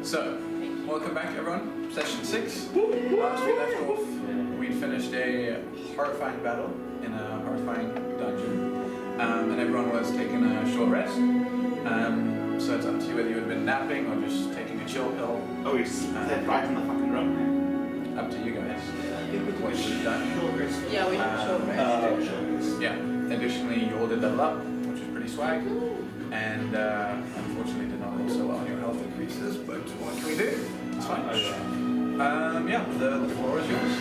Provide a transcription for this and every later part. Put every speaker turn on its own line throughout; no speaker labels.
So, welcome back everyone. Session 6. Last we left off, we'd finished a horrifying battle in a horrifying dungeon. And everyone was taking a short rest. So it's up to you whether you had been napping or just taking a chill pill.
Oh, we slept right in the fucking room.
Up to you guys. What you've done.
Short rest.
Yeah, we had a short rest.
Yeah. Additionally, you all did level up, which is pretty swag. And unfortunately did not roll so well on your health increases, but what can we do? It's fine. Yeah, the floor is yours.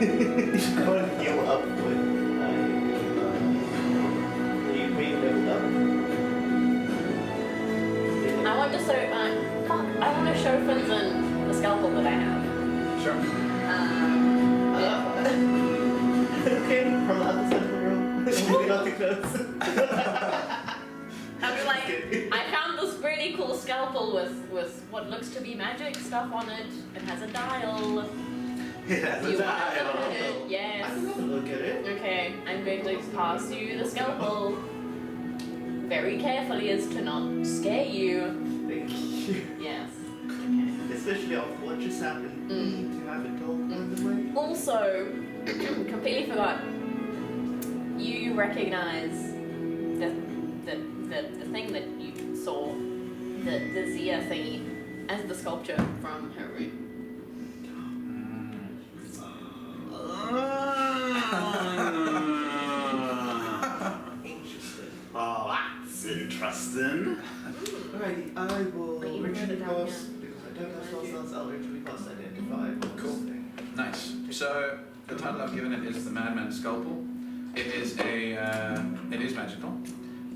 I want to heal up with you being leveled up.
I want to I want to show Finson the scalpel that I have.
Sure.
Okay, from the other side of the room. Maybe not too close.
I'll be like, I found this really cool scalpel with what looks to be magic stuff on it. It has a dial.
It has a dial.
Look at it? Yes.
I can have a look at it.
Okay, I'm going to pass you the scalpel very carefully as to not scare you.
Thank you.
Yes.
Especially after what just happened. To have it told, by the way.
Also, completely forgot. You recognize the thing that you saw, the Zia thingy, as the sculpture from her room.
Interesting.
Oh, that's interesting.
Alrighty, I will
But you
ritually
wrote it down,
cast, because I don't have spell slots, I'll ritually cast Identify.
Cool. Nice. So the title I've given it is the Madman's Scalpel. It is magical,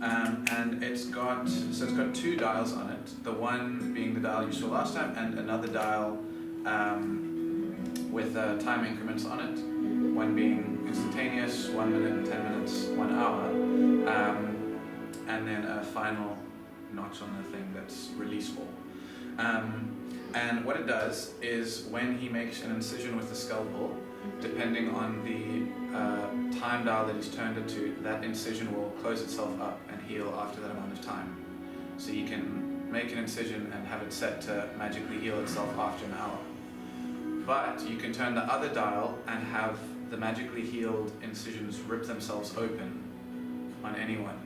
and it's got two dials on it. The one being the dial you saw last time, and another dial with time increments on it. One being instantaneous, 1 minute, 10 minutes, 1 hour, and then a final notch on the thing that's releasable. And what it does is when he makes an incision with the scalpel, depending on the time dial that he's turned it to, that incision will close itself up and heal after that amount of time. So you can make an incision and have it set to magically heal itself after an hour. But you can turn the other dial and have the magically healed incisions rip themselves open on anyone,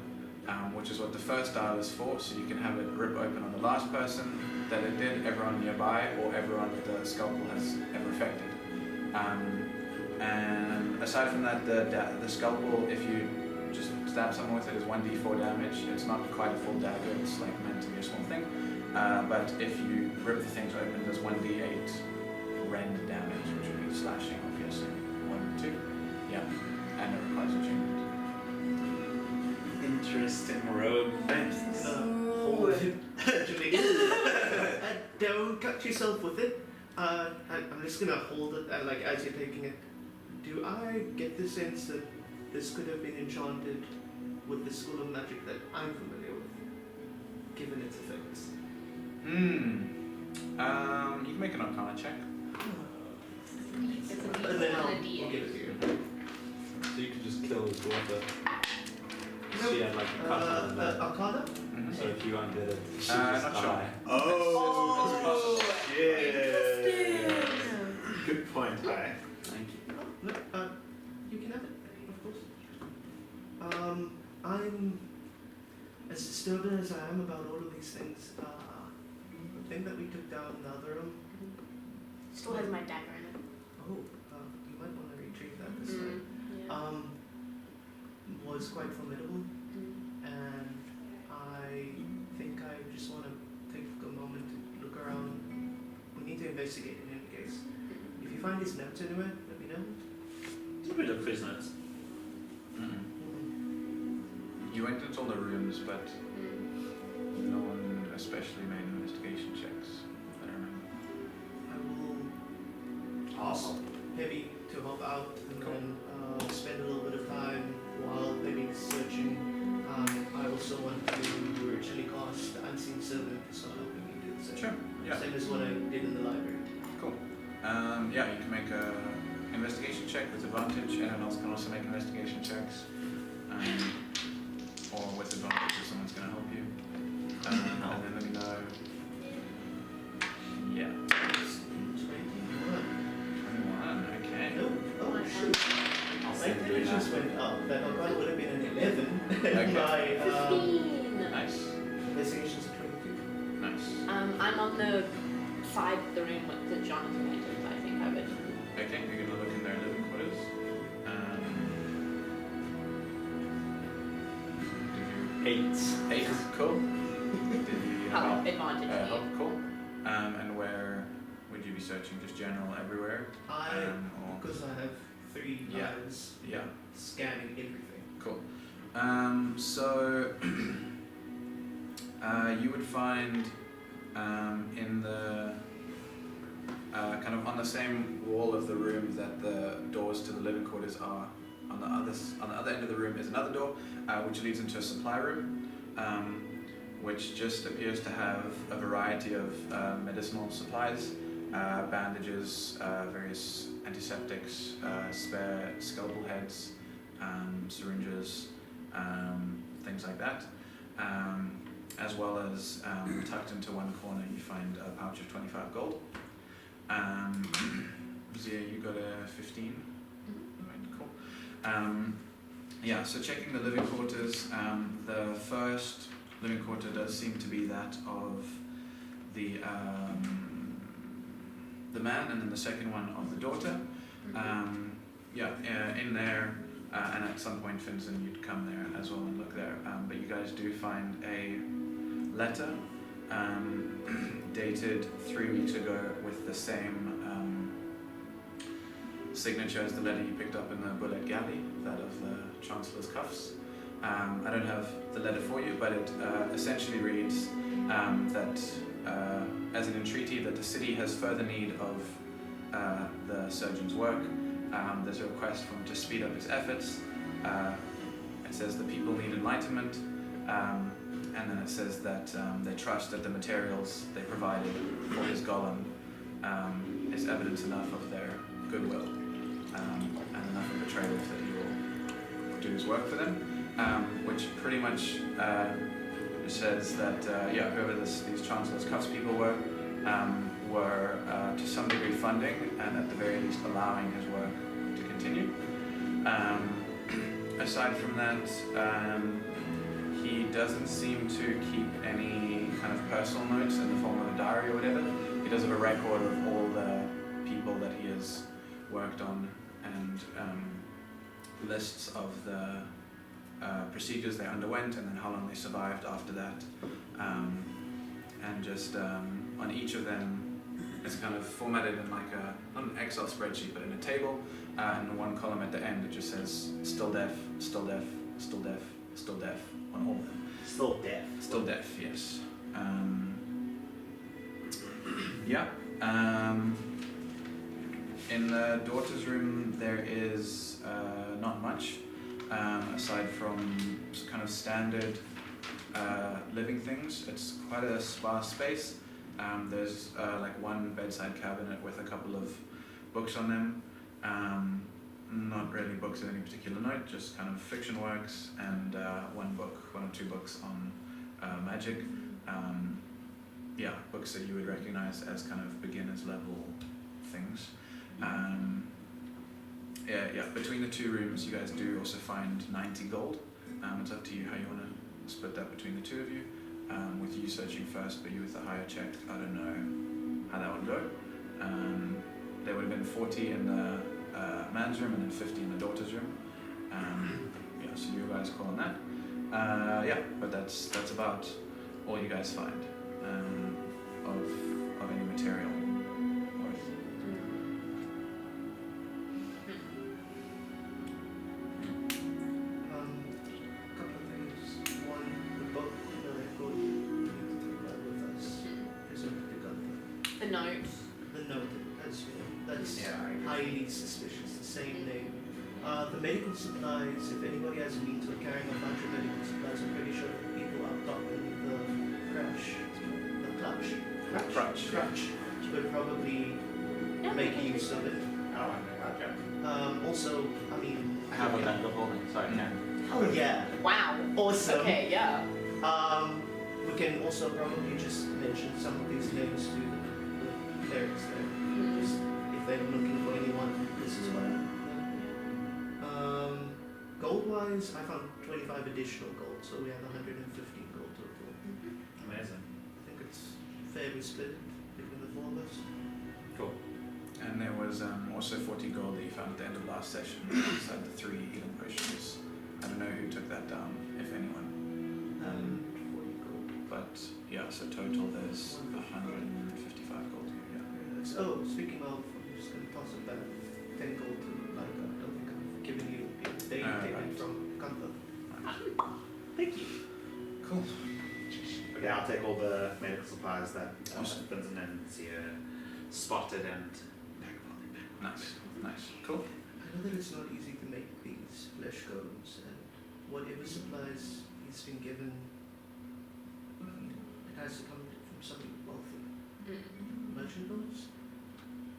which is what the first dial is for, so you can have it rip open on the last person that it did, everyone nearby, or everyone that the scalpel has ever affected. And aside from that, the scalpel, if you just stab someone with it, is 1d4 damage. It's not quite a full dagger, it's like meant to be a small thing. But if you rip the things open, there's 1d8 rend damage, which would be slashing, obviously. 1, 2, yeah, and it requires attunement.
Interesting rogue.
Hold it. Actually, don't cut yourself with it. I'm just gonna hold it, and like as you're taking it, do I get the sense that this could have been enchanted with the school of magic that I'm familiar with, given its effects?
You can make an Arcana check.
It's a
And then I'll
D8.
give it to you.
So you could just kill his daughter. She had like a cut on there.
Arcana?
So if you undid it, she
Not
just
sure.
die.
Oh,
Interesting.
good point, Ty.
Thank you.
No, you can have it, of course. I'm as disturbed as I am about all of these things. The thing that we took down in the other room.
Still has my dagger in it.
Oh, you might want to retrieve that this time.
Yeah.
Was quite formidable, and I think I just want to take a moment to look around. We need to investigate in any case. If you find his notes anywhere, let me know.
Did we look for his notes?
You went into all the rooms, but no one especially made investigation checks. I don't remember.
I will ask Heavy to help out and then spend a little bit of time while Heavy's searching. I also want to virtually cast the Unseen Servant to start helping me do the same.
Sure. Yeah.
Same as what I did in the library.
Cool. Yeah, you can make a investigation check with advantage. Anyone else can also make investigation checks. Or with advantage if someone's going to help you. And then let me know. Yeah. 21, okay.
No. Oh, shoot.
I'll
My
send you
intelligence
that.
went up. That would have been an 11.
Okay.
My
15.
Nice.
investigation's a 22.
Nice.
I'm on the side of the room that Jonathan entered, I think I would.
Okay, you're going to look in their living quarters. Did you...
8.
8, cool. Did you
How
have
advantage me.
help? Cool. And where would you be searching? Just general everywhere? Or...
Because I have 3
Yeah.
eyes
Yeah.
scanning everything.
Cool. So you would find in the kind of on the same wall of the room that the doors to the living quarters are, on the other end of the room is another door, which leads into a supply room, which just appears to have a variety of medicinal supplies, bandages, various antiseptics, spare scalpel heads, syringes, things like that. As well as tucked into one corner you find a pouch of 25 gold. Zia, you got a 15? Right, cool. Yeah, so checking the living quarters, the first living quarter does seem to be that of the man, and then the second one of the daughter. In there, and at some point, Finson, you'd come there as well and look there. But you guys do find a letter dated 3 weeks ago with the same signature as the letter you picked up in the Bullet Galley, that of the Chancellor's cuffs. I don't have the letter for you, but it essentially reads that as an entreaty that the city has further need of the surgeon's work. There's a request for him to speed up his efforts. It says the people need enlightenment, and then it says that they trust that the materials they provided for his golem is evidence enough of their goodwill and enough of betrayals that he will do his work for them, which pretty much says that whoever these Chancellor's Cuffs people were to some degree funding and at the very least allowing his work to continue. Aside from that, he doesn't seem to keep any kind of personal notes in the form of a diary or whatever. He does have a record of all the people that he has worked on and lists of the procedures they underwent and then how long they survived after that. And just on each of them, it's kind of formatted in like not an Excel spreadsheet, but in a table. And one column at the end, it just says still deaf, still deaf, still deaf, still deaf on all of them.
Still deaf.
Still deaf, yes. In the daughter's room, there is not much aside from kind of standard living things. It's quite a sparse space. There's like one bedside cabinet with a couple of books on them. Not really books of any particular note, just kind of fiction works, and one or two books on magic. Books that you would recognize as kind of beginner's level things. Between the two rooms, you guys do also find 90 gold. It's up to you how you want to split that between the two of you. With you searching first, but you with the higher check, I don't know how that would go. There would have been 40 in the man's room and then 50 in the daughter's room. So you guys call on that. But that's about all you guys find of any material.
Couple of things. One, the book, the record, we need to take that with us. Presumably got
The note.
the note. That's
Yeah.
highly suspicious. The same name. The medical supplies. If anybody has a means of carrying a bunch of medical supplies, I'm pretty sure the people up top in the crutch
Crutch.
would probably make use of it.
Oh, I Okay.
Also, I mean,
I have a bag of holding, so I can.
Oh yeah,
Wow.
awesome.
Okay, yeah.
We can also probably just mention some of these names to the players there. Just if they're looking for anyone, this is what happened. Gold-wise, I found 25 additional gold, so we have 115 gold total.
Amazing.
I think it's fairly split between the four of us.
Cool.
And there was also 40 gold that you found at the end of last session inside the 3 healing potions. I don't know who took that down, if anyone.
40 gold.
But yeah, so total there's 155 gold. Yeah.
Oh, speaking of, I'm just going to toss it back 10 gold to like, I don't think I've given you they taken
right.
from Gunther.
Thank you.
Cool.
Okay, I'll take all the medical supplies that
Awesome.
Vincent and Sia spotted and pack them all in back.
Nice. Cool.
I know that it's not easy to make these flesh golems, and whatever supplies he's been given, it has to come from somebody wealthy. Merchant lords?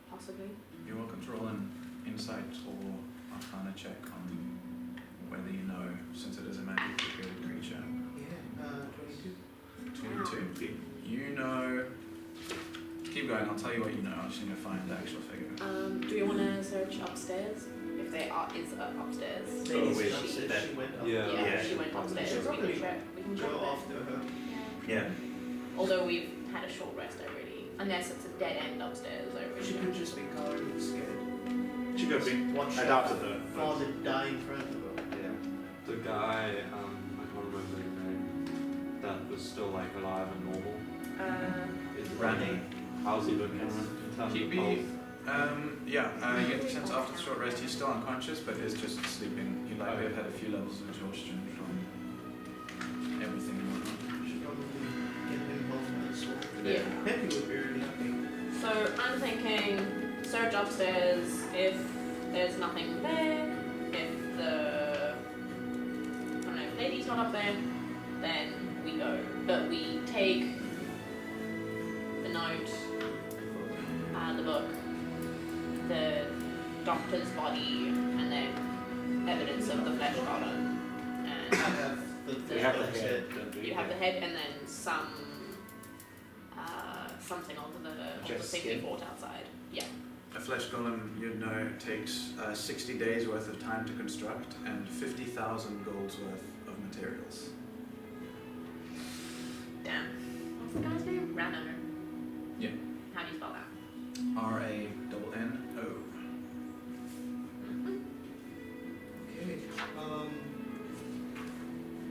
Possibly.
You're welcome to roll an insight or arcana check on whether you know, since it is a magically created creature.
Yeah, 22.
22. You know. Keep going, I'll tell you what you know. I'm just going to find the actual figure.
Do we want to search upstairs? If there is upstairs.
Ladies
wait,
upstairs,
that-
she went up.
Yeah.
Yeah, she went upstairs.
Should
We
probably
can check. We can check
Go
there.
after her.
Yeah.
Although we've had a short rest already, unless it's a dead end upstairs. I
She
really
could just be cowardly and scared.
She could be.
Watch
I
her
doubted her.
father die in front of her.
Yeah.
The guy, I can't remember his name, that was still like alive and normal. Is
Rani.
How's he looking in terms
He'd
of
be,
health?
you get the sense after the short rest he's still unconscious, but is just sleeping. He likely have had a few levels of exhaustion from everything and whatnot.
Should probably get him home as well.
Yeah.
Peppy would be really happy.
So I'm thinking search upstairs if there's nothing there. If the lady's not up there, then we go. But we take the note, the book, the doctor's body, and then evidence of the flesh column.
I
And
have the
We have the
dog's
head, don't we?
you have the head, and then something of the
Just
thing we
skin.
fought outside. Yeah.
A flesh golem, you'd know, takes 60 days worth of time to construct and 50,000 gold's worth of materials.
Damn. What's the guy's name? Rano.
Yeah.
How do you spell that?
R-A-N-N-O.
Okay.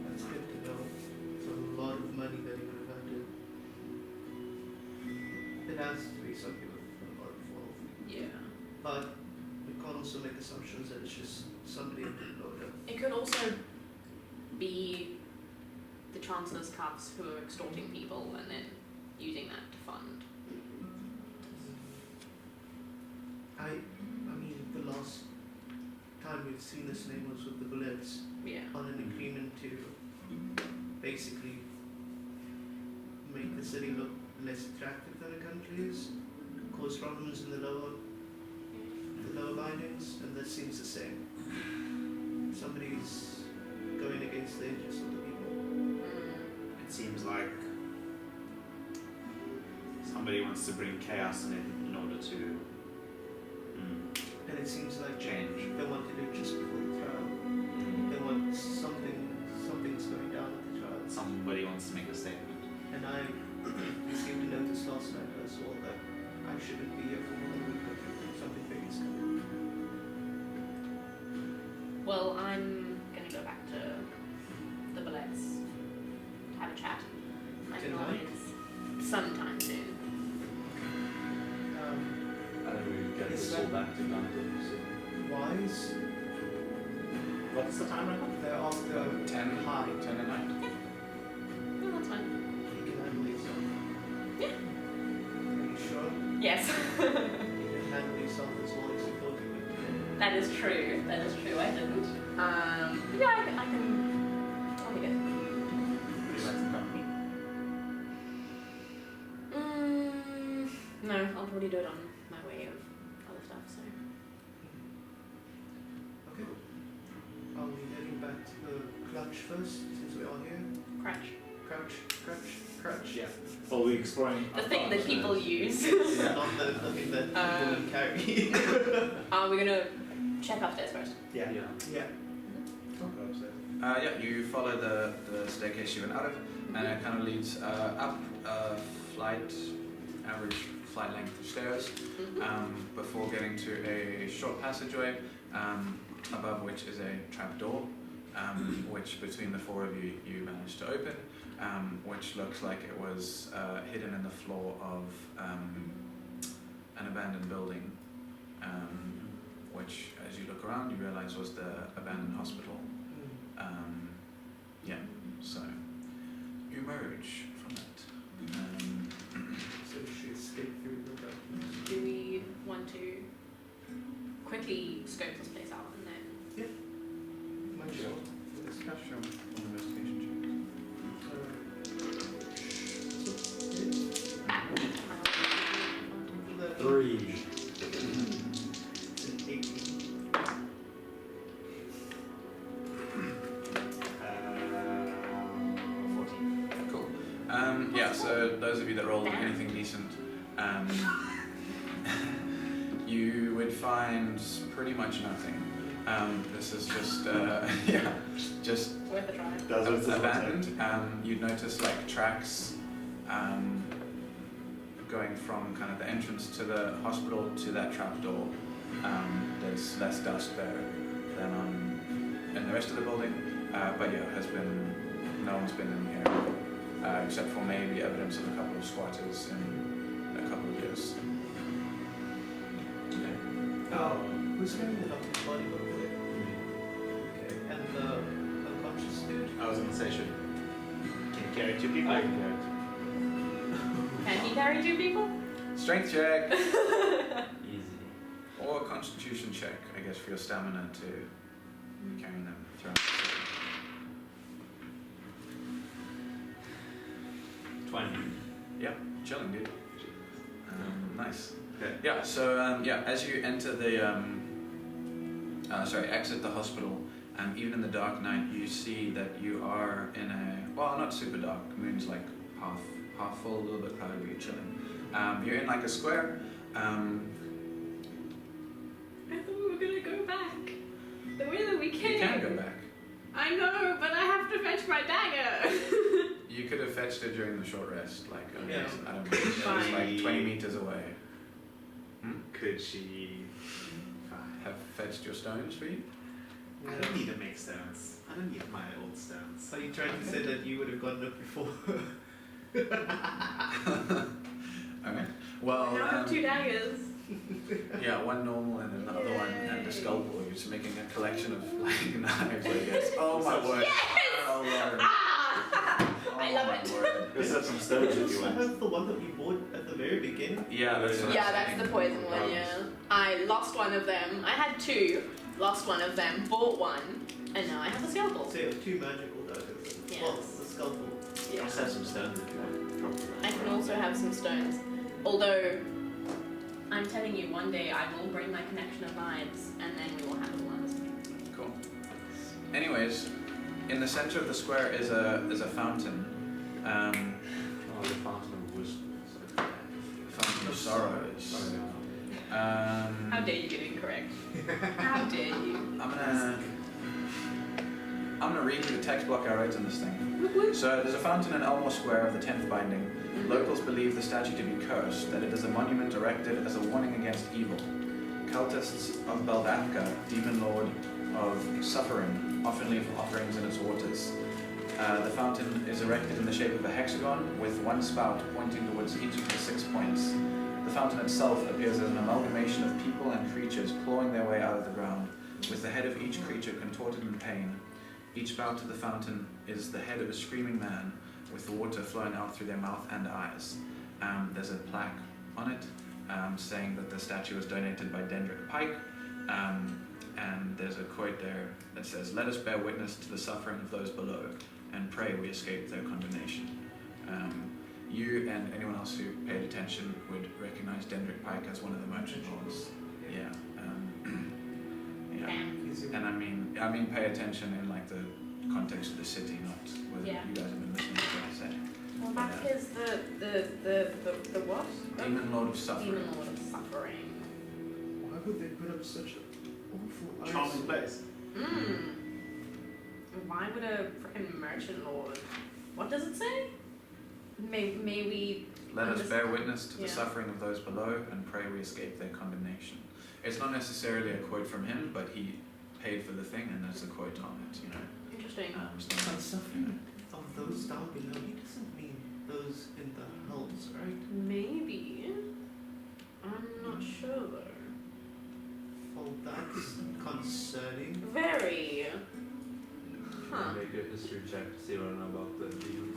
That's good to know. It's a lot of money that he would have had to. It has to be something with a lot of wealth.
Yeah.
But we can't also make assumptions that it's just somebody in the loader.
It could also be the Chancellor's cuffs who are extorting people and then using that to fund.
I mean, the last time we've seen this name was with the Bullets
Yeah.
on an agreement to basically make the city look less attractive than it currently is, cause problems in the lower bindings, and this seems the same. Somebody's going against the interests of the people.
It seems like somebody wants to bring chaos in order to
And it seems like
change.
they want to do it just before the trial. They want something's going down at the trial.
Somebody wants to make a statement.
And I received a notice last night as well that I shouldn't be here for more than a week, but something big is coming.
Well, I'm gonna go back to the Bullets to have a chat. I can
Tonight?
always sometime soon.
I think we get
Is
this all
that-
back to Gunther. So.
Wise,
What's the time right now?
they're after
10
high.
10 at night?
No, that's fine.
He can handle himself.
Yeah.
Are you sure?
Yes.
He can handle himself as well as he thought he would.
That is true. That is true. I didn't. But yeah, I can. I'll be good.
Would you like some company?
No, I'll probably do it on my way of other stuff. So.
the clutch first, since we're all here.
Crutch.
Crouch.
Yeah. Well, we're exploring.
The thing that people use.
Yeah, not the thing that people carry.
Are we gonna check upstairs first?
Yeah.
Yeah.
Yeah, you follow the staircase you went out of, and it kind of leads up a average flight length of stairs, before getting to a short passageway, above which is a trapdoor, which between the four of you managed to open, which looks like it was hidden in the floor of an abandoned building, which, as you look around, you realize was the abandoned hospital. Yeah, so you emerge from it.
So she escaped through the darkness.
Do we want to quickly scope this place out and then?
Might as well for this
Yeah,
stuff.
sure. An investigation check.
3.
It's an 18.
Cool. Yeah, so those of you that rolled anything decent, you would find pretty much nothing. This is just, yeah, just
Worth a try.
That's what it's
abandoned. You'd notice like tracks going from kind of the entrance to the hospital to that trapdoor. There's less dust there than in the rest of the building, but yeah, no one's been in here, except for maybe evidence of a couple of squatters in a couple of years.
Who's carrying the doctor's body over there? Okay. And the unconscious dude?
I was gonna say, can you carry 2 people?
I can carry
Can he carry 2 people?
Strength check
it. Easy.
or a constitution check, I guess, for your stamina to be carrying them throughout.
20.
Yeah, chilling, dude. Nice.
Okay.
Yeah, so yeah, as you enter the exit the hospital, even in the dark night, you see that you are in not super dark. Moon's like half full, a little bit cloudy, but you're chilling. You're in like a square.
I thought we were gonna go back. The way that we came.
You can go back.
I know, but I have to fetch my dagger.
You could have fetched it during the short rest, like I don't know, it was
Fine.
like 20 meters away.
Could she?
Have fetched your stones for you?
I don't need to make stones. I don't need my old stones.
Are you trying to say that you would have gotten up before?
Okay. Well,
I now have 2 daggers.
yeah, one normal and then the other one and a scalpel. You're just making a collection of like knives, I guess. Oh my word. Oh Lord.
I love it.
Word.
Let's have some stones if you
I
want.
have the one that we bought at the very beginning.
Yeah, that's what
Yeah,
I'm
that's
saying.
the poison one, yeah. I lost one of them. I had 2, lost one of them, bought one, and now I have a scalpel.
So you have 2 magical daggers.
Yes.
Well, the scalpel.
Yeah.
Let's have some stones if you want. Drop them.
I can also have some stones. Although, I'm telling you, one day I will bring my collection of knives, and then we will have the ones.
Cool. Anyways, in the center of the square is a fountain.
Oh, the fountain of wisdom.
Fountain of sorrows.
How dare you get incorrect? How dare you?
I'm gonna read you the text block I wrote in this thing. So there's a fountain in Elmore Square of the 10th binding. Locals believe the statue to be cursed, that it is a monument erected as a warning against evil. Cultists of Beldathka, demon lord of suffering, often leave offerings in its waters. The fountain is erected in the shape of a hexagon with one spout pointing towards each of the 6 points. The fountain itself appears as an amalgamation of people and creatures clawing their way out of the ground, with the head of each creature contorted in pain. Each spout of the fountain is the head of a screaming man, with the water flowing out through their mouth and eyes. There's a plaque on it saying that the statue was donated by Dendrick Pike, and there's a quote there that says, "Let us bear witness to the suffering of those below, and pray we escape their condemnation." You and anyone else who paid attention would recognize Dendrick Pike as one of the merchant lords. Yeah. Yeah. And I mean, I mean, pay attention in like the context of the city, not whether
Yeah.
you guys have been listening to what I say.
Well, that
Yeah.
is the what?
Demon Lord of Suffering.
Demon Lord of Suffering.
Why would they put up such an awful
Charming place.
Why would a freaking merchant lord? What does it say? May we.
Let us bear witness to the
Yeah.
suffering of those below and pray we escape their condemnation. It's not necessarily a quote from him, but he paid for the thing and there's a quote on it, you know.
Interesting.
So
But suffering of those down below, he doesn't mean those in the hells, right?
Maybe. I'm not sure though.
Well, that's concerning.
Very. Huh.
Make a history check to see what I know about the demon.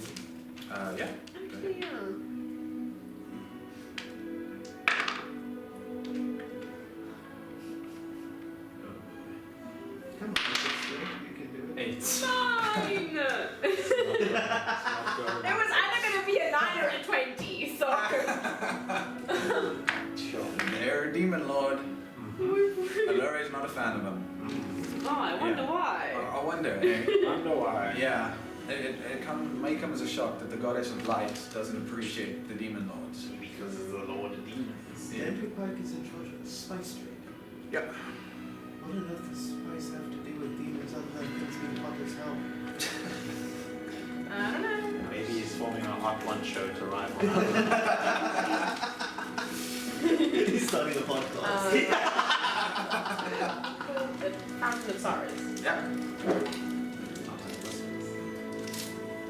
yeah.
Actually, yeah.
Come on, sister, you can do it.
8.
9! It was either going to be a 9 or a 20, so.
They're a demon lord. Allure is not a fan of them.
Oh, I wonder why.
I wonder, eh?
Wonder why.
Yeah. It may come as a shock that the goddess of light doesn't appreciate the demon lords.
Because of the Lord of Demons.
Yeah.
Andrew Pike is in charge of the spice trade.
Yep.
What on earth does spice have to do with demons other than things being hot as hell?
I don't know.
Maybe he's forming a Hot One show to rival.
He's starting a podcast.
The Fountain of Sorrows.
Yeah.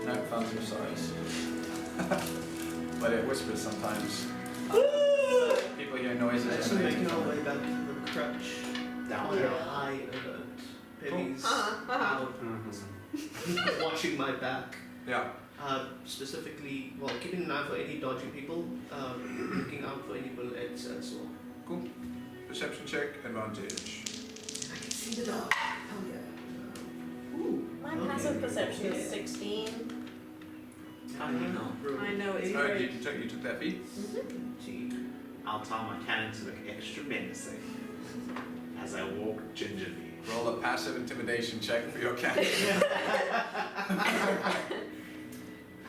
No, Fountain of Sorrows. But it whispers sometimes. People hear noises
Actually
and they
making our way back to the crutch.
Down
We're
here.
high alert. Penny's
Uh-huh.
out watching my back.
Yeah.
Specifically, well, keeping an eye for any dodgy people, looking out for any bullets as well.
Cool. Perception check, advantage.
I can see the dog. Hell yeah. Ooh.
My
Okay.
passive perception is 16.
How do you know?
I know it's
Oh,
very.
you took that feat?
Gee.
I'll tell my cannon to look extra menacing as I walk gingerly.
Roll a passive intimidation check for your cat.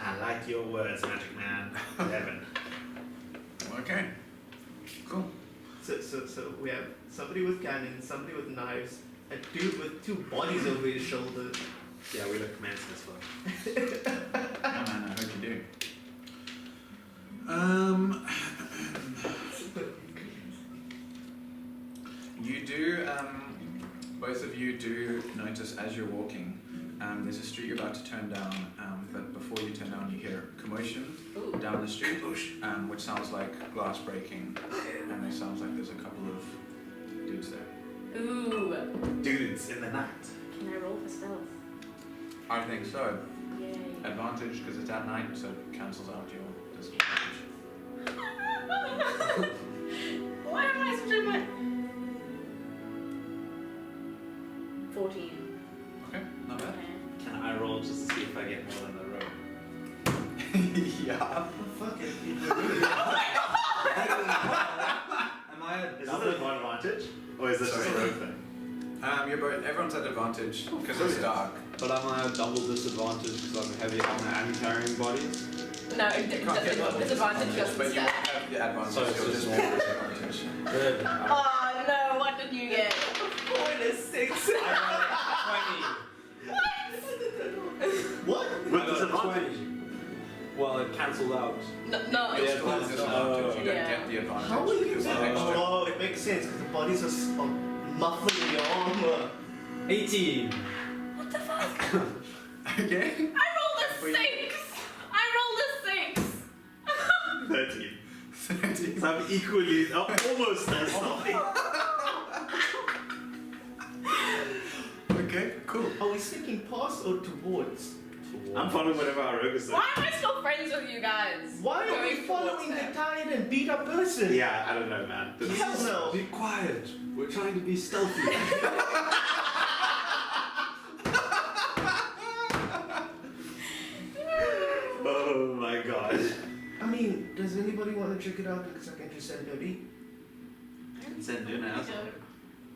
I like your words, Magic Man. 11.
Okay. Cool.
So we have somebody with cannons, somebody with knives, a dude with 2 bodies over his shoulders.
Yeah, we look menacing as well.
Oh man, I hope you do. You do, both of you do notice as you're walking, there's a street you're about to turn down, but before you turn down you hear commotion
Ooh.
down the street, which sounds like glass breaking, and it sounds like there's a couple of dudes there.
Ooh.
Dudes in the night.
Can I roll for stealth?
I think so.
Yay.
Advantage, because it's at night, so it cancels out your disadvantage.
Why am I such a 14.
Okay, not bad.
Okay.
Can I roll just to see if I get more than the rope?
Yeah.
Oh, fuck it.
Am I a
Is
double?
this an advantage? Or is this just a
Sorry.
rope thing?
You're both, everyone's at advantage because it's dark.
But am I at double disadvantage because I'm heavy armor and carrying bodies?
No,
can't get double
disadvantage just
But you
instead.
won't have the advantage,
So it's
you'll
just
just have disadvantage.
Good.
Oh no, what did you get?
4 and a 6. What?
With disadvantage?
Well, it cancelled out.
No,
You'll
Yeah,
still have
that's-
disadvantage, you don't
yeah.
get the advantage.
How will you
because
get
of extra.
Oh, it makes sense because the bodies are muffling your armor.
18.
What the fuck?
Okay.
I rolled a 6! I rolled a 6!
13.
13.
So I'm equally, almost as stealthy.
Okay, cool.
Are we sneaking past or towards?
I'm following whatever our rogue is saying.
Why am I still friends with you guys?
Why are we
Going
following
towards
the
them.
tired and beat up person?
Yeah, I don't know, man. This
Hell
is-
no.
Be quiet. We're trying to be stealthy.
Oh my god.
I mean, does anybody want to check it out? Because I can just send Dodie.
Send in as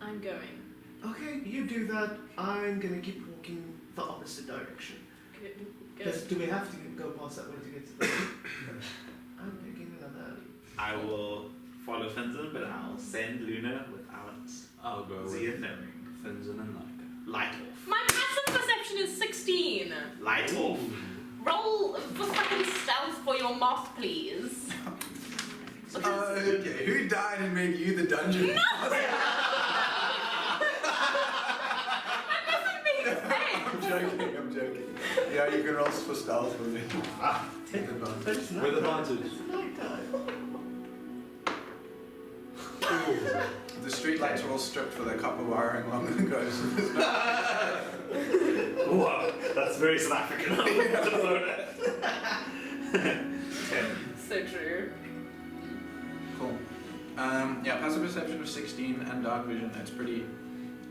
I'm going.
Okay, you do that. I'm gonna keep walking the opposite direction.
Good.
Do we have to go past that way to get to the... I'm picking another...
I will follow Finzen, but I'll send Luna without
I'll go with
Zia knowing.
Finzen and Leica.
Light off.
My passive perception is 16.
Light off.
Roll for fucking stealth for your moth, please.
Okay, who died and made you the dungeon?
No!
I'm joking. Yeah, you can roll for stealth with me. Take advantage.
It's
With advantage.
It's nighttime.
The street lights were all stripped for their copper wiring long ago, so there's no...
Wow, that's very South African.
So true.
Cool. Yeah, passive perception of 16 and dark vision. It's pretty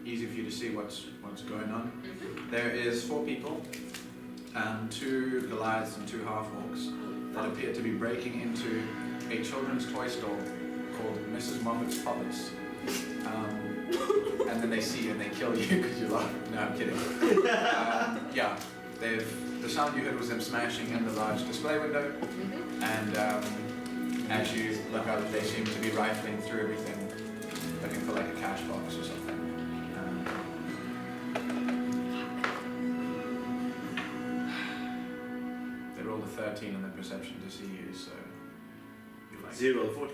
easy for you to see what's going on. There is 4 people, 2 Goliaths and 2 half-orcs that appear to be breaking into a children's toy store called Mrs. Momment's Puppets. And then they see you and they kill you because you're laughing. No, I'm kidding. Yeah, the sound you heard was them smashing in the large display window, and as you look out, they seem to be rifling through everything, looking for like a cash box or something. They rolled a 13 on their perception to see you, so you're like
0 40.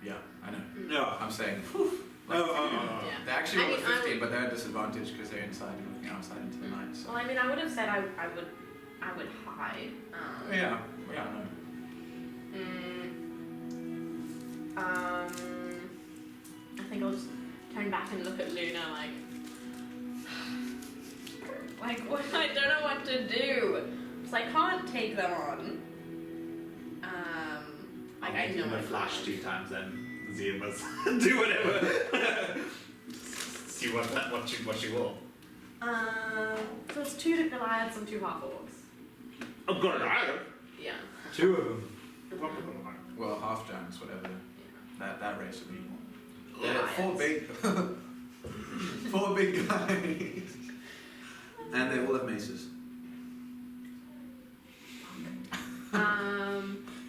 Yeah, I know.
No.
I'm saying.
No.
Yeah.
They actually rolled a
I mean,
15, but they're at a disadvantage because they're inside and looking outside into the night. So.
Well, I mean, I would have said I would hide.
Yeah, I know.
I think I'll just turn back and look at Luna like what? I don't know what to do. Because I can't take them on. Like I know
I
I
flash
can't.
2 times, then Zia must do whatever. See what you will.
So it's 2 Goliaths and 2 half-orcs.
I'm gonna die.
Yeah.
2 of them.
Well, half giants, whatever. That race would be.
Goliaths.
They're 4 big guys. And they all have maces.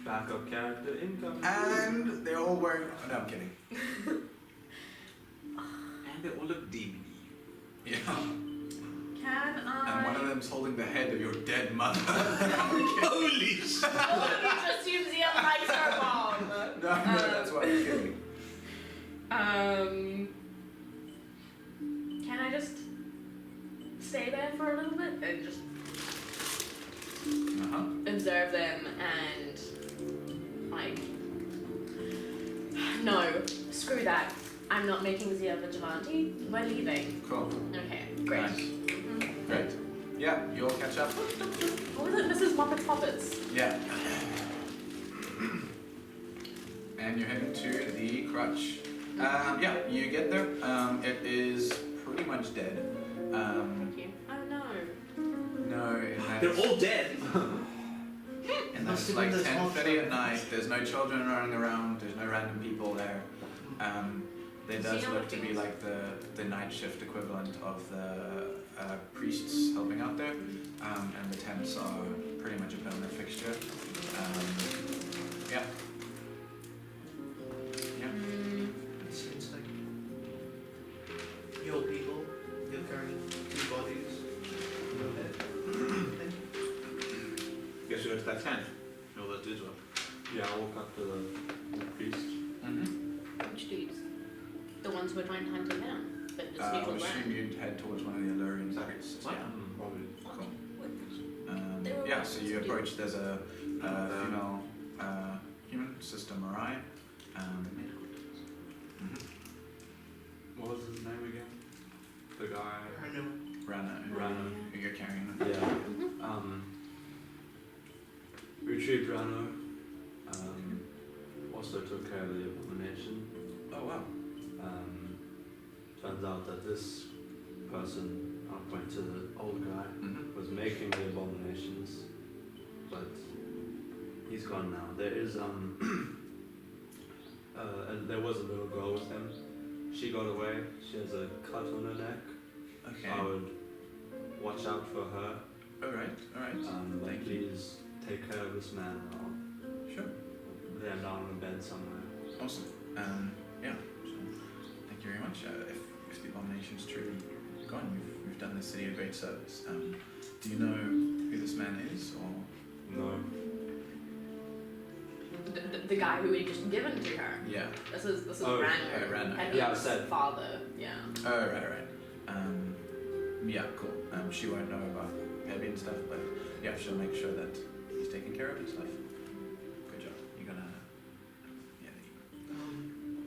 Backup character incoming.
And they're all wearing. Oh, no, I'm kidding.
And they all look demony.
Yeah.
Can I?
And one of them's holding the head of your dead mother.
Holy shit!
Oh, you just assume the other likes her mom.
No, that's why I'm kidding.
Can I just stay there for a little bit and just observe them and like no, screw that. I'm not making Zia vigilante. We're leaving.
Cool.
Okay, great.
Nice.
Mhm.
Great. Yeah, you all catch up.
What was it, Mrs. Muppet's Puppets?
Yeah. And you're heading to the crutch. Yeah, you get there. It is pretty much dead.
Thank you. Oh no.
No, in that
They're all dead.
and that's like 10:30 at night. There's no children running around. There's no random people there. There does look to be like the night shift equivalent of the priests helping out there, and the tents are pretty much a permanent fixture. Yeah.
It seems like your people, you're carrying 2 bodies. No head. Thank you.
Guess you go to that tent. No, that dudes well.
Yeah, I'll walk up to the priest.
Which dudes? The ones who are trying to hunt him down. But just
I
neutral
would assume
ground.
you'd head towards one of the Allurian sites.
What?
Yeah.
Probably.
Cool. Yeah, so you approach, there's a female human, Sister Marai.
What was his name again? The guy.
I know.
Rana, who you're carrying.
Yeah. Retrieved Rano. Also took care of the abomination.
Oh wow.
Turns out that this person, I'll point to the old guy, was making the abominations, but he's gone now. There is there was a little girl with him, she got away. She has a cut on her neck.
Okay.
I would watch out for her.
Alright. Thank you.
Please take care of this man. I'll
Sure.
lay him down in a bed somewhere.
Awesome. Yeah. So, thank you very much. If the abomination's truly gone, you've done the city a great service. Do you know who this man is, or?
No.
The guy who we just given to her.
Yeah.
This is
Oh,
Randall.
Randall.
Henry's
Yeah, I said.
father. Yeah.
Oh, right. Yeah, cool. She won't know about Abby and stuff, but yeah, she'll make sure that he's taken care of and stuff. Good job. You're gonna. Yeah.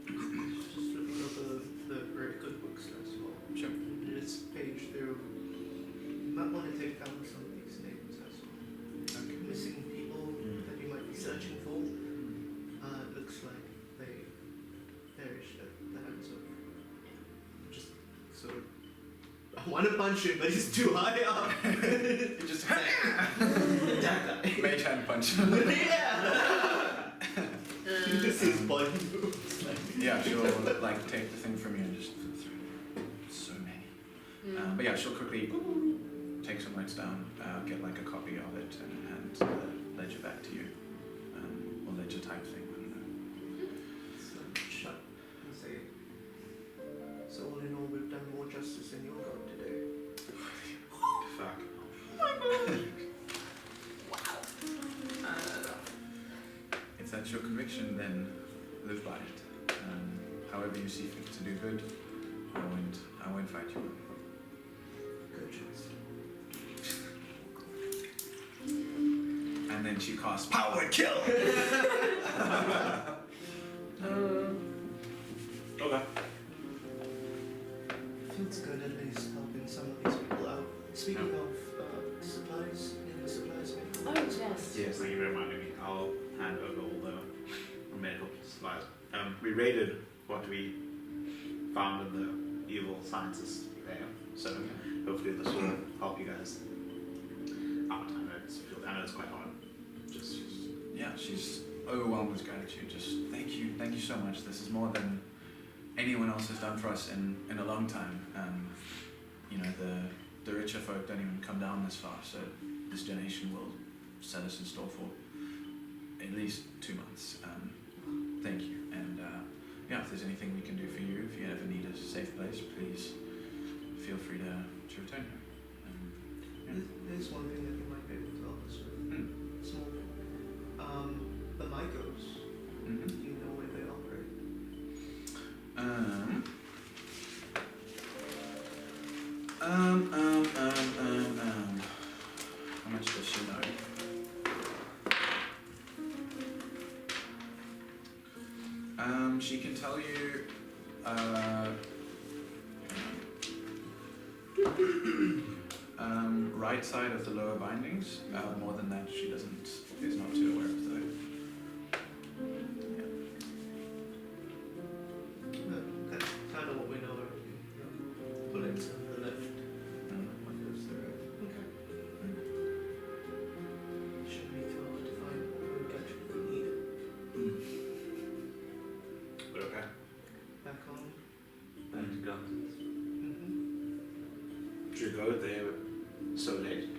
Just looking over the very good books as well.
Sure.
This page through. You might want to take down some of these names as well.
Okay.
Missing people that you might be searching for. Looks like they perished at the hands of. Just sort of. I want to punch him, but he's too high up.
You just
That guy.
mage hand punch.
Yeah. This is body moves.
Yeah, she'll like take the thing from you and just flip through. So many. But yeah, she'll quickly take some notes down, get like a copy of it, and hand the ledger back to you, or ledger type thing. I don't know.
Shut and say. So all in all, we've done more justice than your God today.
Fuck.
Wow.
If that's your conviction, then live by it. However you see fit to do good, I won't fight you.
Good choice.
And then she casts power kill.
Okay.
Feels good at least helping some of these people out. Speaking of supplies, any supplies?
Oh yes.
Yes, thank you for reminding me. I'll hand over all the medical supplies. We raided what we found in the evil sciences there, so hopefully this will help you guys out. I know it's quite hard. Just
Yeah, she's overwhelmed with gratitude. Just thank you so much. This is more than anyone else has done for us in a long time. You know, the richer folk don't even come down this far, so this donation will set us in store for at least 2 months. Thank you, and yeah, if there's anything we can do for you, if you ever need a safe place, please feel free to return here.
There's one thing that you might be able to help us with. Small. The Mycos.
Mm-hmm.
Do you know where they operate?
How much does she know? She can tell you, right side of the lower bindings. More than that, she is not too aware of though.
That's kind of what we know already. Bullets on the left. Mycos the right. Okay. Shouldn't be too hard to find. We'll get you if we need it.
but okay.
Back home.
And guns.
Should we go there so late?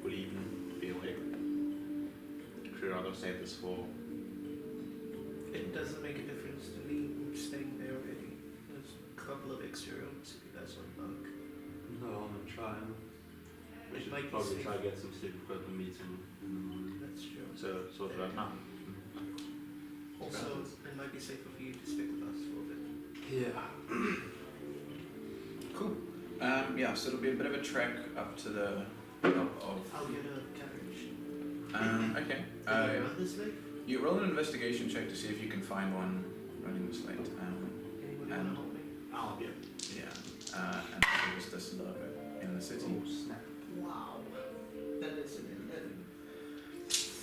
Will you even be awake? Should we rather save this for?
It doesn't make a difference to me staying there already. There's a couple of extra rooms if you guys want bunk.
No, I'm gonna try. We
It
should
might be
probably
safe.
try to get some sleep before the meeting in the morning.
That's true.
So sort of now.
Also, it might be safer for you to stick with us for a bit.
Yeah.
Cool. Yeah, so it'll be a bit of a trek up to the top of.
I'll get a carriage.
Okay.
Can you run this way?
You roll an investigation check to see if you can find one running this late.
Anyone want to help me?
I'll be.
Yeah. And there's this logo in the city.
Oh, snap.
Wow. That is an 11.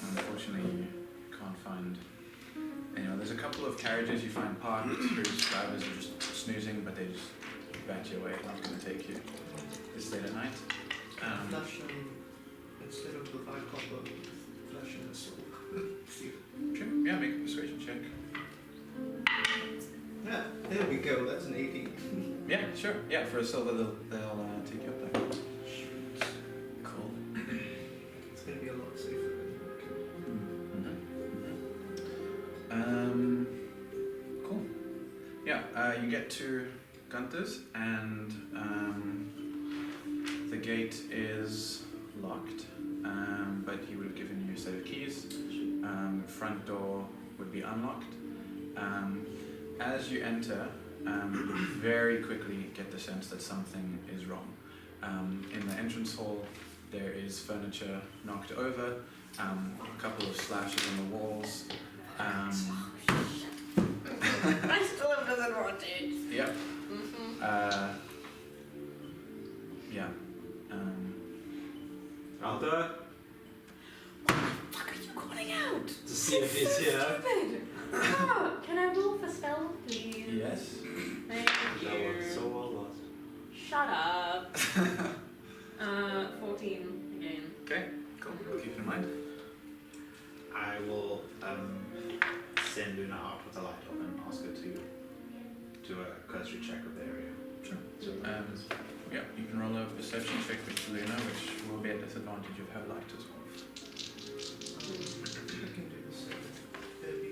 Unfortunately, you can't find. There's a couple of carriages you find parked whose drivers are just snoozing, but they just bat you away. Not going to take you this late at night.
Flush them instead of the 5 copper. Flush in the soul. See.
Sure. Yeah, make a persuasion check.
Yeah, there we go. That's an 80.
Yeah, sure. Yeah, for a silver, they'll take you up there. Cool.
It's gonna be a lot safer.
Cool. Yeah, you get to Gunther's, and the gate is locked, but he would have given you a set of keys. Front door would be unlocked. As you enter, you very quickly get the sense that something is wrong. In the entrance hall, there is furniture knocked over, a couple of slashes on the walls.
I still have disadvantage.
Yep.
Mm-hmm.
Yeah.
Gunther,
What the fuck are you calling out?
to see if he's here.
Stupid! Ah, can I roll for spell, please?
Yes.
Thank
That
you.
was so well lost.
Shut up. 14 again.
Okay, cool. We'll keep it in mind.
I will send Luna out with a light up and ask her to do a cursory check of the area.
Sure.
So,
Yeah, you can roll a perception check with Luna, which will be a disadvantage of her light as well.
I can do this. Maybe.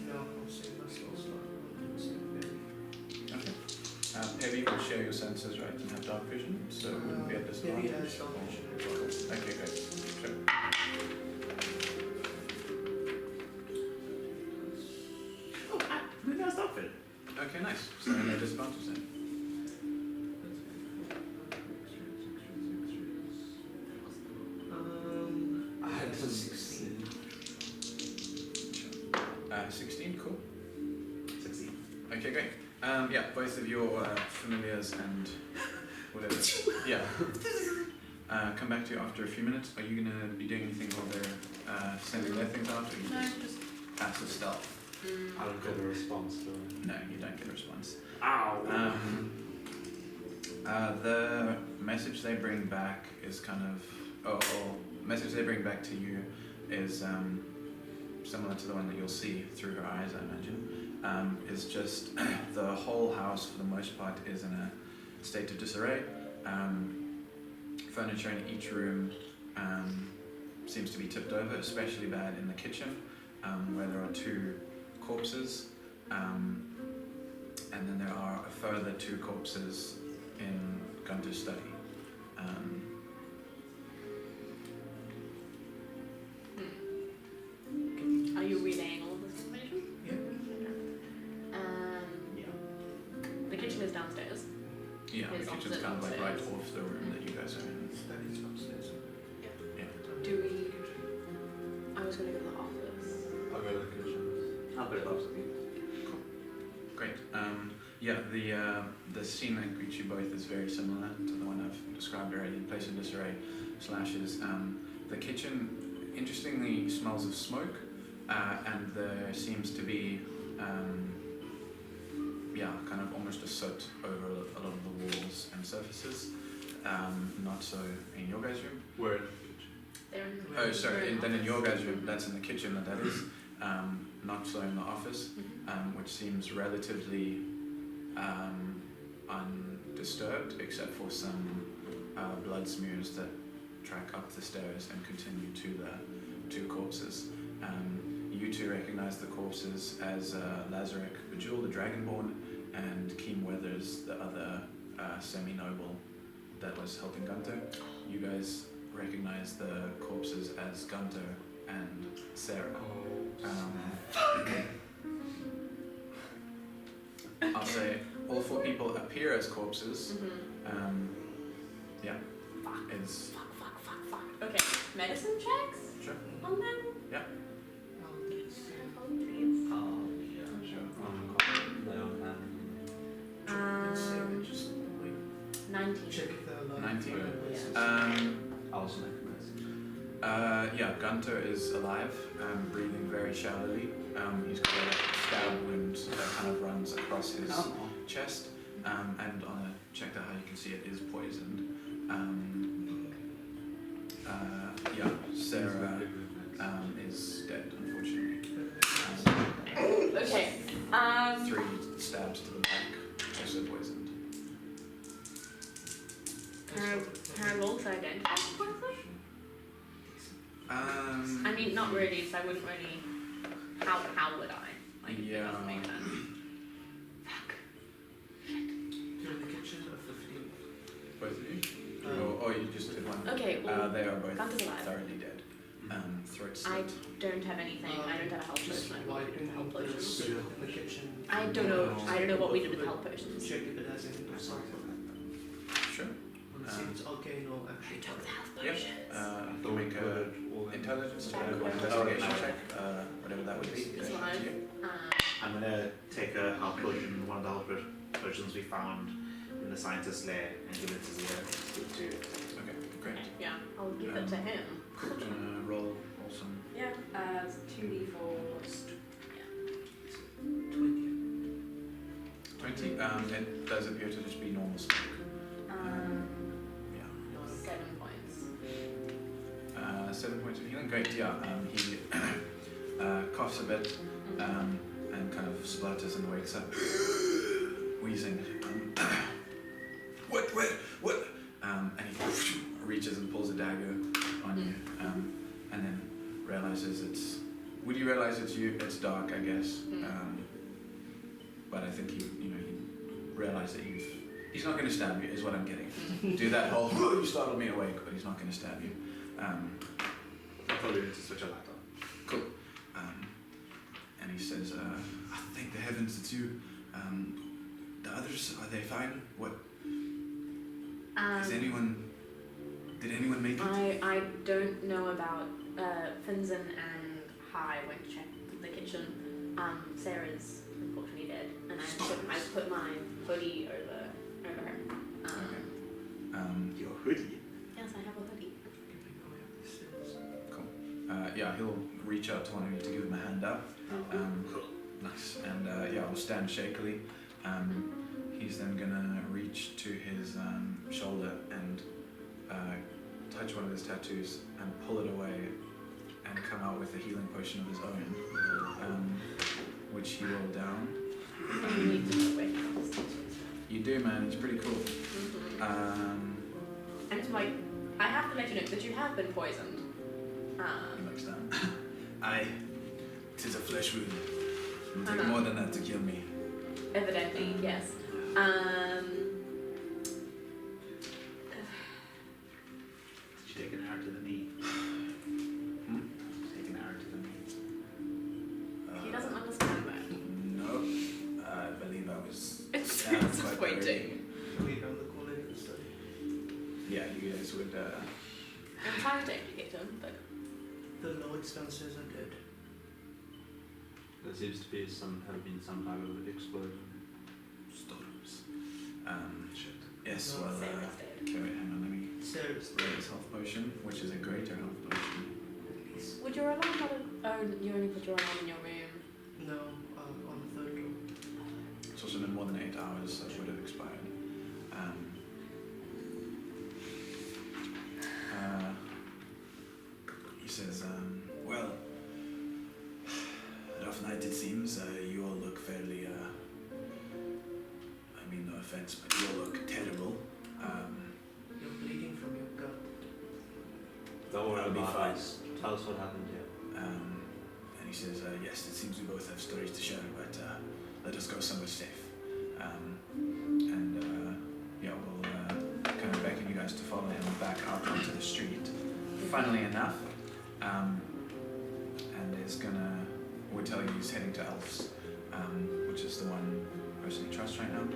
No, I'll save my spell slot. I'll save maybe.
Okay. Heavy will share your senses, right, and have dark vision, so it wouldn't be a disadvantage.
Maybe has dark vision as well.
Okay, great. Sure.
oh, Luna's outfit.
Okay, nice. So no disadvantage then.
I had
That's
to
a 16.
16, cool.
16.
Okay, great. Yeah, both of your familiars and whatever. Yeah. Come back to you after a few minutes. Are you gonna be doing anything while they're sending their things out, or you
No,
just
just.
passive stealth?
I don't get a response to it.
No, you don't get a response.
Ow!
The message they bring back is kind of, message they bring back to you is similar to the one that you'll see through her eyes, I imagine. Is just the whole house, for the most part, is in a state of disarray. Furniture in each room seems to be tipped over, especially bad in the kitchen, where there are 2 corpses, and then there are a further 2 corpses in Gunther's study.
Are you relaying all of this information?
Yeah.
The kitchen is downstairs.
Yeah, the
It's
kitchen's
opposite
kind of like right
upstairs.
off the room that you guys are in.
Studies upstairs.
Do we? I was gonna go to the office.
I'll go to the kitchen.
I'll put it up.
Great. Yeah, the scene that greets you both is very similar to the one I've described already. Place in disarray, slashes. The kitchen, interestingly, smells of smoke, and there seems to be, kind of almost a soot over a lot of the walls and surfaces. Not so in your guys' room.
Where?
They're in the
Oh, sorry.
room.
Then in your guys' room, that's in the kitchen. That is. Not so in the office, which seems relatively undisturbed, except for some blood smears that track up the stairs and continue to the 2 corpses. You 2 recognize the corpses as Lazarek Bejewel, the Dragonborn, and Keem Weathers, the other semi-noble that was helping Gunther. You guys recognize the corpses as Gunther and Sarah. I'll say all 4 people appear as corpses. Yeah. Is
Fuck. Okay, medicine checks
sure.
on them?
Yeah.
Please.
Sure.
Just like
19.
check if they're alive.
19.
Yeah.
I'll also make a mess.
Yeah, Gunther is alive, breathing very shallowly. He's got a stab wound that kind of runs across his chest, and on a check out how you can see it is poisoned. Yeah, Sarah is dead, unfortunately.
Okay.
3 stabs to the back, also poisoned.
Can I roll to identify quickly?
Um,
I mean, not really, so I wouldn't really. How would I? Like, it
Yeah.
doesn't make sense.
You're in the kitchen of 15.
both of you? Oh, you just did one.
Okay, well,
They are both
Gunter's alive.
thoroughly dead. Throat
I
slit.
don't have anything. I don't have a health
Just
potion. I don't
wiping
have health
out the
potions.
syrup in the kitchen.
I don't know. I don't know what we did with health potions.
Check if it has any salt.
Sure.
Want to see if it's arcane or actually
I took the health
Yep.
potions.
You make a intelligence check or
Okay.
investigation
Oh,
check, whatever that would be.
It's
Up
fine.
to you.
I'm gonna take a health potion, one of the health potions we found in the scientist's lair, and give it to Zero.
Okay, great.
Yeah, I'll give it to him.
Cool. Do you wanna roll some?
Yeah, 2d4.
20. It does appear to just be normal smoke. Yeah.
7 points.
7 points of healing. Great. Yeah. He coughs a bit and kind of splutters and wakes up, wheezing. What? And he reaches and pulls a dagger on you, and then realizes it's. Would you realize it's you? It's dark, I guess. But I think he realized that he's not going to stab you, is what I'm getting. Do that whole, you startled me awake, but he's not going to stab you.
I probably need to switch a light on.
Cool. And he says, I thank the heavens it's you. The others, are they fine? What? Did anyone make it?
I don't know about Finzen and Hai went to check the kitchen. Sarah's unfortunately dead, and I put my hoodie over her.
Okay.
Your hoodie?
Yes, I have a hoodie.
Yeah, he'll reach out to one of you to give him a hand up. Nice. And we'll stand shakily. He's then gonna reach to his shoulder and touch one of his tattoos and pull it away and come out with a healing potion of his own, which he rolled down.
You need to know where he comes to.
You do, man. It's pretty cool.
And it's like, I have to let you know that you have been poisoned.
He looks down. Aye, 'tis a flesh wound. It'll take more than that to kill me.
Evidently, yes.
Did you take an arrow to the knee? Take an arrow to the knee.
He doesn't understand that.
No, I believe I was
It's
stabbed quite early.
disappointing.
Way down the corner in the study.
Yeah, you guys would.
I'm trying to educate him, but
The Lord's dancers are dead.
There seems to be have been some type of explosion.
Storms.
Shit.
Yes,
No,
well,
Sarah's dead.
okay, wait, hang on, let me
Sarah's
roll his health potion, which is a greater health potion.
would your alarm not have... Oh, you only put your alarm in your room.
No, on the third floor.
It's also been more than 8 hours, so it would have expired. He says, well, rough night it seems. You all look fairly, I mean, no offense, but you all look terrible.
You're bleeding from your gut.
Don't worry
That'll be
about
fine.
us. Tell us what happened here.
And he says, yes, it seems we both have stories to share, but let us go somewhere safe. We'll kind of beckon you guys to follow him back out onto the street. Funnily enough, and would tell you he's heading to Elves, which is the one person he trusts right now.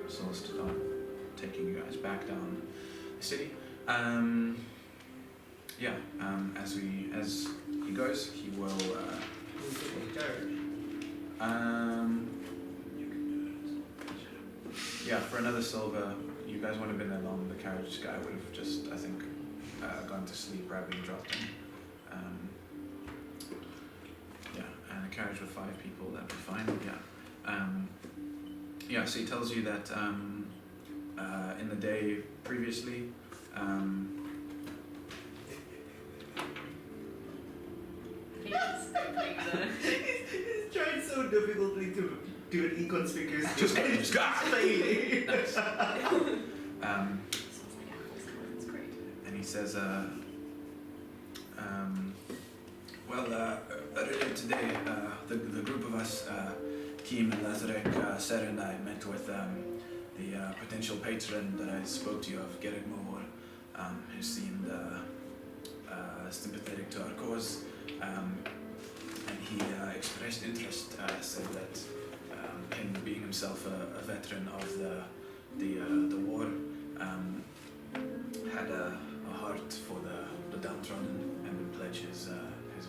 So we'll start taking you guys back down the city. As he goes, he will.
We'll take a carriage.
Yeah, for another silver, you guys wouldn't have been there long. The carriage guy would have just, I think, gone to sleep right when you dropped him. And a carriage with 5 people, that'd be fine. So he tells you that in the day previously,
He's opening the...
He's trying so difficultly to do an inconspicuous
Just
failing.
Nice.
Sounds like apples. That's great.
And he says, earlier today, the group of us, Kim and Lazarek, Sarah and I met with the potential patron that I spoke to you of, Gerrit Movor, who seemed sympathetic to our cause, and he expressed interest, said that him being himself a veteran of the war, had a heart for the downtrodden and would pledge his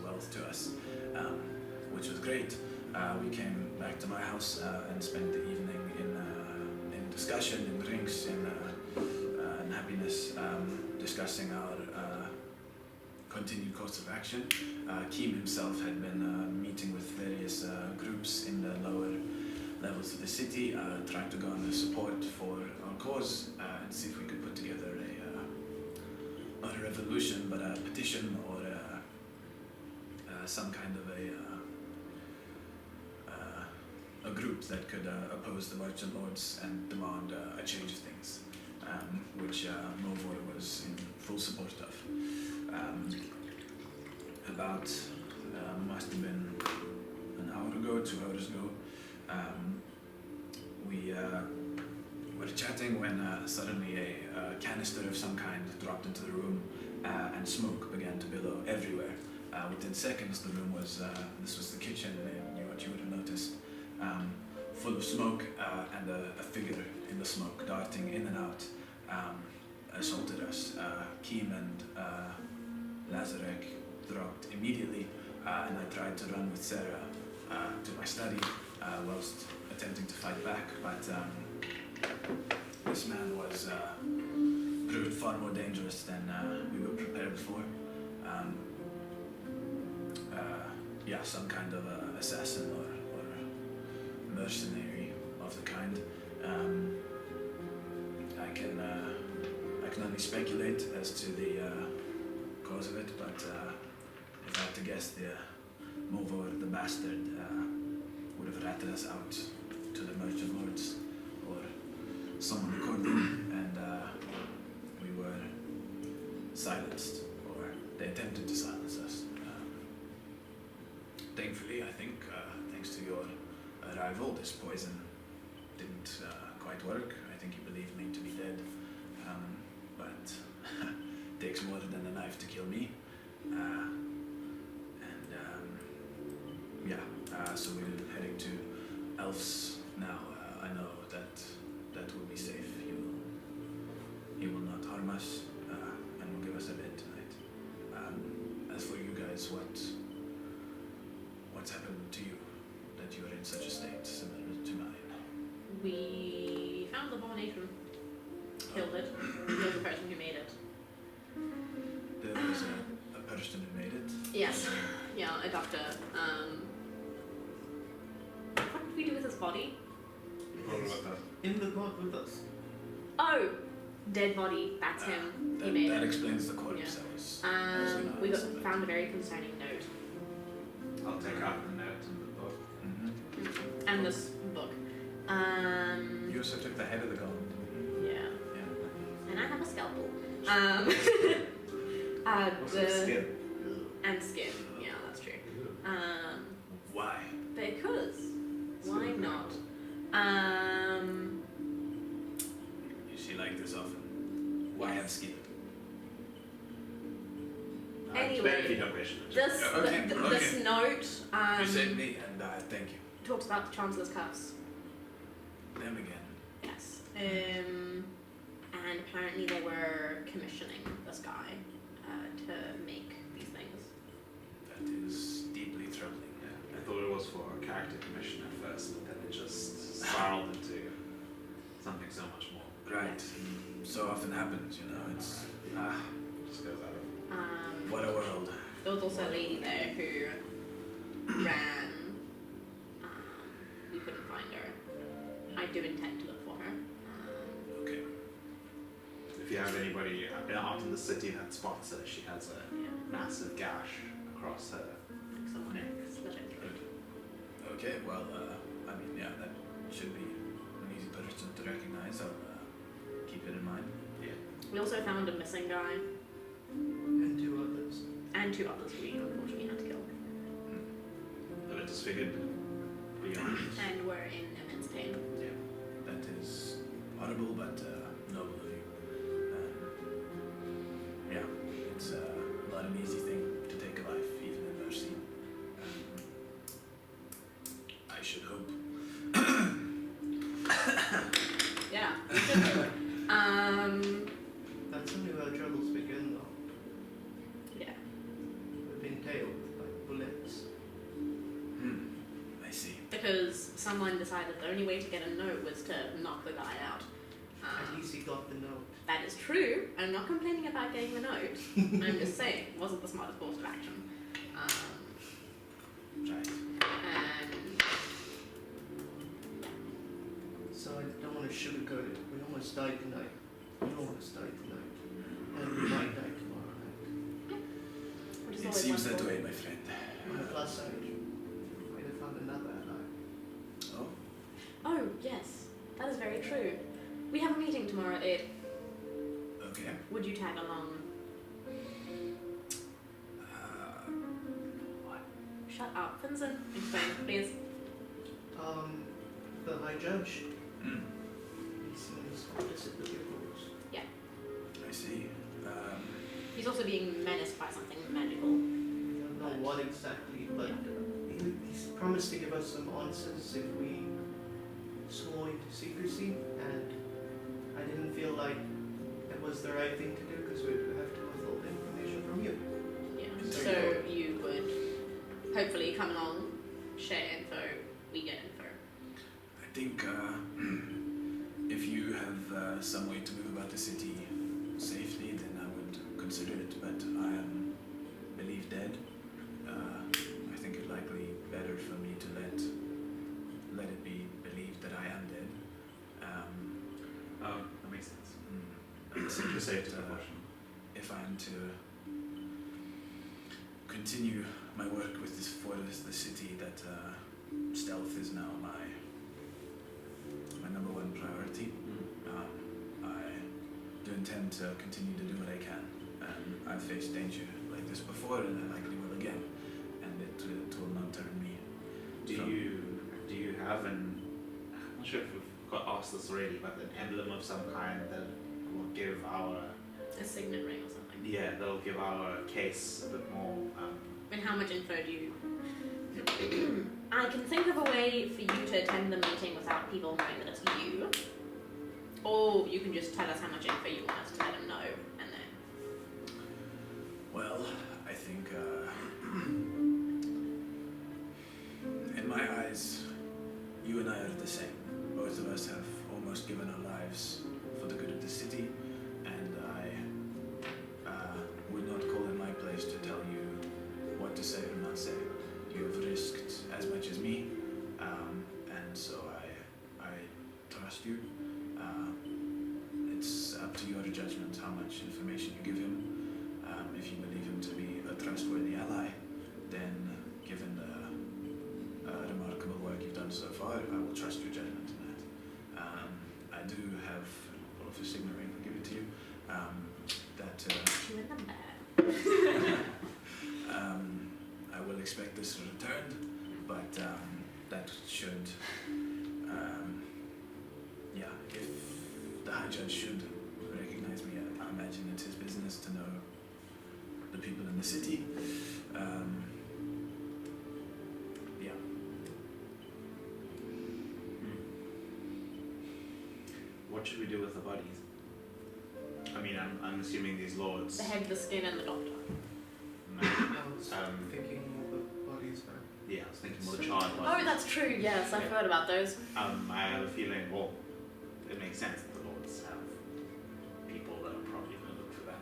wealth to us, which was great. We came back to my house and spent the evening in discussion, in drinks, in happiness, discussing our continued course of action. Keem himself had been meeting with various groups in the lower levels of the city, trying to garner support for our cause and see if we could put together not a revolution, but a petition or some kind of a group that could oppose the merchant lords and demand a change of things, which Movor was in full support of. About must have been an hour ago, 2 hours ago, we were chatting when suddenly a canister of some kind dropped into the room and smoke began to billow everywhere. Within seconds, the room was, this was the kitchen, and what you would have noticed, full of smoke, and a figure in the smoke darting in and out assaulted us. Keem and Lazarek dropped immediately, and I tried to run with Sarah to my study whilst attempting to fight back, but this man was proved far more dangerous than we were prepared for. Some kind of assassin or mercenary of the kind. I can only speculate as to the cause of it, but if I had to guess, the Movor, the bastard, would have ratted us out to the merchant lords or someone recorded them, and we were silenced, or they attempted to silence us. Thankfully, I think, thanks to your arrival, this poison didn't quite work. I think you believed me to be dead, but it takes more than a knife to kill me. So we're heading to Elves now. I know that will be safe. He will not harm us, and will give us a bed tonight. As for you guys, what's happened to you that you are in such a state similar to mine?
We found the abomination, killed it, killed the person who made it.
There was a person who made it?
Yes. Yeah, a doctor. What did we do with his body?
In the pot with us.
Oh! Dead body, that's him. He made
that
it.
explains the corpse.
Yeah.
That was
Found a very concerning note.
I'll take out the note and the book.
Mm-hmm.
And this book.
You also took the head of the golem.
Yeah.
Yeah.
And I have a scalpel.
Also skin.
And skin. Yeah, that's true.
Why?
Because. Why not?
You see like this often. Why have skin?
Anyway,
Better if you don't wish it.
This note
You saved me, and thank you.
talks about the Chancellor's cuffs.
Them again.
Yes. And apparently they were commissioning this guy to make these things.
That is deeply troubling.
Yeah, I thought it was for a character commission at first, but then it just spiraled into something so much more.
Right. So often happens, you know. It's
Just goes out of.
what a world.
There was also a lady there who ran. We couldn't find her. I do intend to look for her.
Okay.
If you have anybody out in the city that spots her, she has a
Yeah.
massive gash across her
Like someone next.
Okay.
Okay, well, I mean, yeah, that should be an easy person to recognize. I'll keep it in mind.
We also found a missing guy
And 2 others.
and 2 others we unfortunately had to kill.
But I just figured, to be honest.
And we're in immense pain.
That is horrible, but noble of you. Yeah, it's not an easy thing to take a life, even in mercy. I should hope.
Yeah, we should do it.
That's only where troubles begin, though.
Yeah.
We've been tailed by bullets.
I see.
Because someone decided the only way to get a note was to knock the guy out.
At least he got the note.
That is true. I'm not complaining about getting the note. I'm just saying it wasn't the smartest course of action.
Right.
And
So I don't want to sugarcoat it. We almost died tonight. We almost died tonight. And we might die tomorrow night.
which is
It
always
seems that
wonderful.
way, my friend.
On the plus side, we might have found another ally.
Oh,
Oh, yes. That is very true. We have a meeting tomorrow at 8.
okay.
Would you tag along?
What?
Shut up, Vincent. Explain, please.
The High Judge,
Hmm.
he seems opposite with your rules.
I see.
He's also being menaced by something magical.
I don't know what exactly, but he's promised to give us some answers if we swore into secrecy, and I didn't feel like it was the right thing to do because we would have to withhold information from you.
Yeah. So you would hopefully come along, share info, we get info.
I think if you have some way to move about the city safely, then I would consider it. But I am believed dead. I think it likely better for me to let it be believed that I am dead.
That makes sense.
It's
Just
just
save
that,
to the question.
if I am to continue my work with this for the city, that stealth is now my number one priority. I do intend to continue to do what I can. I've faced danger like this before, and I likely will again. And it will not turn me.
Do you have I'm not sure if we've got asked this already, but an emblem of some kind that will give our
A signet ring or something.
that'll give our case a bit more.
And how much info do you... I can think of a way for you to attend the meeting without people knowing that it's you. Or you can just tell us how much info you want us to let them know, and then...
Well, I think in my eyes, you and I are the same. Both of us have almost given our lives for the good of the city, and I would not call it my place to tell you what to say or not say. You have risked as much as me, and so I trust you. It's up to your judgment how much information you give him. If you believe him to be a trustworthy ally, then given the remarkable work you've done so far, I will trust your judgment in that. I do have a signet ring, I'll give it to you.
You remember.
I will expect this returned, but that should, if the High Judge should recognize me, I imagine it's his business to know the people in the city.
What should we do with the bodies? I mean, I'm assuming these lords.
The head, the skin, and the doctor.
I was thinking more the bodies back.
Yeah, I was thinking more the charred bodies.
Oh, that's true, yes, I've heard about those.
I have a feeling, well, it makes sense that the lords have people that are probably going to look for them.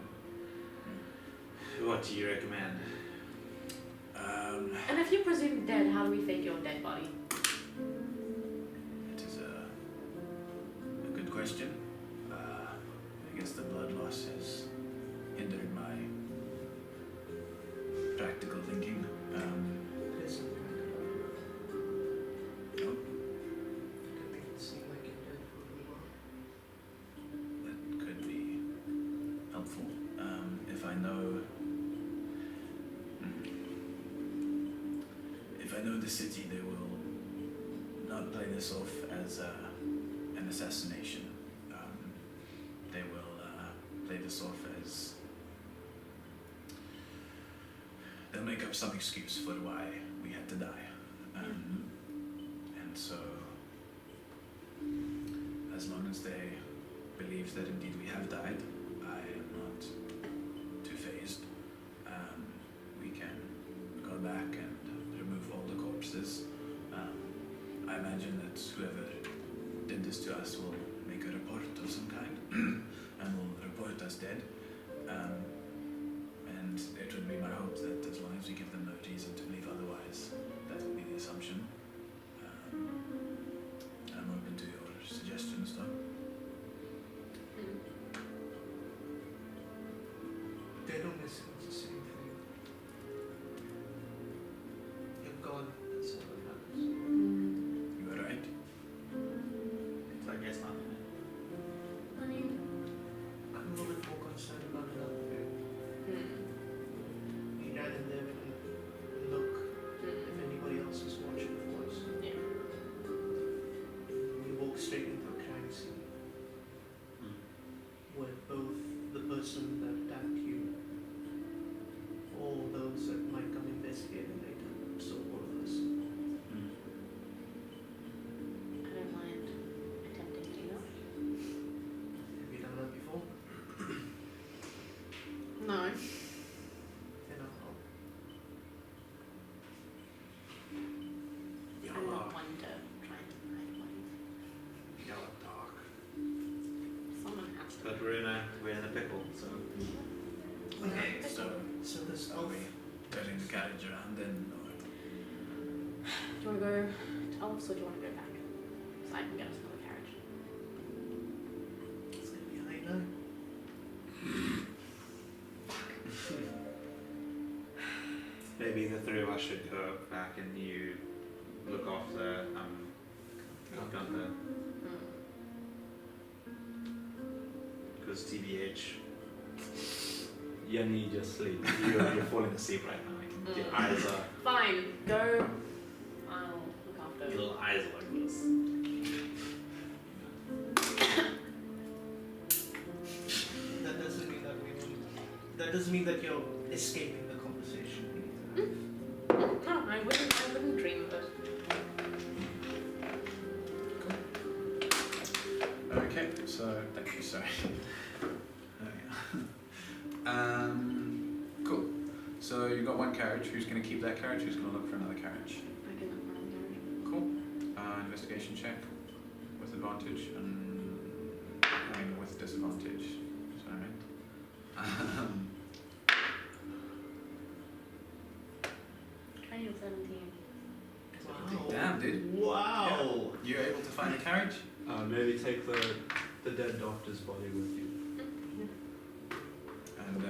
What do you recommend?
And if you presume dead, how do we fake your dead body?
It is a good question. I guess the blood loss has hindered my practical thinking.
It is some kind of
I know the city, they will not play this off as an assassination. They will play this off as they'll make up some excuse for why we had to die. And so, as long as they believe that indeed we have died, I am not too phased. We can go back and remove all the corpses. I imagine that whoever did this to us will make a report of some kind and will report us dead. And it would be my hope that as long as we give them no reason to believe otherwise, that will be the assumption. I'm open to your suggestions, though.
They don't necessarily the same thing. You're gone, that's all that matters.
You are right.
So I guess not.
I mean,
I'm a little bit more concerned about another thing. We ran in there and look if anybody else is watching for us.
yeah.
We walk straight into a crime scene where both the person that attacked you or those that might come investigating later saw all of us.
I don't mind attempting to do that.
Have you done that before?
No.
Then I'll help.
I'm not one to try and hide bodies.
Yellow dark.
Someone has to.
But we're in a pickle, so
Okay, so
So this
are
elf,
we turning the carriage around then? Or?
Do you want to go to Elves or do you want to go back? So I can get us another carriage.
it's gonna be a high night.
maybe the three of us should go back and you look after Gunther. Because TBH,
Yenny just sleep.
you're falling asleep right now. Your eyes are,
Fine, go. I'll look after.
your little eyes are like this.
That doesn't mean that we don't. That doesn't mean that you're escaping the conversation we need to have.
No, I wouldn't dream of it.
Okay, so thank you. Sorry. There we go. Cool. So you've got one carriage. Who's going to keep that carriage? Who's going to look for another carriage?
I can look for another carriage.
Cool. Investigation check with advantage and with disadvantage. That's what I meant.
20 or 17.
Damn, dude.
Wow.
You're able to find a carriage?
Maybe take the dead doctor's body with you.
And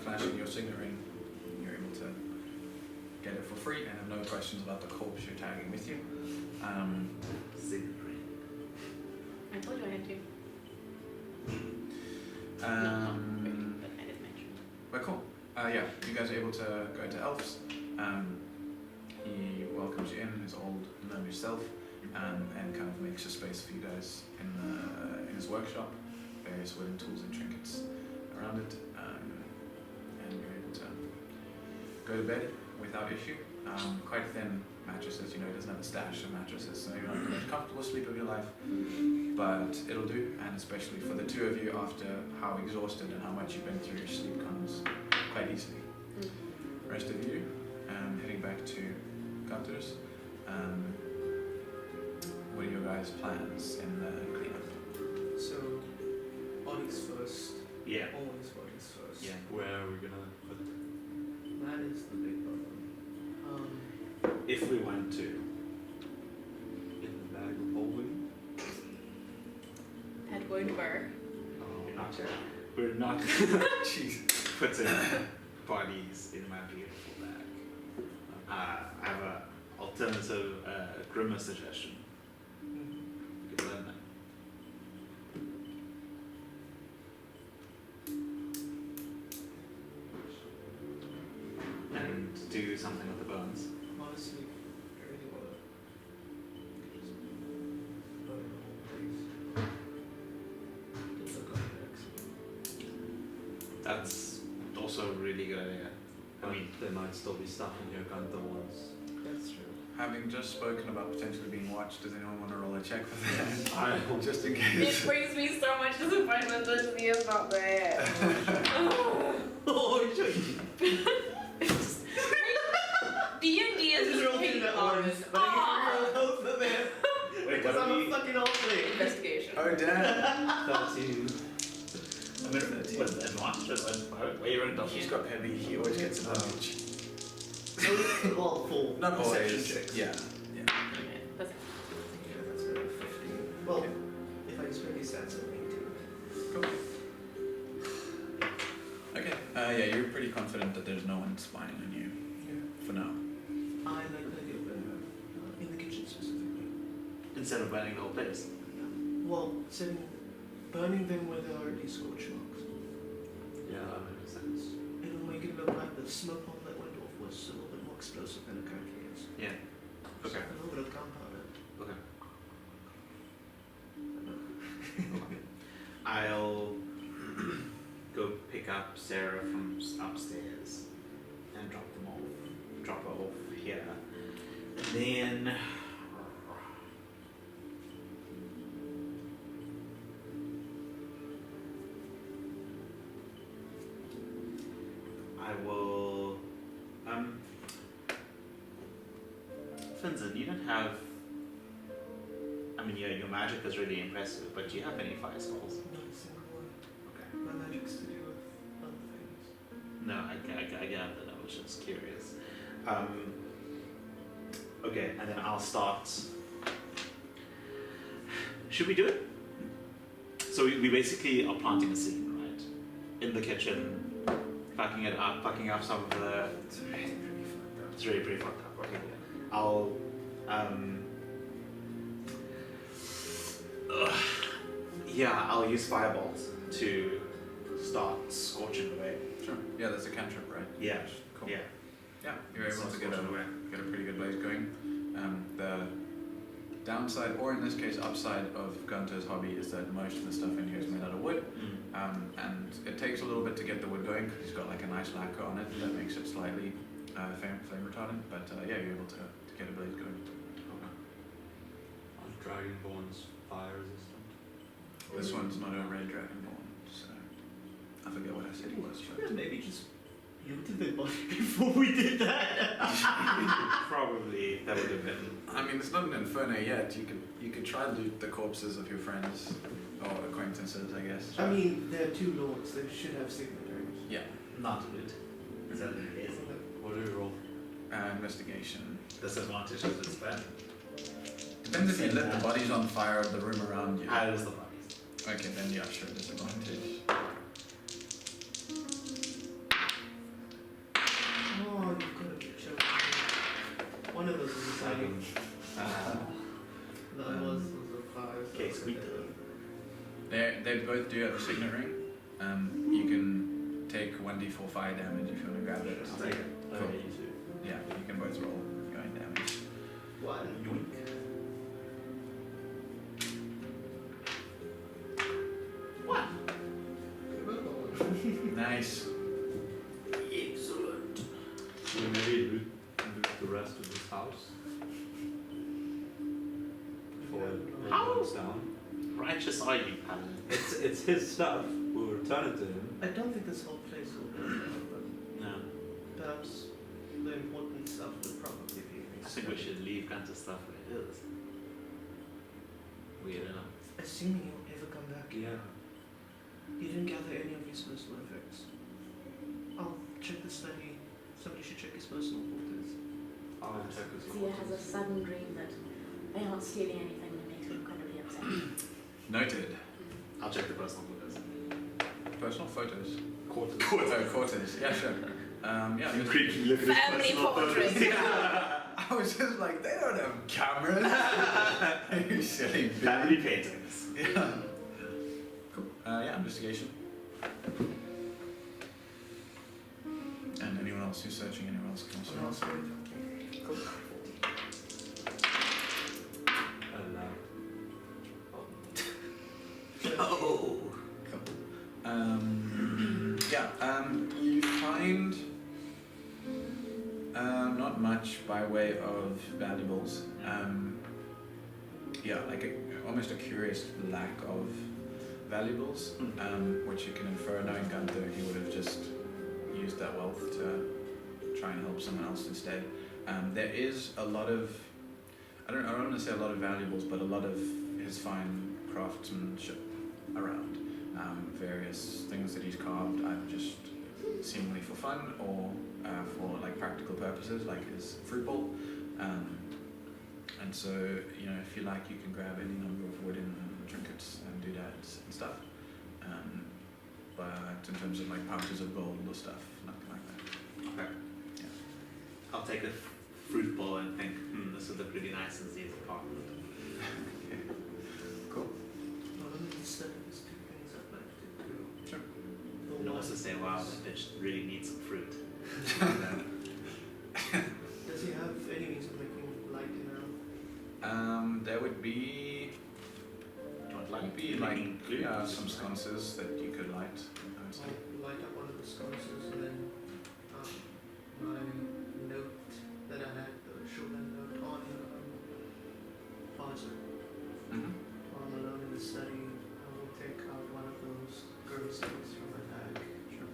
flashing your signet ring, you're able to get it for free and have no questions about the corpse you're tagging with you.
Signet ring.
I told you I had to. Not really, but I did mention.
But cool. You guys are able to go to Elves. He welcomes you in, his old gnomish self, and kind of makes a space for you guys in his workshop. Various wooden tools and trinkets around it, and you're able to go to bed without issue. Quite thin mattresses, he doesn't have a stash of mattresses, so you're not the most comfortable sleep of your life, but it'll do, and especially for the two of you after how exhausted and how much you've been through, your sleep comes quite easily. Rest of you, heading back to Gunther's, what are your guys' plans in the cleanup?
So, bodies first.
Yeah.
Always bodies first.
Yeah.
Where are we gonna put it?
That is the big problem.
If we went to.
In the bag of holding?
That won't work.
We're not putting bodies in my beautiful bag. I have an alternative grimmer suggestion. You could learn that. And do something with the bones.
Honestly,
That's also a really good idea. I mean,
There might still be stuff in your gun the ones.
That's true.
Having just spoken about potentially being watched, does anyone want to roll a check for that?
I
Just in
It
case.
brings me so much disappointment that he is not there.
Oh,
D&D is
Just
just
roll
hate
that
on
once,
us.
but I get to roll both of them.
wait,
Because
gotta
I'm
be.
a fucking halfling.
Investigation.
Oh damn!
13.
I'm gonna with advantage. Wait, you're in double.
He's got heavy. He always gets advantage.
Well, 4.
Not
perception
always.
checks.
Yeah.
Okay, that's it.
Yeah, that's better. 15. Well, if I spend these stats, I'll make 2.
Cool. Okay. Yeah, you're pretty confident that there's no one spying on you
Yeah.
for now.
I like the idea of in the kitchen specifically.
Instead of burning the whole place.
Well, burning them where there are already scorch marks.
Yeah, that makes sense.
It'll make it look like the smoke bomb that went off was a little bit more explosive than it currently is.
Yeah.
So
Okay.
a little bit of gunpowder.
Okay. I'll go pick up Sarah from upstairs and drop her off here. And then I will Finzen, you don't have I mean your magic is really impressive, but do you have any fire spells?
Not a single one.
Okay.
My magic's to do with other things.
No, I gathered. I was just curious. Okay, and then I'll start. Should we do it? So we basically are planting a scene, right? In the kitchen, fucking up some of the.
It's really pretty fucked up.
It's really pretty fucked up. Okay, I'll. Yeah, I'll use fireballs to start scorching away.
Sure. Yeah, that's a cantrip, right?
Yeah.
Cool.
Yeah.
Yeah, you're able
Sounds
to get
good.
a pretty good blaze going. The downside, or in this case upside, of Gunter's hobby is that most of the stuff in here is made out of wood, and it takes a little bit to get the wood going because he's got like a nice lacquer on it that makes it slightly flame retardant. But yeah, you're able to get a blaze going.
Are Dragonborn's fire resistant?
This one's not a red dragonborn, so I forget what I said he was.
Yeah, maybe just looted the body before we did that.
Probably that would have been.
I mean, it's not an inferno yet. You could try to loot the corpses of your friends or acquaintances, I guess.
I mean, there are 2 lords. They should have signatories.
Yeah.
Not loot. Is that what it is?
What do we roll?
Investigation.
Disadvantage is its bad.
Depends if you lit the bodies on fire of the room around you.
How is the bodies?
Okay, then yeah, sure, disadvantage.
Oh, you've got to show me. One of those is a 7. The other was a 5.
Okay, sweet.
They both do have a signet ring. You can take 1d4 fire damage if you want to grab it.
I'll take it.
Cool.
Okay, you too.
Yeah, you can both roll going damage.
1.
Yoink.
Nice.
Excellent.
Should we maybe loot the rest of this house? Before it
How?
burns down?
Righteous are you, Paladin?
It's his stuff. We'll return it to him.
I don't think this whole place will burn down,
No.
but perhaps the important stuff would probably be
I think we should leave Gunter stuff where it is. Weird enough.
Assuming he'll ever come back.
Yeah.
You didn't gather any of his personal effects. I'll check the study. Somebody should check his personal quarters.
I'll check his
Zia has a sudden dream that they aren't stealing anything that makes me incredibly upset.
Noted.
I'll check the personal photos.
Personal photos.
Quarters.
Oh, quarters. Yeah, sure. Yeah.
You creepy look at his
Family
personal
portrait.
photos. Yeah.
I was just like, they don't have cameras. You silly bitch.
Family paintings.
Yeah. Cool. Yeah, investigation. And anyone else who's searching, anyone else can
Someone
also.
else read? Cool.
And
Oh.
Cool. Yeah, You find not much by way of valuables. Almost a curious lack of valuables, which you can infer. Knowing Gunther, he would have just used that wealth to try and help someone else instead. There is a lot of, I don't want to say a lot of valuables, but a lot of his fine craftsmanship around. Various things that he's carved, either just seemingly for fun or for like practical purposes, like his fruit bowl. And so, if you like, you can grab any number of wooden trinkets and doodads and stuff. But in terms of like pouches of gold or stuff, nothing like that.
Okay.
Yeah.
I'll take a fruit bowl and think, this would look really nice in Z's apartment.
Okay. Cool.
Instead of these two things I'd like to do.
Sure.
And also say, wow, that bitch really needs some fruit.
Does he have any means of making light in a
There would be some sconces that you could light, I would say.
I'll light up one of the sconces and then my note that I had, the shorthand note on Fazer.
Mm-hmm.
While I'm alone in the study, I will take out one of those groceries from my bag.
Sure.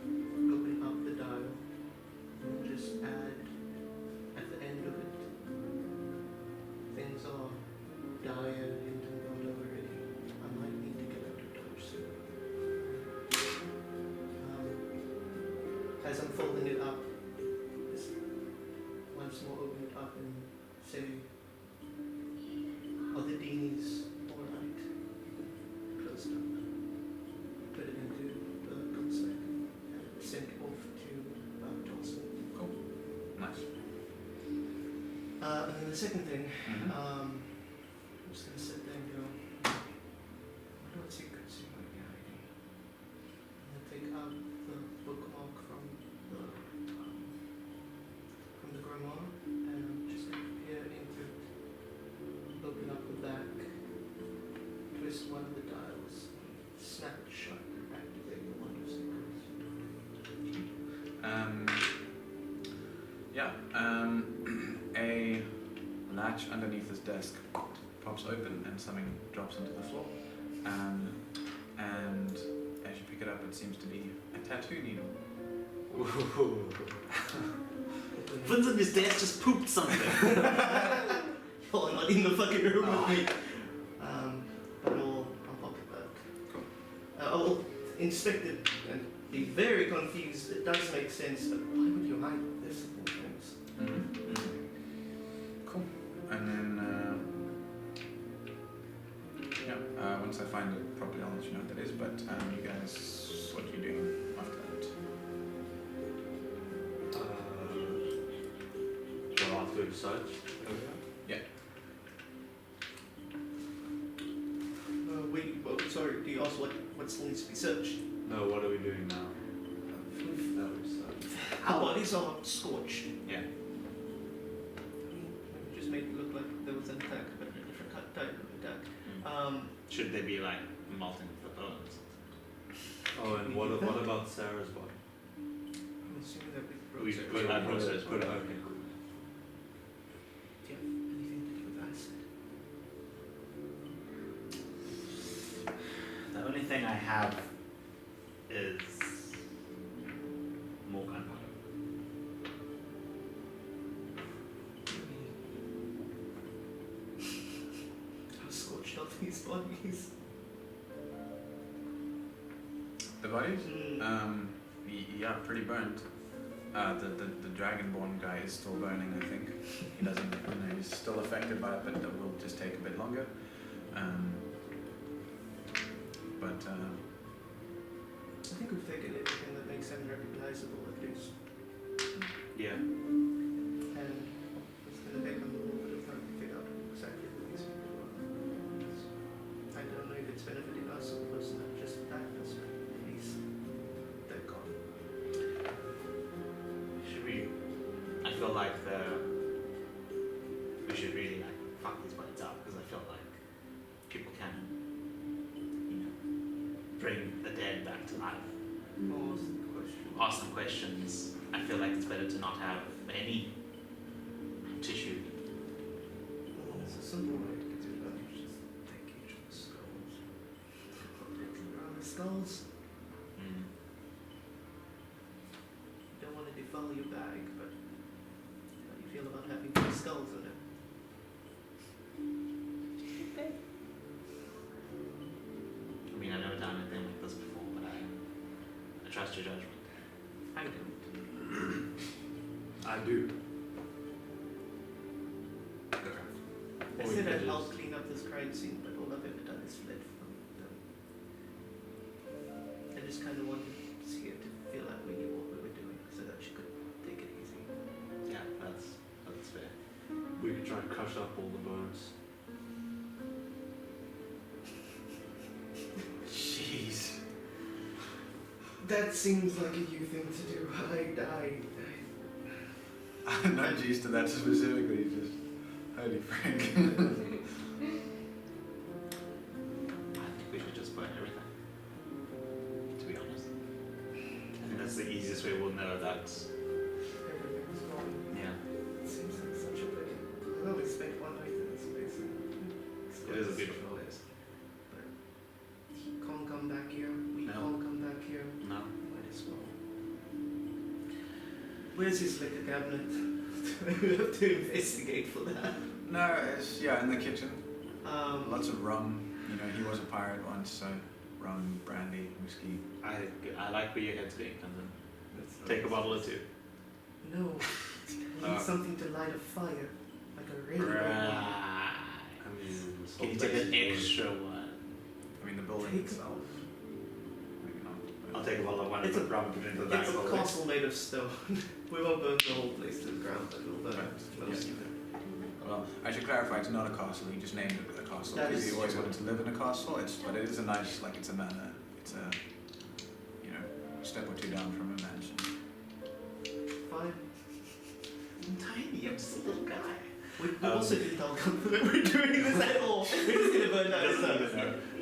Open up the dial and just add at the end of it. Things are dire in Timboda already. I might need to get out of Dodge soon. As I'm folding it up, just once more open it up and say, are the Deanies alright? Closed up. Put it into the gunsack and send it off to Dawson.
Cool. Nice.
And then the second thing,
Mm-hmm.
I'm just gonna sit there and go, I don't see good see my guy. And take out the bookmark from the grimoire and I'm just gonna peer into it, open up the back, twist one of the dials, snap it shut, and activate the wonder secrets.
A latch underneath his desk pops open and something drops into the floor. And as you pick it up, it seems to be a tattoo needle.
Vincent, his dad just pooped something.
Oh, I'm not in the fucking room with me. But I'll pop it back.
Cool.
I'll inspect it and be very confused. It does make sense, but why would you hide this and things?
Mm-hmm. Cool. And then, once I find it properly, I'll let you know what that is. But you guys, what are you doing after that?
Well, after we search.
Sorry, do you ask what still needs to be searched?
No, what are we doing now? That we search.
Our bodies are scorched.
Yeah.
We just made it look like there was an attack, but a different type of attack.
Should they be like melting the bones?
Oh, and what about Sarah's body?
I'm assuming that
We
we
put that process.
Put it okay, cool.
Do you have anything to do with acid?
The only thing I have is more gunpowder.
How scorched are these bodies?
The bodies? Yeah, pretty burnt. The dragonborn guy is still burning, I think. He doesn't, he's still affected by it, but it will just take a bit longer.
I think we've taken everything that makes them recognizable at least.
Yeah.
And it's going to take a little bit of time to figure out exactly who these people are. I don't know if it's benefiting us or the person that just attacked us, but at least they're gone.
Should we? I feel like we should really like fuck these bodies up because I feel like people can, bring the dead back to life.
Ask the question.
Ask them questions. I feel like it's better to not have any tissue.
It's a simple way to get it done. Just take each of the skulls. Around the skulls.
Mm.
You don't want to defile your bag, but how do you feel about having 2 skulls in it?
I mean, I've never done anything like this before, but I trust your judgment.
I don't.
I do.
I
Or we
said
could
I'd help
just-
clean up this crime scene, but all I've ever done is fled from them. I just kind of wanted Sia to feel like we knew what we were doing, so that she could take it easy.
Yeah, that's fair.
We could try and crush up all the bones.
Jeez.
That seems like a you thing to do.
I'm not used to that specifically, just holy frick.
I think we should just burn everything. To be honest. I think that's the easiest way we'll know that.
Everything's gone.
Yeah.
It seems like such a pity. I only spent 1 night in this place.
It is a beautiful place.
But he can't come back here. We
No.
can't come back here.
No.
Might as well. Where's his liquor cabinet? We have to investigate for that.
No, it's in the kitchen. Lots of rum. You know, he was a pirate once, so rum, brandy, whiskey.
I like where your head's going, and then take a bottle or 2.
No. I need something to light a fire. Like a really
Right.
I mean,
Can you take an extra one?
I mean, the building
Take
itself. Maybe not. but-
I'll take a bottle of wine and
It's a-
put rum into the back
It's
of
a
the
castle made of stone. We won't burn the whole place to the ground, but we'll burn most of it.
Well, I should clarify, it's not a castle. He just named it a castle
That
because
is
he always
true.
wanted to live in a castle. But it is a nice, like, it's a manor. It's a, a step or 2 down from a mansion.
Fine.
I'm tiny, I'm just a little guy.
We also didn't tell Gunther that we're doing this at all. We're just gonna burn down his
Doesn't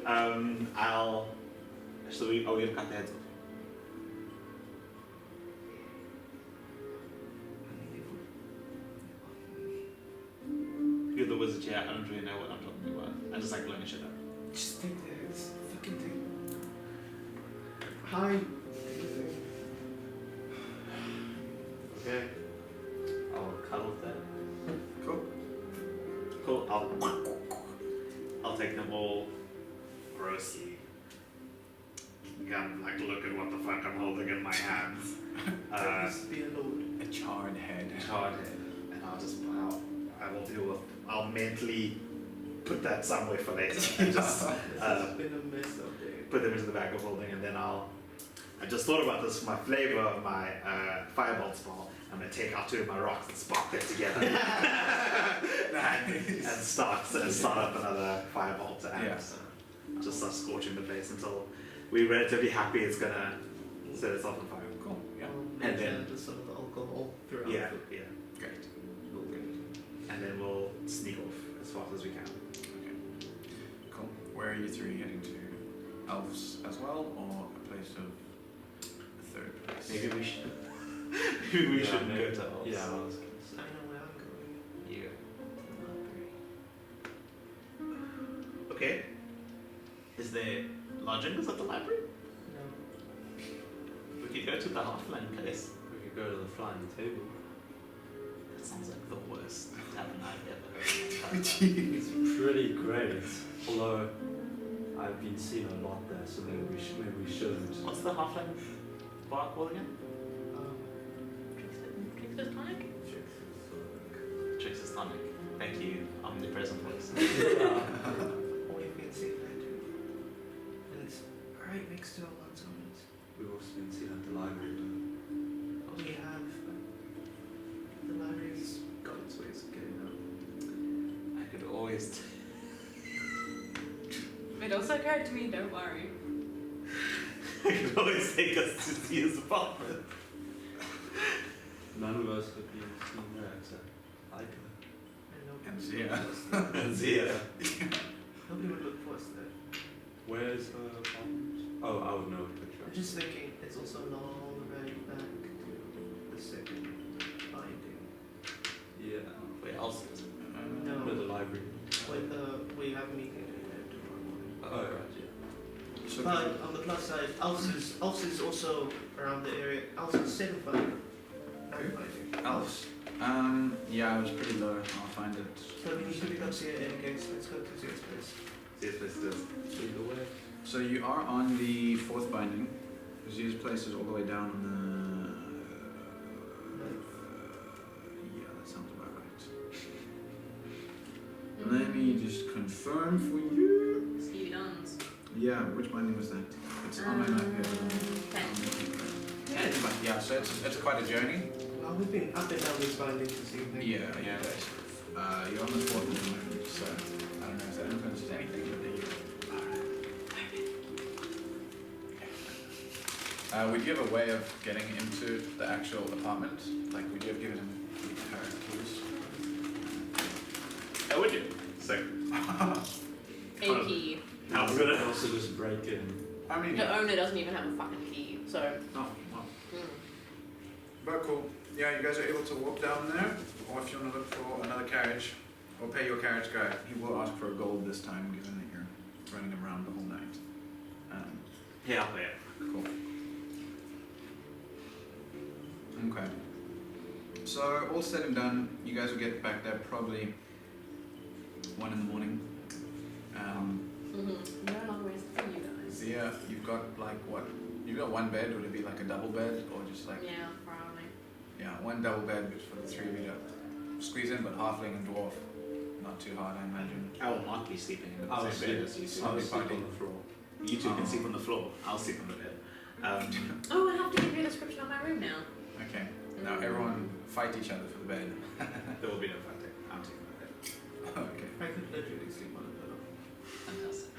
house.
know. So we gonna cut the heads off? You're the wizard, yeah, I don't really know what I'm talking about. I just like blowing shit up.
Just take the heads. Fucking take them. Hi.
okay. I'll cuddle them.
Cool.
Cool, I'll take them all grossly. Kind of like look at what the fuck I'm holding in my hands.
There used to be a lord.
A charred head.
Hard head. And I'll mentally put that somewhere for later. And just
This has been a mess up there.
put them into the bag of holding, and then I just thought about this for my flavor of my fireball spell. I'm gonna take out 2 of my rocks and spark them together. And start up another firebolt and just start scorching the place until we're relatively happy it's gonna set itself on fire.
Cool. Yeah.
And then-
some of the alcohol throughout.
Yeah,
the
yeah.
Great.
And then we'll sneak off as fast as we can.
Okay. Cool. Where are you 3 heading to? Elves as well, or a place of a 3rd place?
Maybe we should. Maybe we shouldn't go to elves.
Yeah, I was gonna
I
say.
know where I'm going.
Yeah.
The library.
Okay. Is there lodgings at the library?
No.
We could go to the halfling place.
We could go to the flying table.
That sounds like the worst tavern I've ever heard of.
It's pretty great. Although I've been seen a lot there, so maybe we shouldn't.
What's the halfling bar called again?
Trickster's Tonic?
Trickster's Tonic. Thank you, omnipresent voice.
All you can see there too. And it's right next to a lot of it.
We've also been seen at the library.
We have. The library's got its ways of getting out.
I could always.
It also occurred to me, don't worry.
I could always take us to see his apartment.
None of us have been seen there except Ica.
And Zia.
And Zia.
Nobody would look for us there.
Where's her apartment? Oh, I would know a picture.
I'm just thinking, it's also a long way back to the second binding.
Yeah.
Wait, Elson's.
No,
With the library.
with we have a meeting tomorrow morning.
Oh, right, yeah.
So
But on the plus side, Else is also around the area. Else is 7 binding. 9 binding.
Else. Yeah, I was pretty low. I'll find it.
So we need to pick up Sia in case. Let's go to Sia's place.
See if this does.
Lead the way.
So you are on the 4th binding. Zia's place is all the way down on the. Yeah, that sounds about right. Let me just confirm for you.
Stevie Dunn's.
Yeah, which binding was that? It's on my map here.
10.
10, but yeah, so it's quite a journey.
Well, we've been up and down these bindings this evening.
Yeah. You're on the 4th at the moment, so I don't know if that influences anything, but there you go. Would you have a way of getting into the actual apartment? Like, would you have given him her keys?
Oh, would you? Sick.
A key.
How
I'm
good.
gonna also just break in.
I mean,
The owner doesn't even have a fucking key, so.
oh, well.
Mm.
But cool. Yeah, you guys are able to walk down there, or if you want to look for another carriage, or pay your carriage guy. He will ask for a gold this time, given that you're running him around the whole night.
Yeah, I'll pay it.
Cool. Okay. So all said and done, you guys will get back there probably 1 in the morning.
No longer is for you guys.
Zia, you've got like what? You've got 1 bed. Would it be like a double bed or just like?
Yeah, probably.
Yeah, 1 double bed for the 3 of you to squeeze in, but halfling and dwarf, not too hard, I imagine.
I will not be sleeping in
I'll
the same bed
sleep.
as you two.
I'll sleep on the floor.
You two can sleep on the floor. I'll sleep on the bed.
Oh, I have to give you a description of my room now.
Okay. Now everyone fight each other for the bed.
There will be no fighting. I'm taking the bed.
Okay.
I could literally sleep on a pillow.
Fantastic.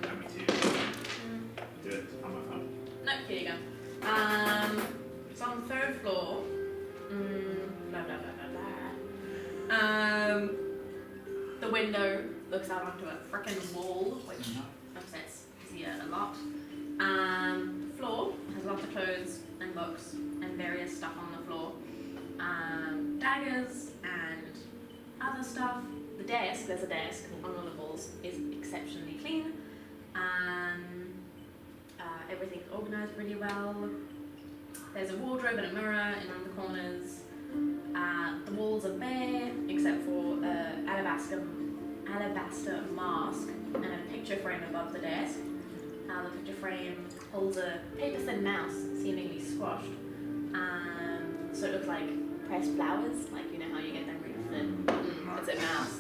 I'm with you. Do it on my phone.
No, here you go. It's on the 3rd floor. Blah, blah, blah, blah, blah. The window looks out onto a frickin' wall, which upsets Zia a lot. Floor has lots of clothes and books and various stuff on the floor. Daggers and other stuff. The desk, there's a desk on one of the walls, is exceptionally clean. Everything's organised really well. There's a wardrobe and a mirror in one of the corners. The walls are bare except for an alabaster mask and a picture frame above the desk. The picture frame holds a paper-thin mouse, seemingly squashed. So it looks like pressed flowers, like you know how you get them really thin. It's a mouse.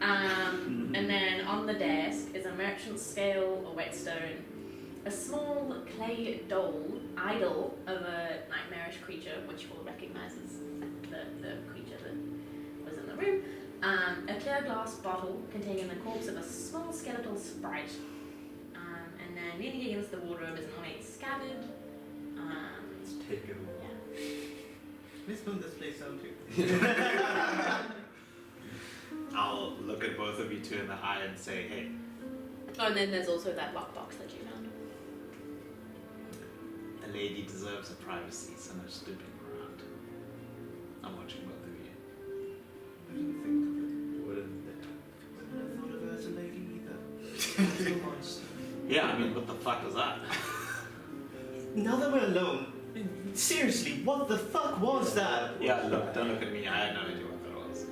And then on the desk is a merchant scale or whetstone, a small clay idol of a nightmarish creature, which you will recognise as the creature that was in the room. A clear glass bottle containing the corpse of a small skeletal sprite. And then leaning against the wardrobe is an ornate scabbard.
Let's take it all.
Yeah.
Let's burn this place out too.
I'll look at both of you two in the eye and say, hey.
Oh, and then there's also that lockbox that you found.
A lady deserves her privacy, so no stooping around. I'm watching both of you.
I didn't think of it.
Wouldn't
I wouldn't have thought of her as a lady either. She's a monster.
Yeah, I mean, what the fuck was that?
Now that we're alone, seriously, what the fuck was that?
Yeah, look, don't look at me. I had no idea what that was.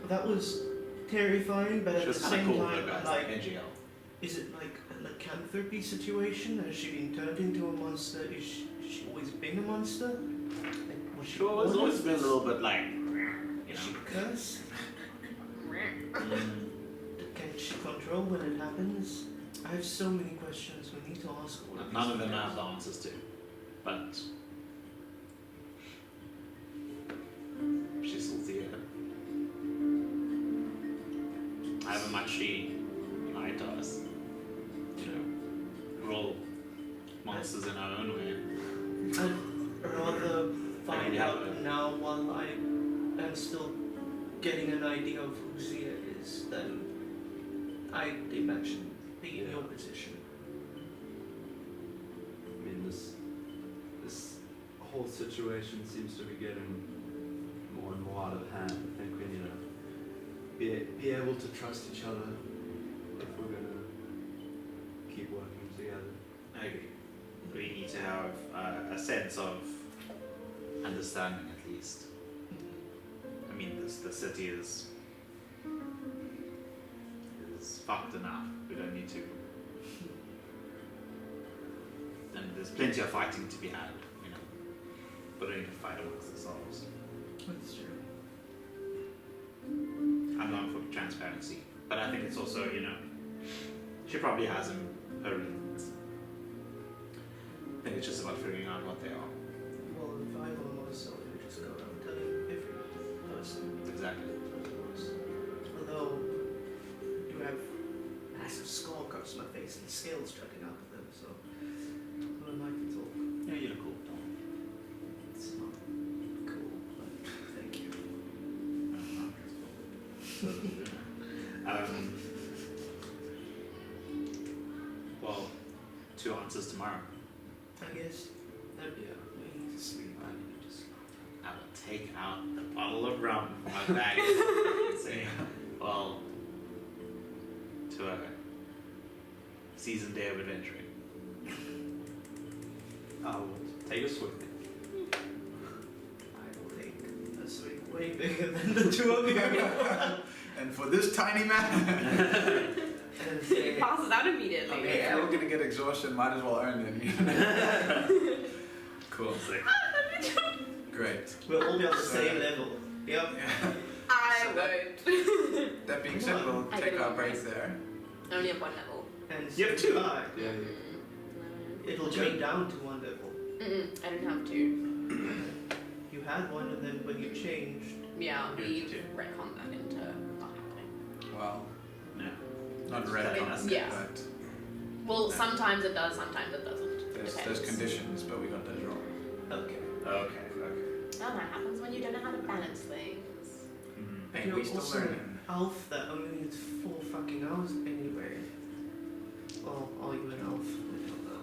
That was terrifying, but at
She
the
was kind
same
of cool,
time,
though, guys.
like,
NGL.
is it like a lycanthropy situation? Has she been turned into a monster? Is she always been a monster? Like, was she
Sure, it's
born
always
as
been a
this?
little bit like,
Is she cursed? Can she control when it happens? I have so many questions. We need to ask all of
none
these
of them I
things.
have the answers to. But she's still here. However much she lied to us. You know, we're all monsters in our own way.
I'd rather find
Yeah.
out now while I am still getting an idea of who Zia is, then I'd imagine be in your position.
I mean, this whole situation seems to be getting more and more out of hand. I think we need to be able to trust each other if we're gonna keep working together.
I agree. We need to have a sense of understanding at least. I mean, the city is fucked enough. We don't need to. And there's plenty of fighting to be had, you know. But we don't need to fight amongst ourselves.
That's true.
I'm not for transparency, but I think it's also, you know, she probably has her reasons. I think it's just about figuring out what they are.
Well, if I were myself, I would just go around telling every person.
Exactly.
Although, I do have massive skull across my face and scales jutting out of them, so I would like to talk.
Yeah, you look cool, Tom.
It's not cool, but thank you.
Well, 2 answers tomorrow.
I guess that'd be a way to sleep.
I will take out the bottle of rum from my bag and say, well, to a seasoned day of adventuring.
I will take a swig.
I will take a swing way bigger than the two of you.
And for this tiny man,
And
He
say,
passes out immediately.
if we're gonna get exhaustion, might as well earn it. Cool. Great.
we'll all be on the same level. Yep.
Yeah.
I
So
won't.
That being said, we'll
I
take
get
our
it.
break there.
I only have 1 level.
And
You have
so
2.
do I.
Yeah,
It'll jump down to 1 level.
I don't have 2.
You had 1, and then when you changed,
Yeah,
Yeah,
we've
two.
retconned that into not happening.
Well,
No.
not red,
Yeah.
but
Well, sometimes it does, sometimes it doesn't.
there's
Depends.
conditions, but we got those wrong.
okay.
Okay.
Oh, that happens when you don't know how to balance things.
Hey,
You're
we still
also
learning.
an elf that only needs 4 fucking hours anyway. Well, are you an elf?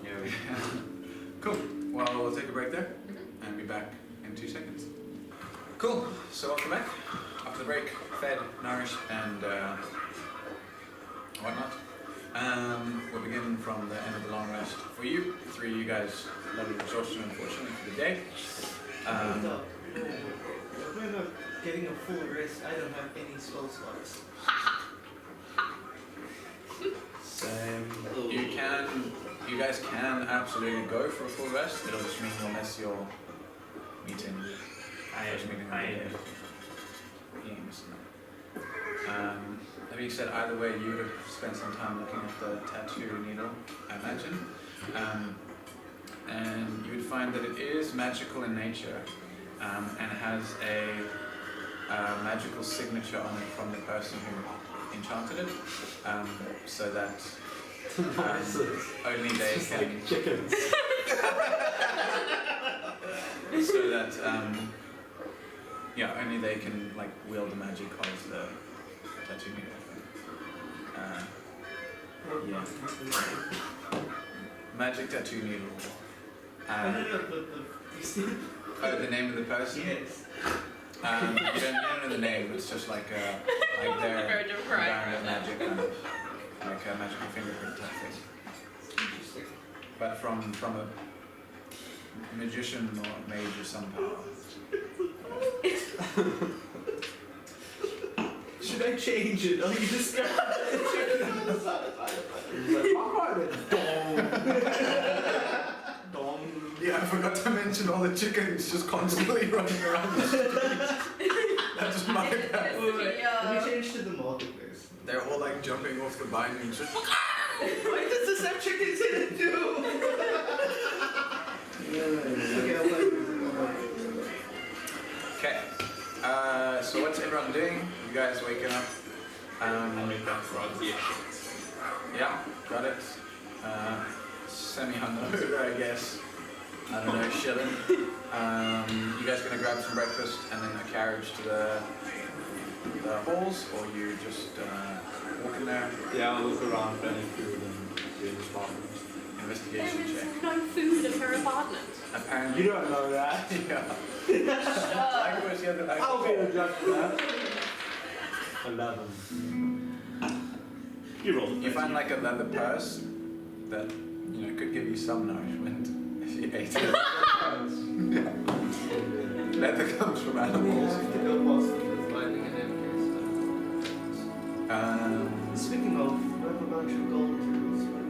Yeah, we Cool. Well, we'll take a break there and be back in 2 seconds. Cool. So welcome back. After the break, fed, nourished, and whatnot. We'll begin from the end of the long rest for you. 3 of you guys level of exhaustion, unfortunately, for the day.
We're not getting a full rest. I don't have any spell slots.
Same. You guys can absolutely go for a full rest. It'll just mean you'll miss your meeting. First meeting of the day. Yeah, you missed that. That being said, either way, you would have spent some time looking at the tattoo needle, I imagine. And you would find that it is magical in nature, and has a magical signature on it from the person who enchanted it, so that only they can.
Chickens.
So that only they can like wield the magic of the tattoo needle. Yeah. Magic tattoo needle.
No, you see?
Oh, the name of the person?
Yes.
You don't know the name. It's just like their
Verge of crying
environment
right now.
magic, like a magical fingerprint type thing.
Interesting.
But from a magician or mage of some power.
Should I change it? Are you just
Yeah, I forgot to mention all the chickens just constantly running around the street. That's just my bad.
Let me change to the marketplace.
They're all like jumping off the bindings. Just
Why does this have chickens in it too? Okay, I'll let
okay. So what's everyone doing? You guys waking up?
I'll make that for all the
Yeah, got it. Semi-hungover, I guess. I don't know, chilling. You guys gonna grab some breakfast and then a carriage to the the halls, or you just walk in there?
Yeah, I'll look around for any food and the apartment.
Investigation
There
check.
is no food in her apartment.
Apparently.
You don't know that.
Yeah. I was the other night.
I'll be the judge for that. 11.
You roll the
You find like a leather purse that could give you some nourishment if you ate it. Leather comes from
We
animals.
have to go past the finding in any case. Speaking of, we have a bunch of gold tools, but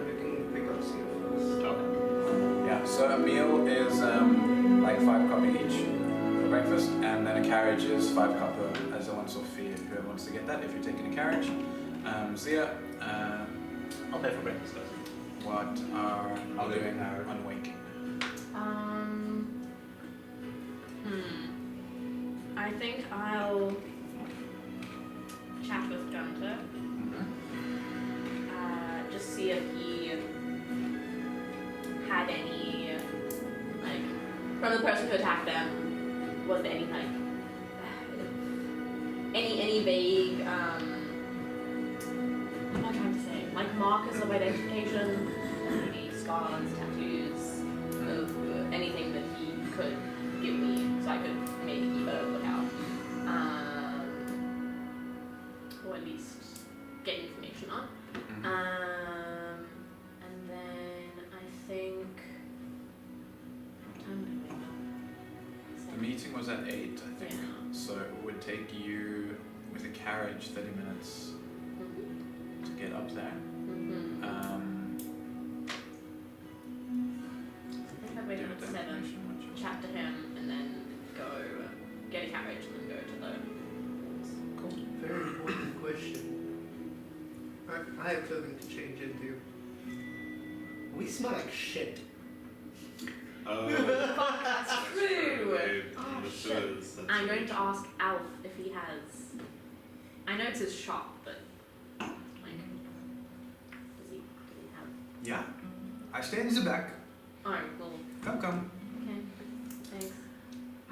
we can pick up some of those.
Yeah. So a meal is like 5 copper each for breakfast, and then a carriage is 5 copper as a once-off fee if whoever wants to get that. If you're taking a carriage, Zia,
I'll pay for breakfast, guys.
what are
I'll
you
do
doing
carriage.
on waking?
I think I'll chat with Gunter. Just see if he had any, like, from the person who attacked them, was there any, like, any vague, what am I trying to say? Like, markers of identification, maybe scars, tattoos, of anything that he could give me, so I could maybe keep a lookout. Or at least get information on. And then I think, what time did we go?
The meeting was at 8, I think.
Yeah.
So it would take you with a carriage 30 minutes to get up there.
I think I'd wake
Do
up
a
at 7,
demonstration, would you?
chat to him, and then go get a carriage and then go to the
Cool.
Very important question. I have something to change into. We smell like shit.
Oh,
Fuck, that's true! Oh,
the
shit.
sewers, that's
I'm going
huge.
to ask Alf if he has. I know it's his shop, but like, does he have?
Yeah. I stand in the back.
Oh, well,
Come.
okay, thanks.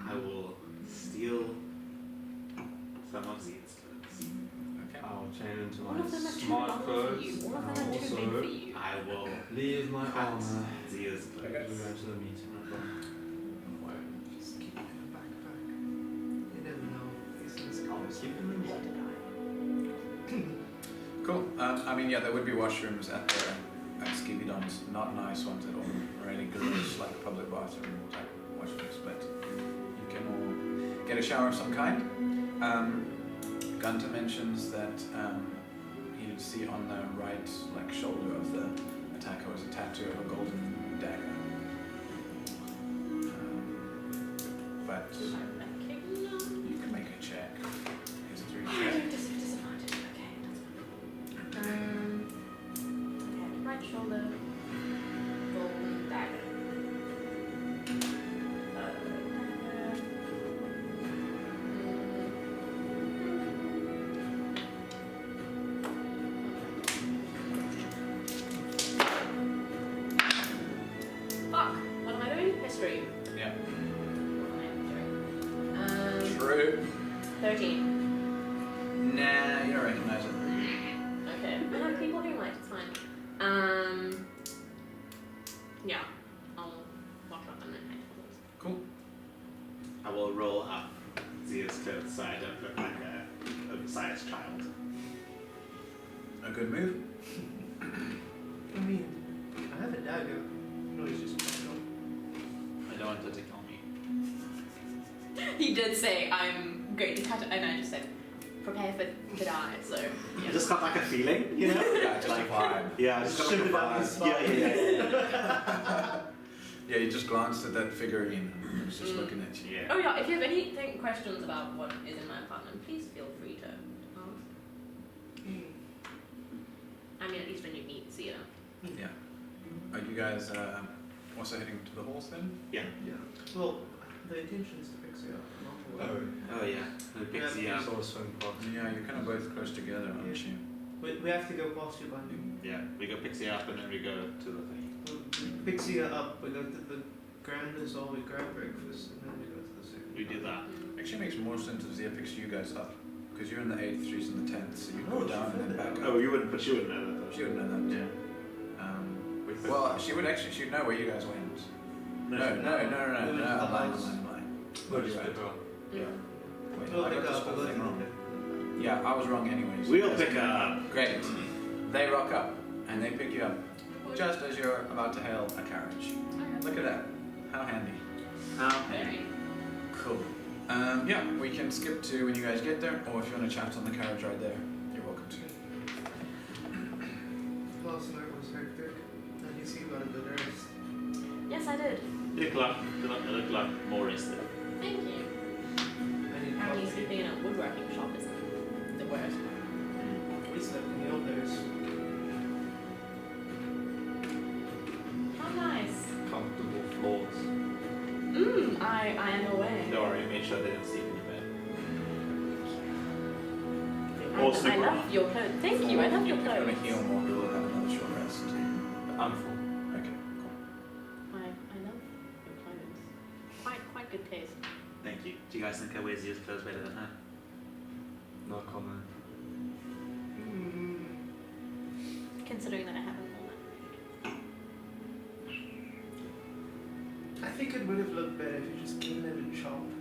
I will steal some of Z's clothes.
Okay.
I'll change into
All
my
of them are too
smart
long for
clothes.
you. All of
and
them
I'll
are too big
also
for you.
I will
leave my
cut
armor.
Z's
We're
clothes.
going to the meeting.
Just keep it in a backpack. You never know. These things come.
Keep them in
What did I?
Cool. I mean, yeah, there would be washrooms at Skibby Don's. Not nice ones at all. Really gross, like public bathroom type washrooms, but you can all get a shower of some kind. Gunter mentions that he did see on the right, like, shoulder of the attacker was a tattoo of a golden dagger. But
Do I recognize?
you can make a check. History
Oh,
check.
disadvantage. Okay, that's fine. Okay, right shoulder, golden dagger. Fuck! What am I doing? History.
Yeah.
What am I doing?
True.
13.
Nah, you don't recognize it.
Okay. I have people doing light, it's fine. Yeah. I'll walk up and then head towards.
Cool.
I will roll up Zia's clothes so I don't look like a oversized child.
A good move.
I mean, I have a dagger. No, it's just special.
I don't want her to kill me.
He did say, I'm going to cut it, and I just said, prepare to die, so.
I just got like a feeling, you know?
Yeah, just a vibe.
Yeah, I just got like a
Shove it down
vibe.
his spine.
Yeah.
Yeah, you just glanced at that figurine and it was just looking at you.
Yeah.
Oh yeah, if you have any questions about what is in my apartment, please feel free to ask. I mean, at least when you meet Zia.
Yeah. Are you guys also heading to the halls then?
Yeah. Well, the intention is to fix it up. Not to worry.
Oh yeah. No big Zia.
Sort of swing past.
Yeah, you're kind of both close together, aren't you?
We have to go past you, Bundy.
Yeah. We go Pixie up and then we go to the thing.
We pixie her up, we go to the Granders or we grab breakfast, and then we go to the second.
We do that.
Actually makes more sense if Zia picks you guys up. Because you're in the 8th, she's in the 10th, so you
Oh,
go down
she
and then
fell
back
down.
up.
Oh, you wouldn't, but she wouldn't know that though.
She would know that.
Yeah.
Well, she'd know where you guys went. No, I'm lying.
Where did you
Right.
pick her up?
Yeah. Wait,
We'll
I
pick
got this
up.
whole
We'll
thing
pick
wrong.
up.
Yeah, I was wrong anyways.
We'll pick her up.
Great. They rock up, and they pick you up just as you're about to hail a carriage. Look at that. How handy.
Very.
Cool. Yeah, we can skip to when you guys get there, or if you want to chat on the carriage ride there, you're welcome to.
Last night was hectic. And you see you got a good rest.
Yes, I did.
You look like more rested.
Thank you.
And
Apparently sleeping in a woodworking shop isn't the worst.
we slept in the old days.
How nice.
Comfortable floors.
I am aware.
Don't worry, make sure they don't sleep in your bed.
I
Awesome.
love your clothes. Thank you. I love your
If you want
clothes.
to heal more, we will have another short rest.
I'm full.
Okay, cool.
I love your clothes. Quite good taste.
Thank you. Do you guys think I wear Zia's clothes better than her?
No comment.
Considering that I haven't worn
I think it would have looked better if you just came in and chopped.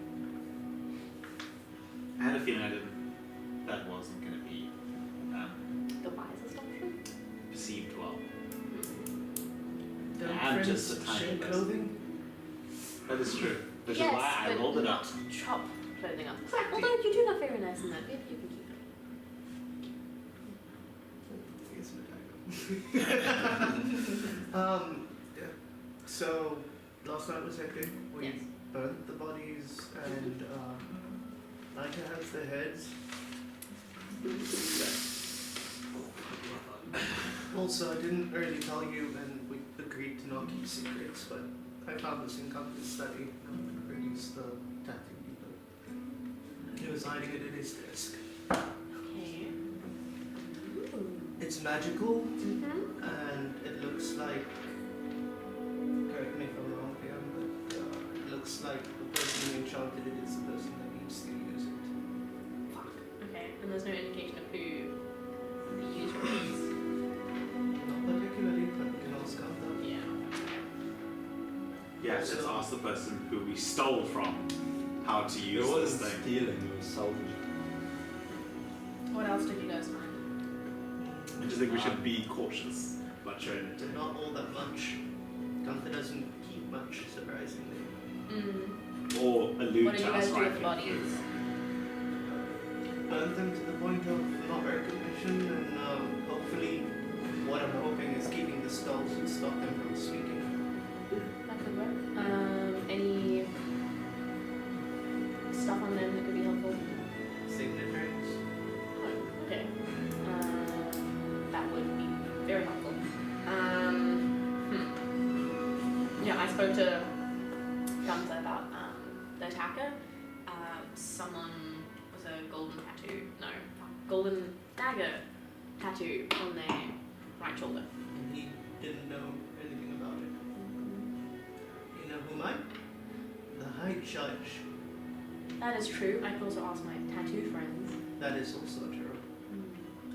I had a feeling that wasn't going to be
it. The wisest option.
perceived well.
Don't
I'm
friends
just a tiny
share
person.
clothing?
That is true. Which
yes,
is why I
but
rolled it
not
up.
chop clothing up. Although you do look very nice in that. Maybe you can keep it.
Yeah. So last night was hectic. We
Yes.
burnt the bodies and Nika has the heads. Also, I didn't really tell you, and we agreed to not keep secrets, but I found this in Compass study and produced the tattoo people. He was hiding it in his desk.
Okay.
It's magical,
Mm-hmm.
and it looks like, correct me if I'm wrong here, but it looks like the person who enchanted it is the person that needs to use it.
Okay. And there's no indication of who the user is.
Not particularly, but we can ask Kanta.
Yeah.
Yeah, let's ask the person who we stole from how to
It
use this
wasn't
thing.
stealing, it was salvaging.
What else did you guys find?
I just think we should be cautious about showing it to
They're
him.
not all that much. Kanta doesn't keep much, surprisingly.
Or allude
What did
to
you
us
guys do with the
rifling
bodies?
Burn them to the point of not recognition, and hopefully, what I'm hoping is keeping the skulls and stop them from speaking.
That could work. Any stuff on them that could be helpful?
Signet rings.
Oh, okay. That would be very helpful. Yeah, I spoke to Gunther about the attacker. Someone with a golden dagger tattoo on their right shoulder.
And he didn't know anything about it. You know who might? The High Judge.
That is true. I could also ask my tattoo friends
That is also true.
and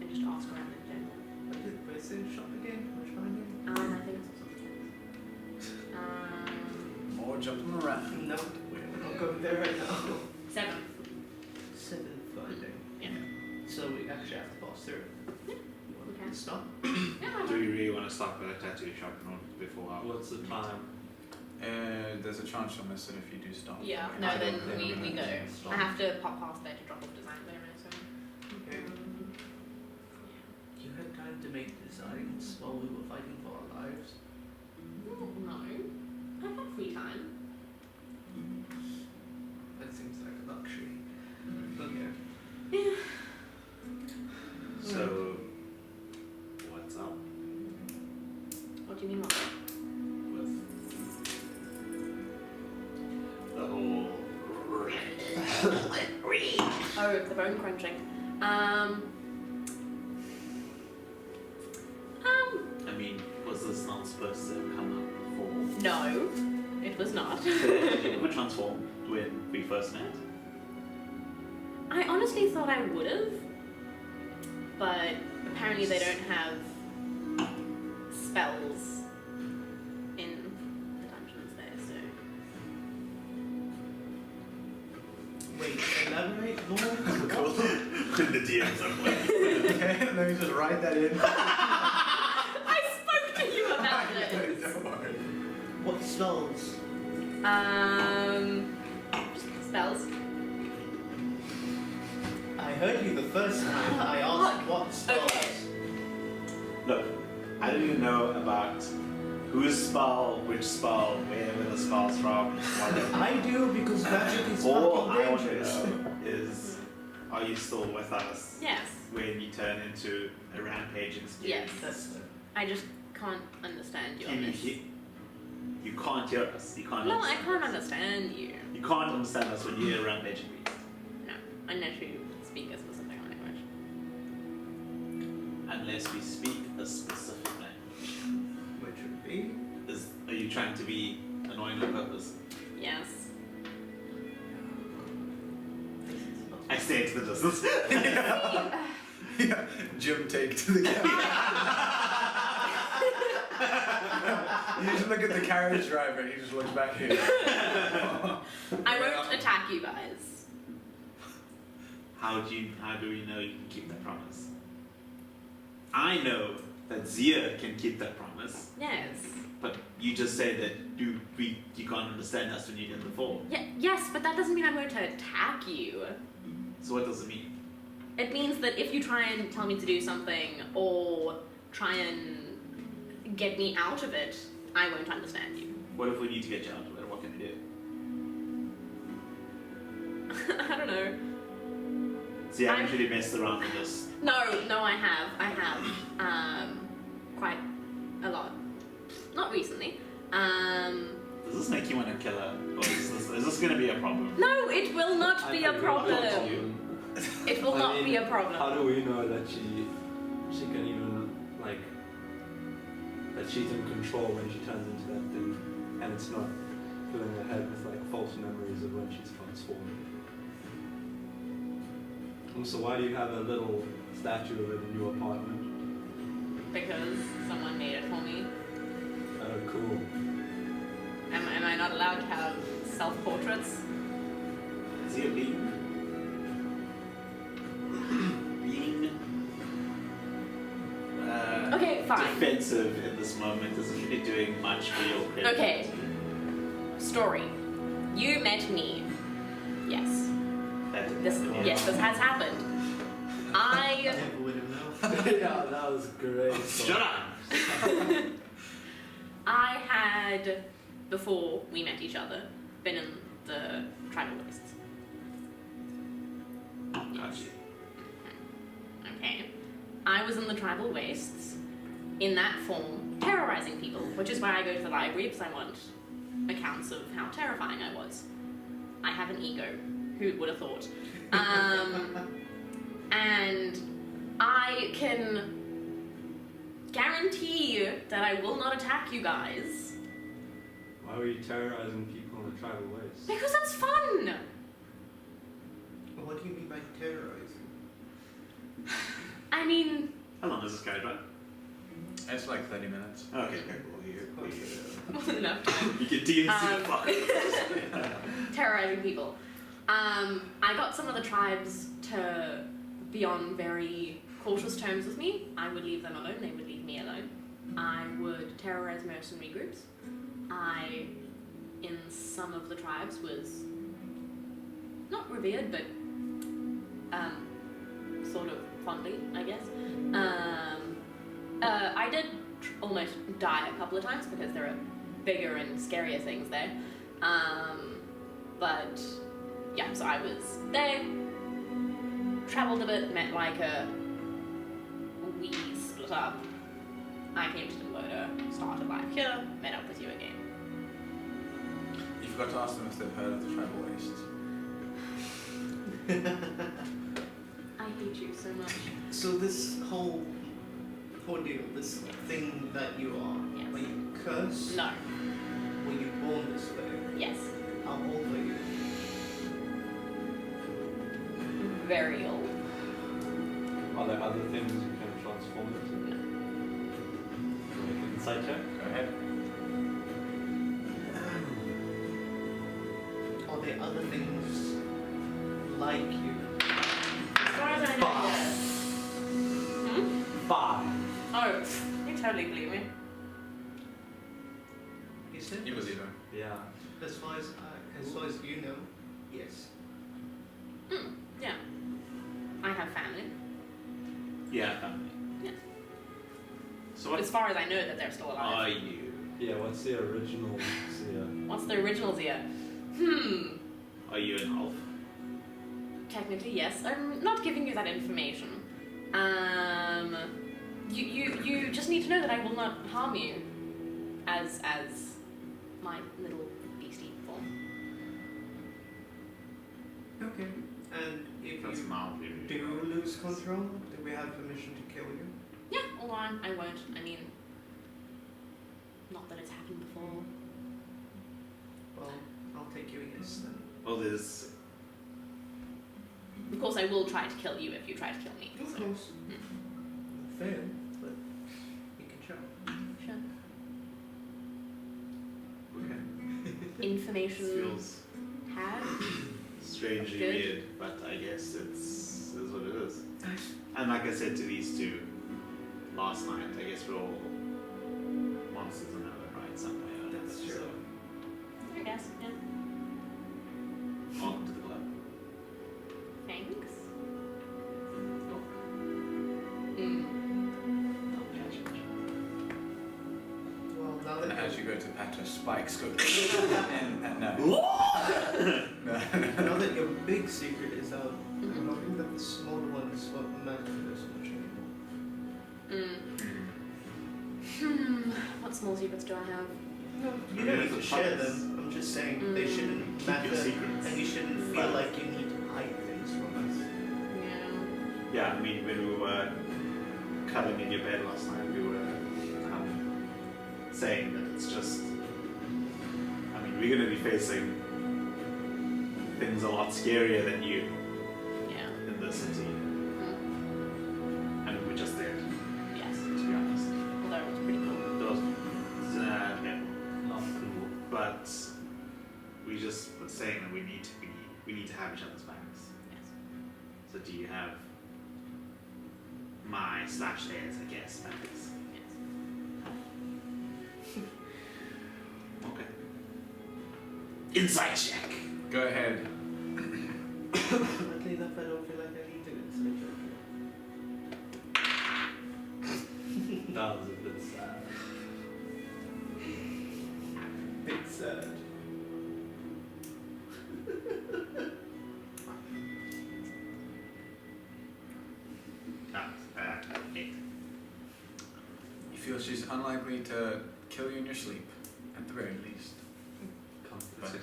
just ask around in general.
What did we say shop again? Which one again?
I think it's
More jumping around.
No, we're not going there right now.
7.
7th Friday.
Yeah.
So we actually have to pass through.
Yeah.
You want
Okay.
to stop?
Yeah,
Do we really want to stop at a tattoo shop in order before our...
What's the time?
There's a chance you'll miss it if you do stop.
Yeah,
I
no,
don't
then
think
we
we're
go.
gonna
stop.
I have to pop past there to drop off design later, so.
Okay. You had time to make designs while we were fighting for our lives.
No. I've got free time.
That seems like a luxury. Okay.
Yeah.
So, what's up
What do you mean, what?
with the whole...
Oh, the bone crunching.
I mean, was this not supposed to come up
No, it was not.
before? Did it ever transform when we first met?
honestly thought I would have, but apparently they don't have spells in the dungeons there, so.
Wait, elaborate more?
Cool. The DM's are like,
Okay, let me just write that in.
I spoke to you about this.
Don't worry.
What spells?
Spells.
I heard you the first time. I asked what spells.
Okay.
look, I don't even know about whose spell, which spell, where the spell's from, whatever.
I do because magic is
All
fucking
I want to
dangerous.
know is, are you still with us
Yes.
when you turn into a rampaging skin?
Yes.
That's
I just can't understand you on
Can you
this.
hear? You can't hear us. You can't.
No, I
understand
can't
us.
understand you.
You can't understand us when you hear a rampaging beast.
No, unless you speak a specific language.
Unless we speak a specific language.
which would be.
Are you trying to be annoying on purpose?
Yes.
I say it to the distance.
Yeah, Jim take to the camera. You just look at the carriage driver and he just looks back here.
I won't attack you guys.
How do we know you can keep that promise? I know that Zia can keep that promise,
Yes.
but you just said that you can't understand us when you did before.
Yes, but that doesn't mean I'm going to attack you.
So what does it mean?
It means that if you try and tell me to do something or try and get me out of it, I won't understand you.
What if we need to get you out of it? What can we do?
I don't know.
So you haven't really messed around with this.
No, I have. Quite a lot. Not recently.
Does this make you want to kill her? Or is this going to be a problem?
No, it will not be a problem. It will not be a problem.
How do we know that she can even like that she's in control when she turns into that thing, and it's not filling her head with like false memories of when she's transformed? So why do you have a little statue of it in your apartment?
Because someone made it for me.
Oh, cool.
Am I not allowed to have self-portraits?
Is he being
Okay, fine.
defensive in this moment isn't really doing much for your credit?
Okay. Story. You met me. Yes. This has happened. I
Never would have known.
Yeah, that was great.
Shut up!
I had, before we met each other, been in the tribal wastes.
Gotcha.
Okay. I was in the tribal wastes, in that form, terrorizing people, which is why I go to the library, because I want accounts of how terrifying I was. I have an ego. Who would have thought? And I can guarantee that I will not attack you guys.
Why were you terrorizing people in the tribal waste?
Because it's fun!
What do you mean by terrorizing?
I mean,
How long is this guy run?
It's like 30 minutes.
Okay.
wasn't enough time.
You can DNC the fuck.
Terrorizing people. I got some of the tribes to be on very cautious terms with me. I would leave them alone, they would leave me alone. I would terrorize mercenary groups. I, in some of the tribes, was not revered, but sort of fondly, I guess. I did almost die a couple of times because there are bigger and scarier things there. But yeah, so I was there, travelled a bit, met Leica, we split up. I came to Timboda, started life here, met up with you again.
You forgot to ask them if they've heard of the tribal wastes.
I hate you so much.
So this whole ordeal, this thing that you are,
Yes.
were you cursed?
No.
Were you born this way?
Yes.
How old were you?
very old.
Are there other things you can transform into? Make an insight check.
Go ahead.
Are there other things like you?
As far as I know, yes. Hmm?
5.
Oh, you totally believe me.
He said.
You believe her.
Yeah.
As far as you know, yes.
Yeah. I have family.
Yeah, family.
Yeah.
So what
As far as I know that they're still alive.
are you?
Yeah, what's the original Zia?
What's the original Zia?
Are you an elf?
Technically, yes. I'm not giving you that information. You just need to know that I will not harm you as my little beastie form.
Okay. And if
That's
you
mildly rude.
do lose control, do we have permission to kill you?
Yeah, although I won't. I mean, not that it's happened before.
Well, I'll take you yes then.
Well, there's
Of course, I will try to kill you if you try to kill me.
Of
so-
course. Fail, but you can try.
Sure.
okay.
Information
Feels
had.
strangely
Good.
weird, but I guess it's what it is. And like I said to these two last night, I guess we're all monsters in our own right somewhere.
That's true.
So,
I guess. Yeah.
welcome to the club.
Thanks.
Don't catch it.
Well, now
And
that
as you go to pat her, spikes go and no.
now that your big secret is out, I'm hoping that the smaller one is what matters so much anymore.
What small secrets do I have?
No, you don't need to share them. I'm just saying they shouldn't
Keep
matter,
your secrets.
and you shouldn't feel like you need to hide things from us.
Yeah.
Yeah, I mean, when we were cuddling in your bed last night, we were saying that it's just. I mean, we're going to be facing things a lot scarier than you
Yeah.
in the city,
Mm.
and we're just there,
Yes.
to be honest.
Although it was pretty cool.
Those, yeah.
Not cool.
But we just were saying that we need to have each other's backs.
Yes.
So do you have my / theirs, I guess, backs?
Yes.
Okay. Insight check.
Go ahead.
Oddly enough, I don't feel like I need to inside check.
That was a bit sad.
Bit sad.
That's 8.
You feel she's unlikely to kill you in your sleep, at the very least. But,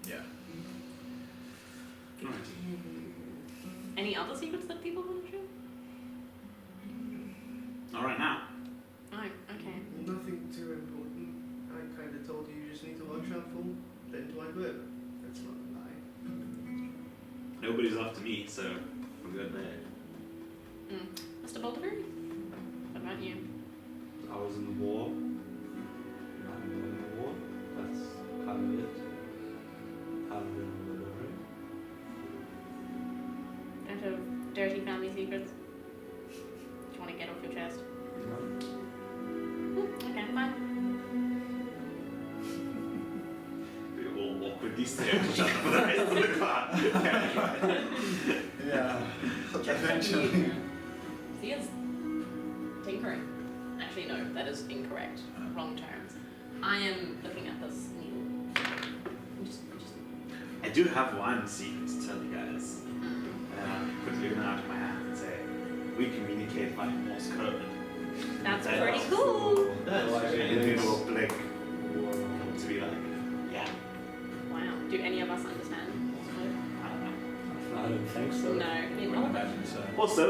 yeah.
Any other secrets that people want to share?
All right now.
Oh, okay.
Nothing too important. I kind of told you just need to watch out for then to my word. That's not a lie.
Nobody's after me, so we're good there.
Mr. Boulderberry? What about you?
I was in the war. I'm in the war. That's kind of it. Haven't been in the war.
Don't have dirty family secrets? Do you want to get off your chest? Okay, fine.
We all awkwardly stare at each other for the rest of the class.
Yeah. Eventually.
See, it's tinkering. Actually, no, that is incorrect. Wrong terms. I am looking at this needle. Just
I do have one secret to tell you guys. Quickly going out of my hand and say, we communicate by Morse code.
that's
That's
pretty cool.
That's
Like,
very
And
nice.
people will blink to be like, yeah,
Wow. Do any of us understand Morse code?
I don't know.
I don't think so.
No. I mean,
Wouldn't
all of it.
imagine so.
Also,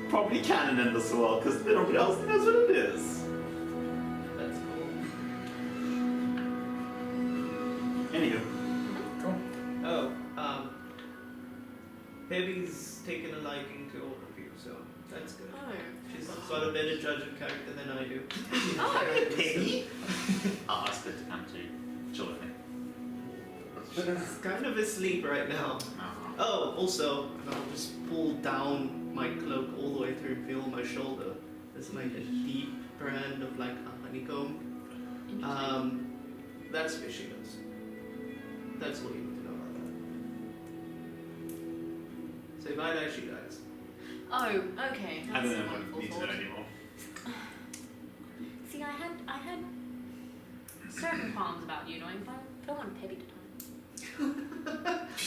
probably canon in this world because nobody else knows what it is.
That's cool.
Anywho,
Cool.
Oh, Baby's taken a liking to all of you, so that's good.
Oh.
She's got a better judge of character than I do.
Oh.
Penny? I'll ask her to come to chill with me.
She's kind of asleep right now. Oh, also, I'll just pull down my cloak all the way through and feel my shoulder. There's like a deep brand of like a honeycomb. That's fishy nose. That's all you need to know about that. Say bye to she guys.
Oh, okay.
I
That's
don't know
a
what
wonderful
needs to know
thought.
anymore.
See, I had certain qualms about you knowing, but I don't want to pity to time.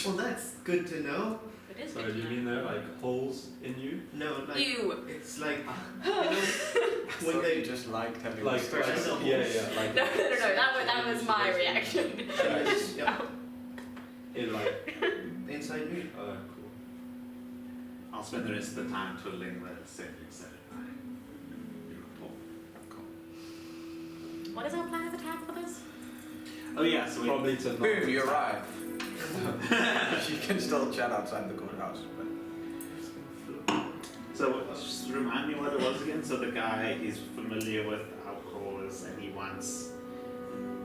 Well, that's good to know.
It is
So
good
do you
to
mean
know.
there are like holes in you?
No, like
You.
it's like
When
when
they
they
just liked having
Like,
expression.
yeah, like
No, that was my reaction.
yeah,
in like
inside me.
oh cool.
I'll spend the rest of the time twiddling the sentence set by your report.
What is our plan of attack for this?
Oh yeah, so we
Probably to
Boom, you arrive. You can still chat outside the courthouse, but
So just remind me what it was again. So the guy is familiar with our cause and he wants.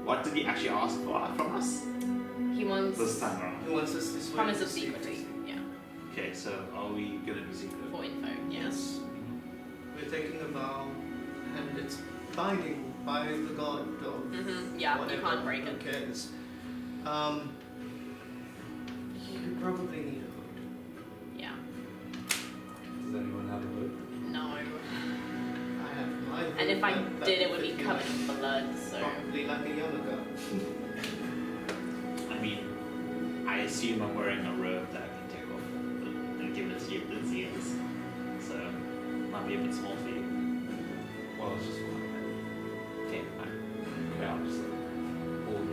What did he actually ask for from us
He wants
this time around?
He wants us to swear
promise
to
of secrecy. Yeah.
Okay, so are we gonna be secret?
For info. Yes.
We're taking a vow, and it's binding by the god of
Yeah,
whatever.
you can't break
Who
it.
cares? You probably need a hood.
Yeah.
Does anyone have a hood?
No.
I have my hood.
And if I
that
did, it would be
fit me
covered in blood. So.
Probably like a yarmulke.
I mean, I assume I'm wearing a robe that I can take off and give it to you at the ears. So might be a bit small for you.
Well, it's just one.
Okay, fine.
Yeah, I'm just like all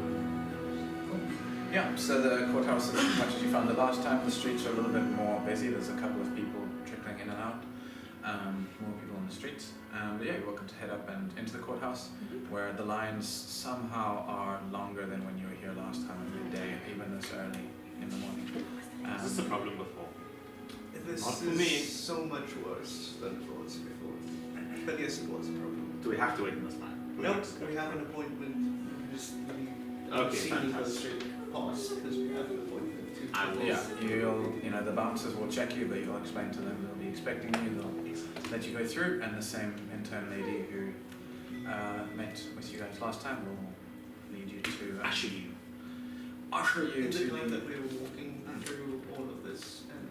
yeah. So the courthouse is as much as you found the last time. The streets are a little bit more busy. There's a couple of people trickling in and out. More people on the streets. But yeah, you're welcome to head up and into the courthouse, where the lines somehow are longer than when you were here last time at midday, even this early in the morning.
Is this a problem before?
This
Not for
is
me.
so much worse than it was before. But yes, it was a problem.
Do we have to wait in this line?
Nope, we have an appointment. We just
Okay,
see me go
fantastic.
straight past because we have an appointment to.
I will.
Yeah, the bouncers will check you, but you'll explain to them they'll be expecting you. They'll let you go through, and the same intern lady who met with you guys last time will lead you to usher you
In the
to
time
the.
that we were walking through all of this, and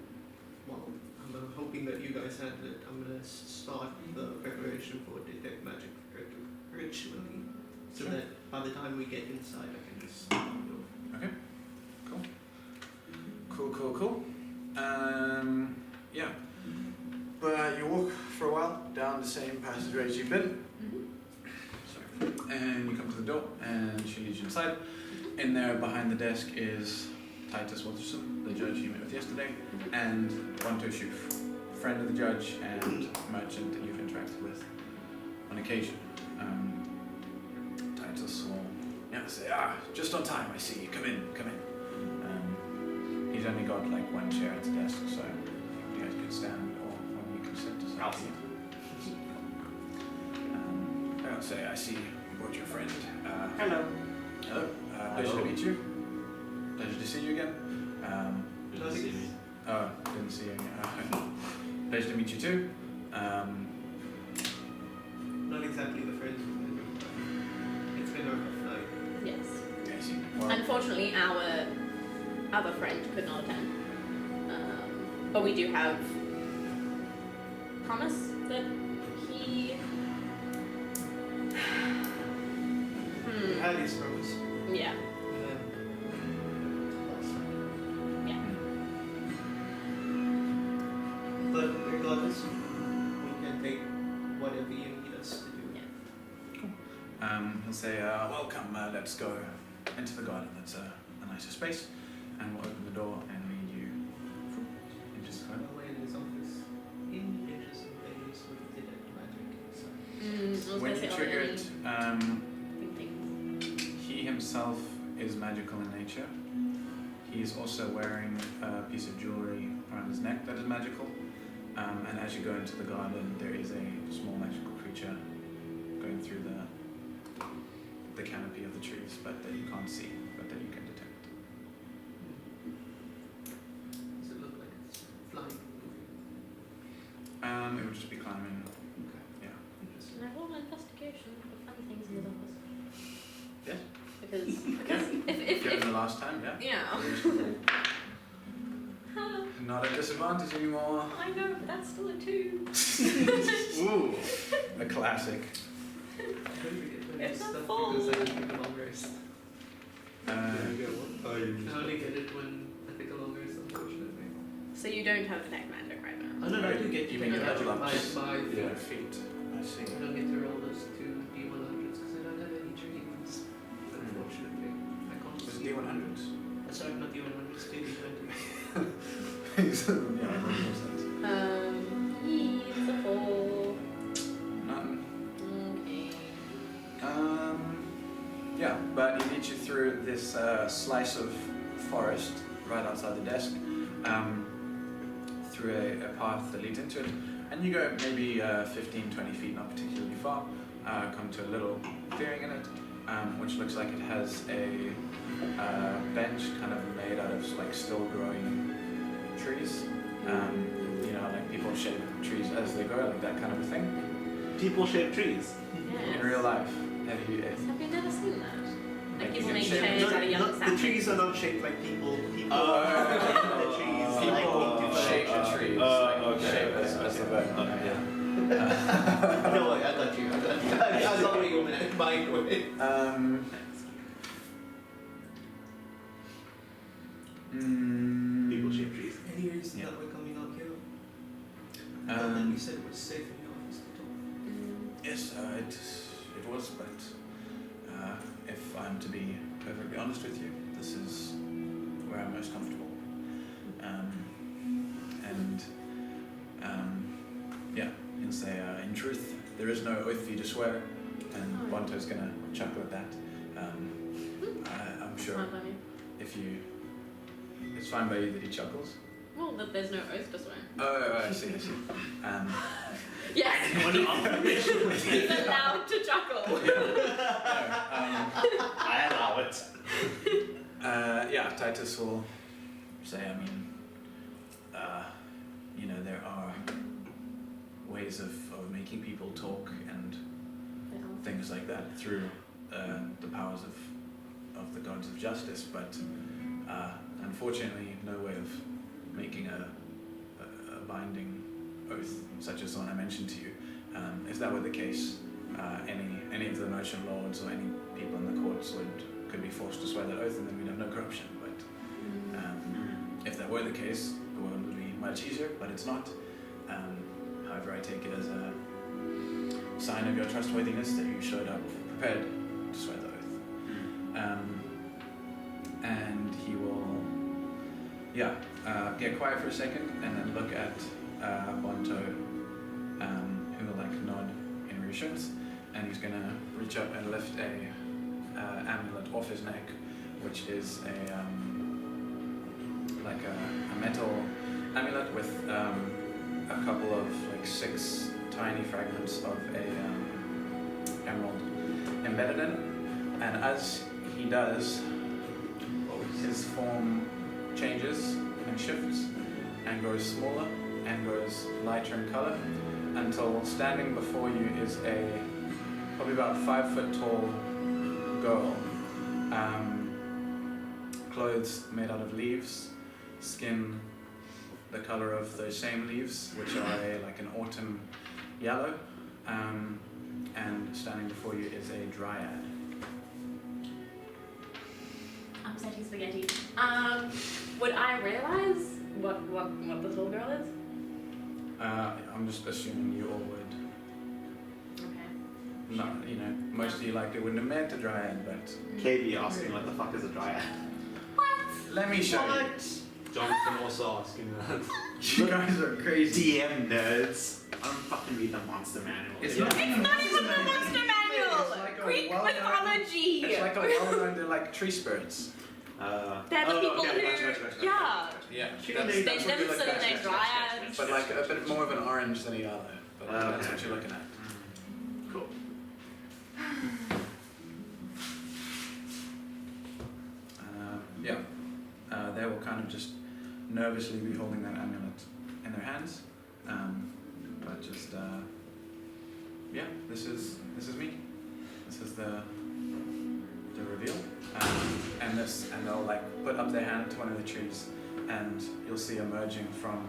well, I'm hoping that you guys had it. I'm gonna start the preparation for detect magic ritually, so
Sure.
that by the time we get inside, I can just.
Okay, cool. Yeah. But you walk for a while down the same passageways you've been. Sorry. And you come to the door, and she leads you inside. In there, behind the desk, is Titus Watterson, the judge you met with yesterday, and Ronto Shuf, friend of the judge and merchant that you've interacted with on occasion. Titus will say, just on time, I see you. Come in. He's only got like one chair at the desk, so you guys can stand or when you can sit. Just
I'll
like you. I'll say, I see you brought your friend.
Hello.
Hello. Pleasure to meet you. Pleasure to see you again.
Did you see me?
Oh, didn't see you. Pleasure to meet you too.
Not exactly the friends we've been. It's been a rough night.
Yes.
I see. Well,
Unfortunately, our other friend could not attend. But we do have promise that he.
We had his promise.
Yeah.
And then.
Yeah.
But regardless, we can take whatever you need us to do.
he'll say, welcome, let's go into the garden. That's a nicer space. And we'll open the door and lead you into the garden.
Away in his office, in inches and things with detect magic inside.
I was
When
gonna
you
say
trigger
already.
it,
Things.
he himself is magical in nature. He is also wearing a piece of jewelry around his neck that is magical. And as you go into the garden, there is a small magical creature going through the canopy of the trees, but that you can't see, but that you can detect.
Does it look like it's flying?
It would just be climbing. Yeah.
Interesting.
And I roll an investigation for funny things in his office.
Yes.
Because if
Given the last time, yeah.
yeah.
Not at disadvantage anymore.
I know, but that's still a 2.
Ooh, a classic.
I don't get
It's a
stuff
full.
because I don't take a long rest.
You get one? Oh, you
I only get it when I take a long rest, unfortunately.
So you don't have detect magic right now.
Oh no, I do get
You
to
mean
take
you
magic
level
by
up?
5.
Yeah.
Feet. I see.
I don't get to roll those 2 D100s because I don't have any dreams. Unfortunately, I can't
Was
see.
it D100s?
Sorry, not D100s, D20s.
Yeah, that makes sense.
He's a 4.
None.
Okay.
Yeah, but he leads you through this slice of forest right outside the desk, through a path that leads into it, and you go maybe 15-20 feet, not particularly far, come to a little clearing in it, which looks like it has a bench kind of made out of like still growing trees. You know, like people shape trees as they grow, like that kind of a thing.
People shape trees.
Yes.
In real life, have you?
Have you never seen that? Like
Like
people
you
make
can shape-
chairs out of young
The
saplings.
trees are not shaped like people. People
Oh.
the trees
People
like
shape
people.
the trees,
Oh,
like
okay,
shape as the bird.
okay.
Yeah.
No, I got you. I got where your mind went.
People shape trees.
Any reason
Yeah.
that we're coming out here? And then you said it was safe in your office to talk.
Yes, it was, but if I'm to be perfectly honest with you, this is where I'm most comfortable. Yeah, and say, in truth, there is no oath for you to swear, and Bonto's gonna chuckle at that. I'm sure
Fine by me.
if you, it's fine by you that he chuckles.
Well, that there's no oath to swear.
Oh, I see.
Yes, he's allowed to chuckle.
I allow it.
Yeah, Titus will say, I mean, you know, there are ways of making people talk and things like that through the powers of the gods of justice, but unfortunately no way of making a binding oath such as the one I mentioned to you. If that were the case, any of the merchant lords or any people in the courts could be forced to swear that oath, and then we'd have no corruption. But if that were the case, the world would be much easier, but it's not. However, I take it as a sign of your trustworthiness that you showed up prepared to swear the oath. And he will, get quiet for a second and then look at Bonto, who will like nod in reassurance, and he's gonna reach up and lift a amulet off his neck, which is a metal amulet with a couple of like 6 tiny fragments of a emerald embedded in it, and as he does, his form changes and shifts and grows smaller and grows lighter in color until standing before you is a probably about 5 foot tall girl, clothes made out of leaves, skin the color of those same leaves, which are like an autumn yellow, and standing before you is a dryad.
Upsetting spaghetti. Would I realise what the tall girl is?
I'm just assuming you all would.
Okay.
Not, you know, most of you likely wouldn't have met a dryad, but
KB asking what the fuck is a dryad.
let me show you.
Jonathan also asking that.
You guys are crazy.
DM nerds. I don't fucking read the monster manual.
It's
Yeah.
not-
It's not even the monster manual!
It's like a
Greek
well-known-
mythology!
It's like a well-known, they're like tree spirits.
They're the people
okay,
who,
gotcha.
yeah.
Yeah.
Chicken
that's-
egg.
that's what
They
you're
them so
looking
that
at.
they dryads.
But like a bit more of an orange than a yellow. But that's
Okay.
what you're looking at.
Cool.
Yeah. They will kind of just nervously be holding that amulet in their hands. But just yeah, this is me. This is the reveal. And they'll like put up their hand to one of the trees, and you'll see emerging from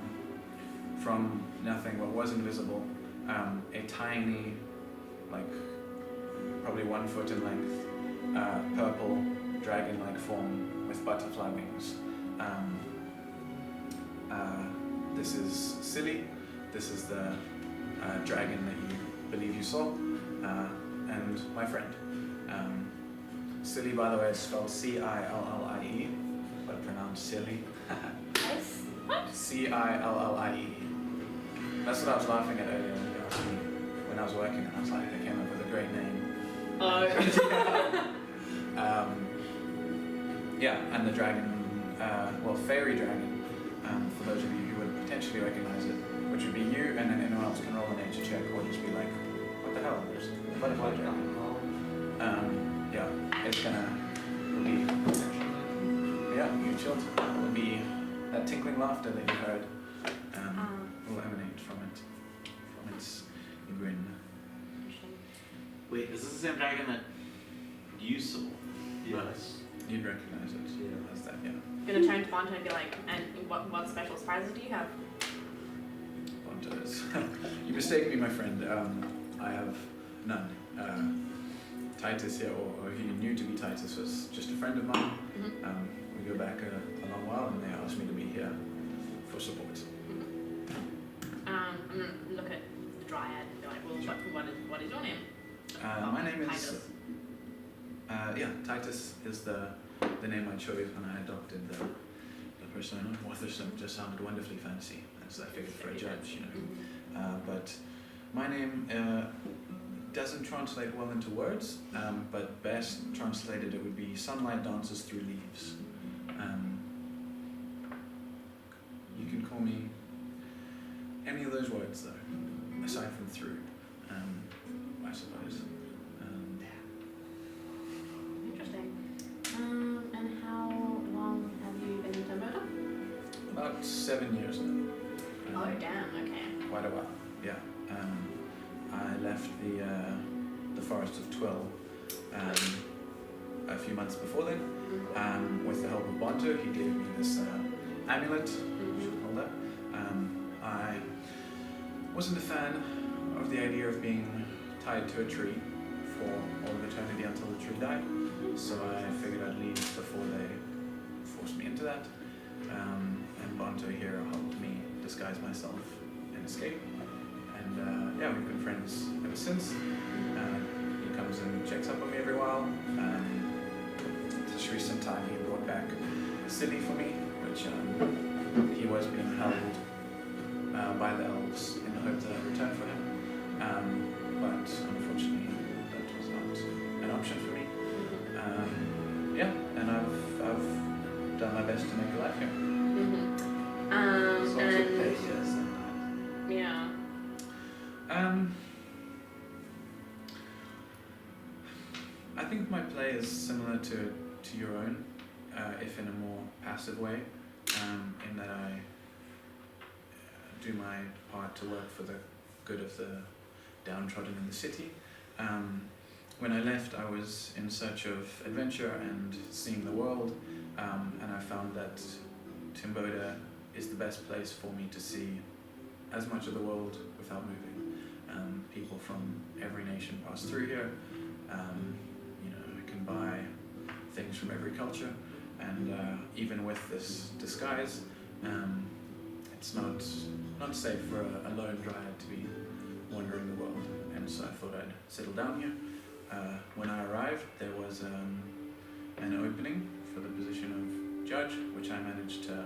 nothing, what was invisible, a tiny, like probably 1 foot in length, purple dragon-like form with butterfly wings. This is Silly. This is the dragon that you believe you saw, and my friend. Silly, by the way, is spelled C-I-L-L-I-E, but pronounced Silly.
Yes. What?
C-I-L-L-I-E. That's what I was laughing at earlier when you asked me when I was working, and I was like, I came up with a great name.
Oh.
Yeah, and the dragon, fairy dragon, for those of you who would potentially recognize it, which would be you, and then anyone else can roll a nature check, or just be like, what the hell, there's a butterfly dragon. Yeah, it's it'll be, yeah, you chilled. It'll be that tinkling laughter that you heard, will emanate from its grin.
Wait, is this the same dragon that you saw?
Yes.
You'd recognize it.
Yeah.
As that, yeah.
Gonna turn to Bonto and be like, and what special surprises do you have?
Bontos. You mistake me, my friend. I have none. Titus here, or he knew to be Titus, was just a friend of mine.
Mm-hmm.
We go back a long while, and they asked me to be here for support.
I'm gonna look at the dryad and be like, well, what is your name?
My name is.
Titus.
Titus is the name I chose when I adopted the persona. Wathersome just sounded wonderfully fancy, as I figured for a judge, you know. But my name doesn't translate well into words, but best translated it would be sunlight dances through leaves. You can call me any of those words though, aside from through, I suppose.
Interesting. And how long have you been in Timboda?
About 7 years now.
Oh, damn, okay.
Quite a while, yeah. I left the Forest of Twill a few months before then. With the help of Bonto, he gave me this amulet, which you hold up. I wasn't a fan of the idea of being tied to a tree for all of eternity until the tree died, so I figured I'd leave before they forced me into that. And Bonto here helped me disguise myself and escape. And yeah, we've been friends ever since. He comes and checks up on me every while. This recent time he brought back Silly for me, which he was being held by the elves in the hope that I'd return for him. But unfortunately that was not an option for me. Yeah, and I've done my best to make a life here.
It's also
And
patience.
yeah.
I think my play is similar to your own, if in a more passive way, in that I do my part to work for the good of the downtrodden in the city. When I left, I was in search of adventure and seeing the world, and I found that Timboda is the best place for me to see as much of the world without moving. People from every nation pass through here. You know, I can buy things from every culture, and even with this disguise, it's not safe for a lone dryad to be wandering the world. And so I thought I'd settle down here. When I arrived, there was an opening for the position of judge, which I managed to,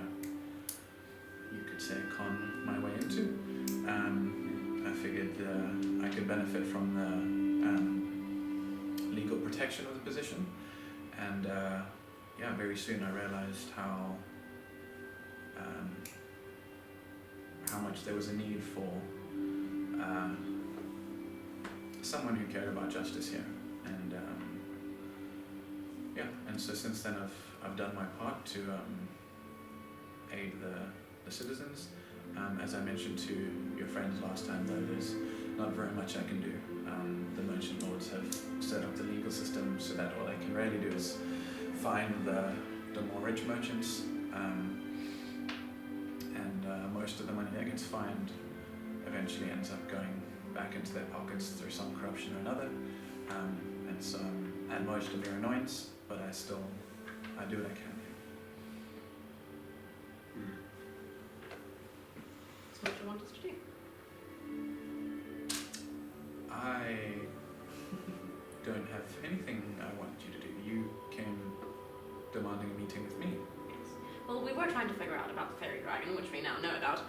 you could say, con my way into. I figured I could benefit from the legal protection of the position, and yeah, very soon I realized how much there was a need for someone who cared about justice here, and yeah, and so since then I've done my part to aid the citizens. As I mentioned to your friends last time, though, there's not very much I can do. The merchant lords have set up the legal system so that all they can really do is fine the more rich merchants, and most of the money that gets fined eventually ends up going back into their pockets through some corruption or another. And so at most a mere annoyance, but I do what I can.
So what do you want us to do?
I don't have anything I want you to do. You came demanding a meeting with me.
Yes. Well, we were trying to figure out about the fairy dragon, which we now know about.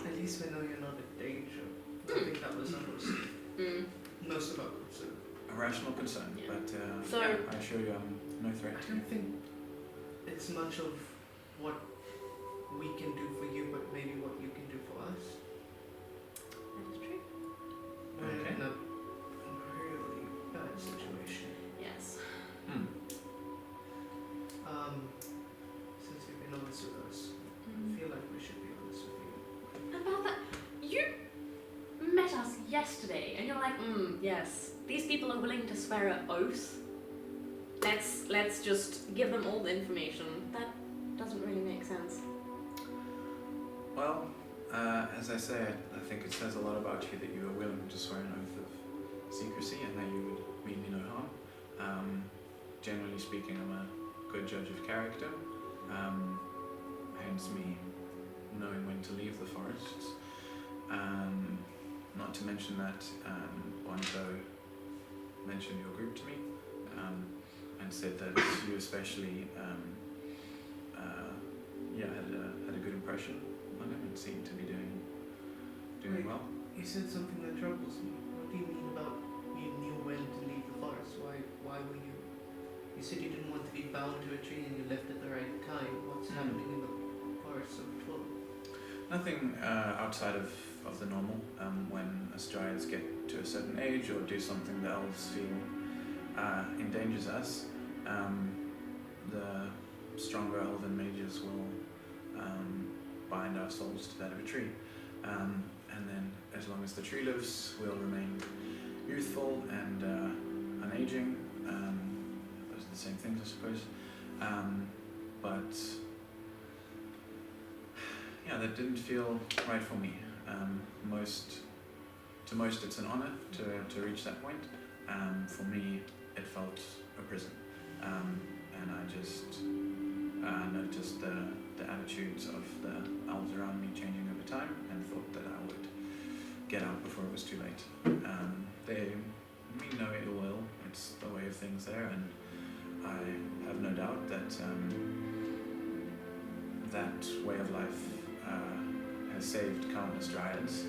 At least we know you're not in danger. I think that was most of our concern.
A rational concern,
Yeah.
but
So-
yeah, I assure you I'm no threat
I
to you.
don't think it's much of what we can do for you, but maybe what you can do for us.
That is true.
We're
Okay.
in a really bad situation.
Yes.
Since you've been honest with us, I feel like we should be honest with you.
About that, you met us yesterday, and you're like, yes, these people are willing to swear an oath. Let's just give them all the information. That doesn't really make sense.
Well, as I say, I think it says a lot about you that you are willing to swear an oath of secrecy and that you would mean me no harm. Generally speaking, I'm a good judge of character, hence me knowing when to leave the forests. Not to mention that Bonzo mentioned your group to me, and said that you especially had a good impression on him and seemed to be doing well.
You said something that troubles me. What do you mean about you knew when to leave the forest? Why were you? You said you didn't want to be bound to a tree and you left at the right time. What's happening in the forest of Twelve?
Nothing outside of the normal. When Australians get to a certain age or do something the elves feel endangers us, the stronger elven mages will bind our souls to that of a tree. And then as long as the tree lives, we'll remain youthful and unaging. Those are the same things, I suppose. But yeah, that didn't feel right for me. To most it's an honor to reach that point. For me, it felt a prison. And I just noticed the attitudes of the elves around me changing over time and thought that I would get out before it was too late. They mean no ill will, it's the way of things there, and I have no doubt that that way of life has saved countless dryads.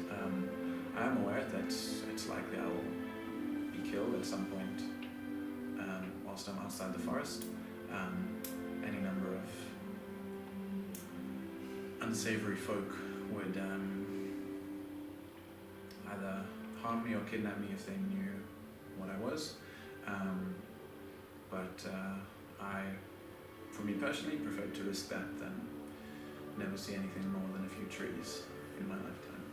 I am aware that it's likely I will be killed at some point whilst I'm outside the forest. Any number of unsavory folk would either harm me or kidnap me if they knew what I was. But I, for me personally, preferred to risk that than never see anything more than a few trees in my lifetime.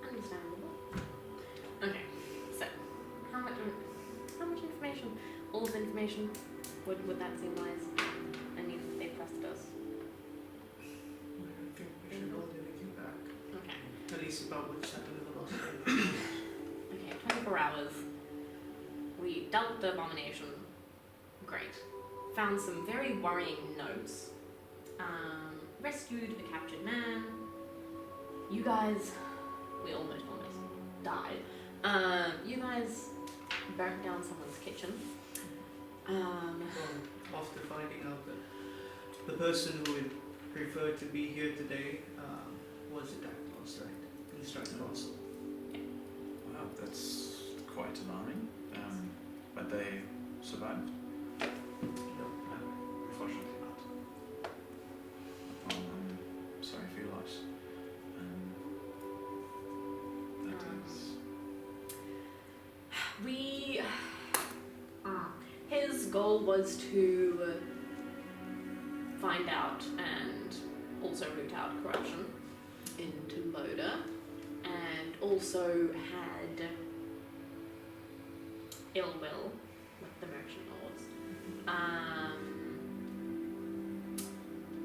Understandable. Okay, so how much information? All of the information? Would that seem wise? And if they trusted us?
I don't think we should hold anything back.
Okay.
At least about what's happened in the last day.
Okay, 24 hours. We dealt with the abomination. Great. Found some very worrying notes. Rescued a captured man. You guys, we almost died. You guys burnt down someone's kitchen.
After finding out that the person who would prefer to be here today was attacked last night in Strike Castle.
Wow, that's quite alarming. But they survived?
No, unfortunately not.
Well, I'm sorry for your loss. That is.
His goal was to find out and also root out corruption in Timboda, and also had ill will with the merchant lords.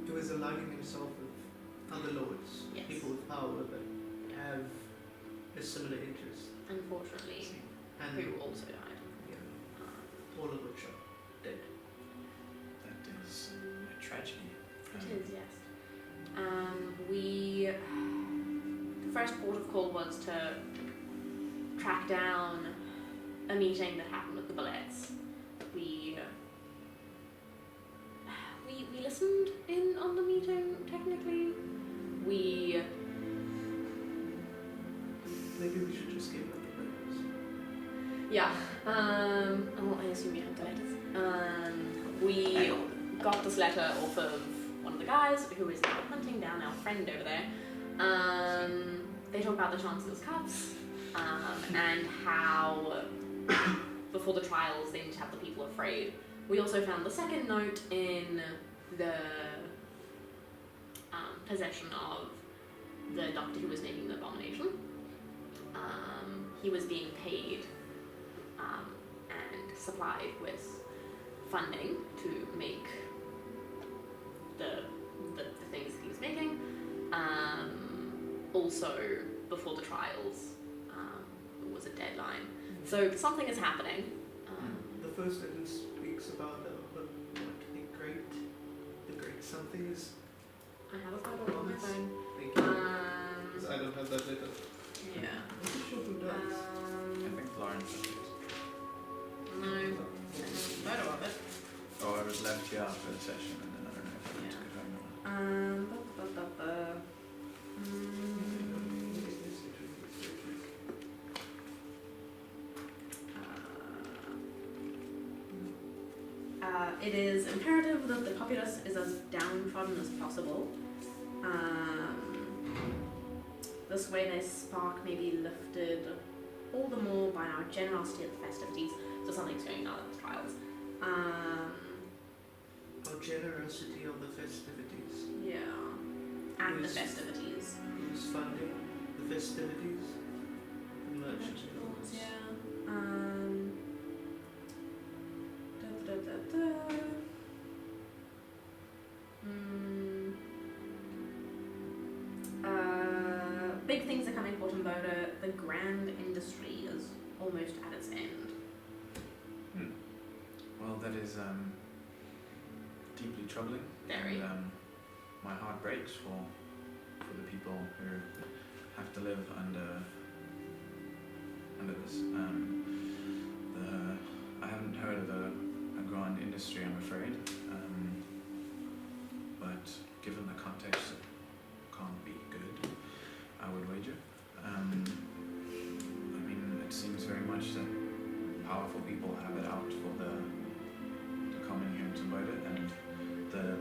He was aligning himself with other lords,
Yes.
people with power that have a similar interest.
Unfortunately,
And
who also died.
all of which are dead.
That is a tragedy.
It is, yes. The first port of call was to track down a meeting that happened with the Bullets. We listened in on the meeting, technically.
Maybe we should just give up the letters.
Yeah, I assume you have the letters. We got this letter off of one of the guys who is now hunting down our friend over there. They talk about the Chancellor's cups, and how before the trials they need to have the people afraid. We also found the second note in the possession of the doctor who was making the abomination. He was being paid and supplied with funding to make the things that he was making. Also, before the trials, there was a deadline. So something is happening.
The first sentence speaks about what the great something is.
I have a photo on my phone.
Thank you. 'Cause I don't have that letter.
Yeah.
I'm not sure who does.
I think Lawrence has it.
No, I have a photo of it.
Oh, it was left here after the session, and then I don't know if I went to get home or not.
It is imperative that the populace is as downtrodden as possible. This way their spark may be lifted all the more by our generosity at the festivities. So something's going on at the trials.
Our generosity of the festivities.
Yeah. At the
Who's-
festivities.
Who's funding the festivities? The merchant lords.
Yeah. Da, da, da, da. Big things are coming for Timboda. The grand industry is almost at its end.
Well, that is deeply troubling.
Very.
And, my heart breaks for the people who have to live under this. I haven't heard of a grand industry, I'm afraid. But given the context, it can't be good, I would wager. I mean, it seems very much that powerful people have it out for the common here in Timboda, and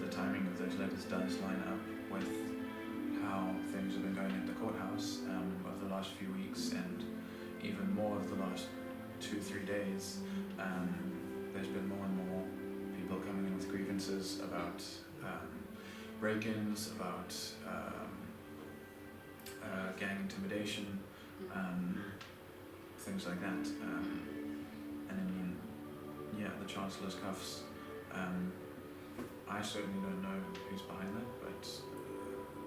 the timing of those letters does line up with how things have been going at the courthouse over the last few weeks, and even more of the last 2-3 days. There's been more and more people coming in with grievances about break-ins, about gang intimidation, things like that. And I mean, yeah, the Chancellor's cuffs. I certainly don't know who's behind that, but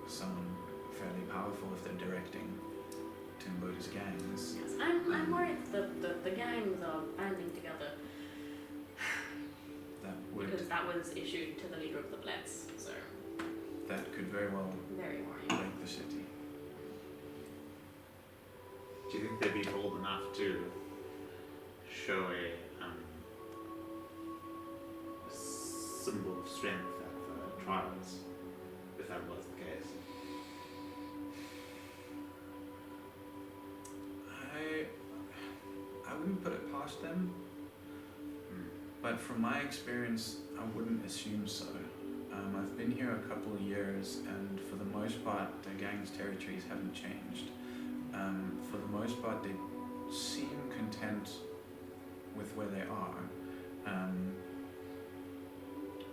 someone fairly powerful if they're directing Timboda's gangs.
Yes, I'm worried that the gangs are banding together
That would
because that was issued to the leader of the Blitz. So
that could very well
very worrying.
break the city.
Do you think they'd be bold enough to show a symbol of strength at the trials, if that was the case?
I wouldn't put it past them, but from my experience, I wouldn't assume so. I've been here a couple of years, and for the most part, the gang's territories haven't changed. For the most part, they seem content with where they are.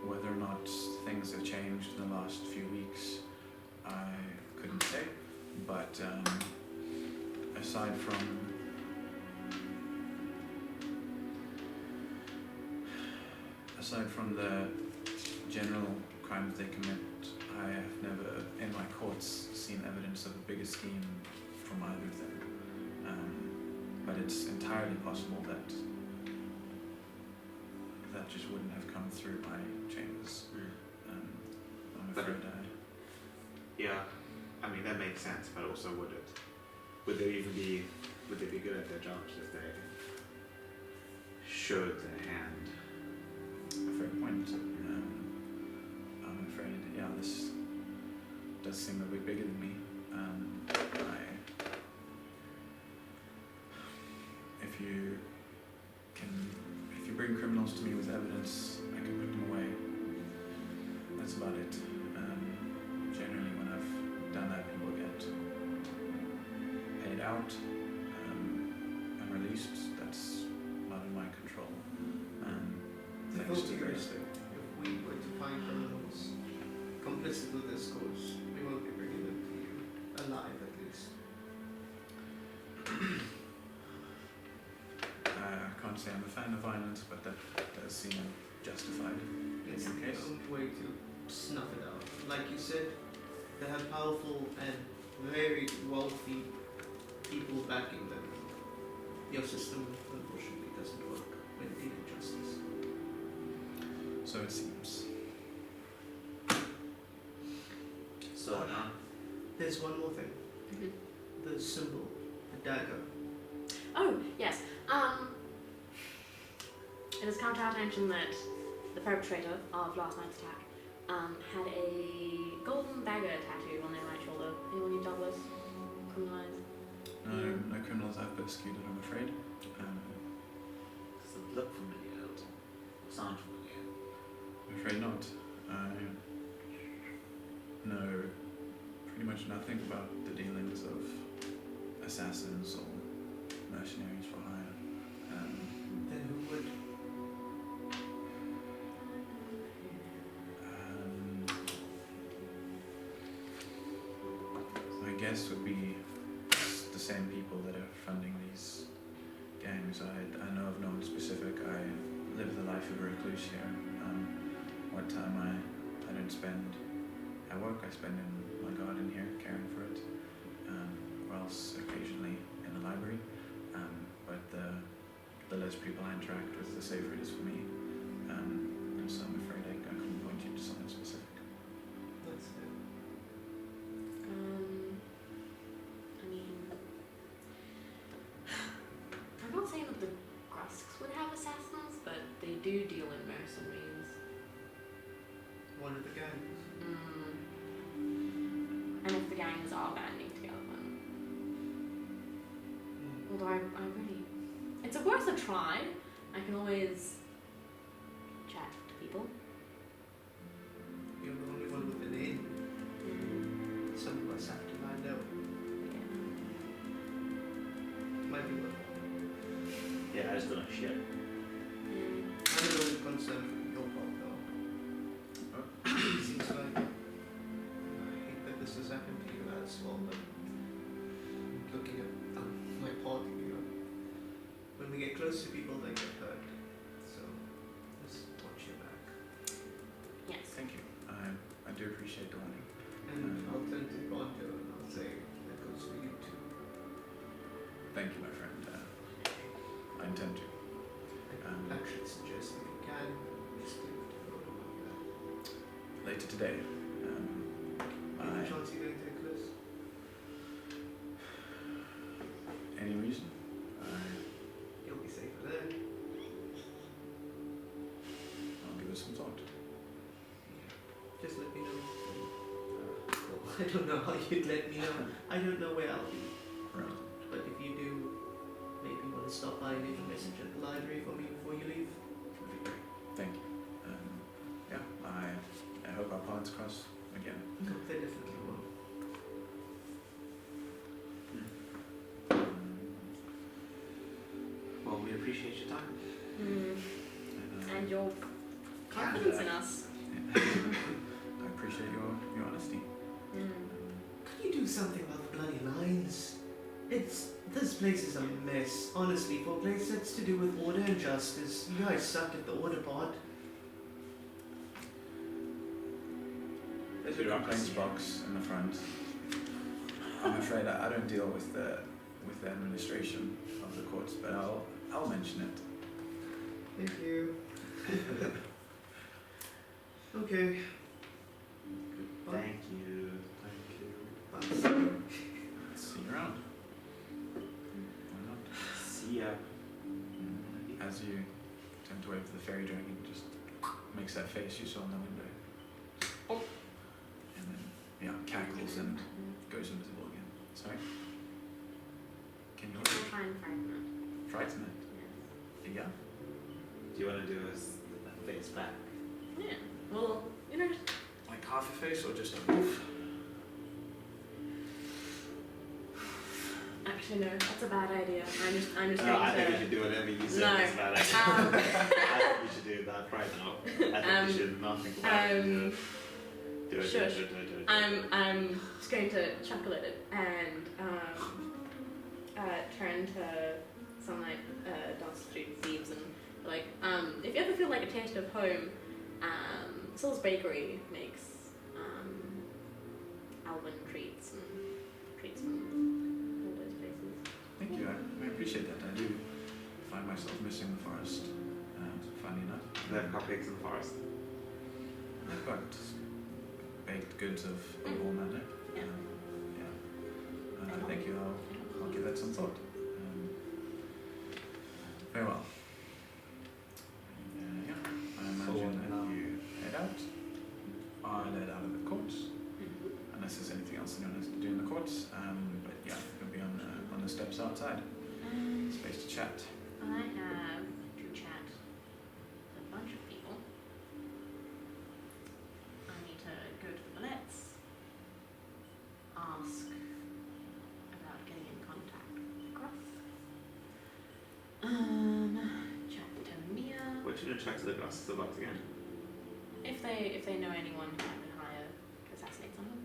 Whether or not things have changed in the last few weeks, I couldn't say. But aside from the general crimes they commit, I have never, in my courts, seen evidence of a bigger scheme from either of them. But it's entirely possible that that just wouldn't have come through my chambers. I'm
But-
afraid
Yeah, I mean that makes sense, but also would they be good at their jobs if they showed their hand?
a fair point. I'm afraid, yeah, this does seem a bit bigger than me. If you bring criminals to me with evidence, I can put them away. That's about it. Generally, when I've done that, people get paid out and released. That's not in my control.
The
Thanks
thought
to
here
this.
is that if we were to find criminals complicit with this course, we won't be bringing them to you alive, at least.
I can't say I'm a fan of violence, but that does seem justified.
It's
your
the
case?
only way to snuff it out. Like you said, they have powerful and very wealthy people backing them. Your system, unfortunately, doesn't work when dealing justice.
So it seems.
So now,
There's one more thing. The symbol, the dagger.
Oh, yes. It has come to our attention that the perpetrator of last night's attack had a golden dagger tattooed on their right shoulder. Anyone you've dealt with? Criminalized?
No criminals I've persecuted, I'm afraid.
does it look familiar? Sound familiar?
I'm afraid not. I know pretty much nothing about the dealings of assassins or mercenaries for hire.
Then who would?
My guess would be the same people that are funding these gangs. I know of no one specific. I live the life of a recluse here. What time I don't spend at work, I spend in my garden here, caring for it, or else occasionally in the library. But the less people I interact with, the safer it is for me. And so I'm afraid I couldn't point you to someone specific.
That's it.
I mean, I'm not saying that the Grusks would have assassins, but they do deal in mercenaries.
One of the gangs.
And if the gangs are banding together, then. Although I really. It's worth a try. I can always chat to people.
You're the only one with a name. Some of us have to find out. Might be worth it.
Yeah, I just don't know shit.
I'm a little concerned for your part, though. It seems like I hate that this has happened to you as well, but looking at my part, when we get close to people, they get hurt. So just watch your back.
Yes.
Thank you. I do appreciate the warning.
And I'll turn to Bronto and I'll say that goes for you too.
Thank you, my friend. I intend to.
I should suggest that you can just leave it to go about that.
Later today.
Any chance you're going to take this?
Any reason?
You'll be safer there.
I'll give it some thought.
Just let me know. Well, I don't know how you'd let me know. I don't know where I'll be.
Right.
But if you do, maybe want to stop by and leave a message at the library for me before you leave. Would be great.
Thank you. Yeah, I hope our paths cross again.
No, they definitely will.
Well, we appreciate your time.
And your confidence in us.
I appreciate your honesty.
Could you do something about the bloody lines? This place is a mess. Honestly, for a place that's to do with order and justice, you guys suck at the order part.
There's a complaints box in the front. I'm afraid I don't deal with the administration of the courts, but I'll mention it.
Thank you. Okay.
Thank you.
Bye.
See you around. Why not?
See ya.
As you turn to wave to the fairy dragon, just makes that face you saw in the window.
Oh.
And then, yeah, cackles and goes invisible again. Sorry? Can you
I'll try and frighten it.
frighten it?
Yes.
Yeah?
Do you want to do a face back?
Yeah. Well, you know.
Like half a face or just a woof?
Actually, no. That's a bad idea. I'm just going
I think you
to.
should do whatever you say.
No.
It's bad. I think you should do that right now. I think you should not think about it. Do it.
Shush.
Do it.
I'm just going to chuckle at it and turn to some like destitute thieves and like if you ever feel like a taste of home, Saul's Bakery makes Alvin treats from all those places.
Thank you. I appreciate that. I do find myself missing the forest. Funny enough.
They have cupcakes in the forest.
I've got baked goods of all manner.
Yeah.
Thank you. I'll give that some thought. Very well. Yeah. I imagine that you head out. I led out of the courts. Unless there's anything else anyone has to do in the courts. But yeah, you'll be on the steps outside. Space to chat.
I have to chat with a bunch of people. I need to go to the Valettes, ask about getting in contact with Gruff, chat to Mia.
What should you check to the glasses about again?
If they know anyone who I could hire to assassinate someone.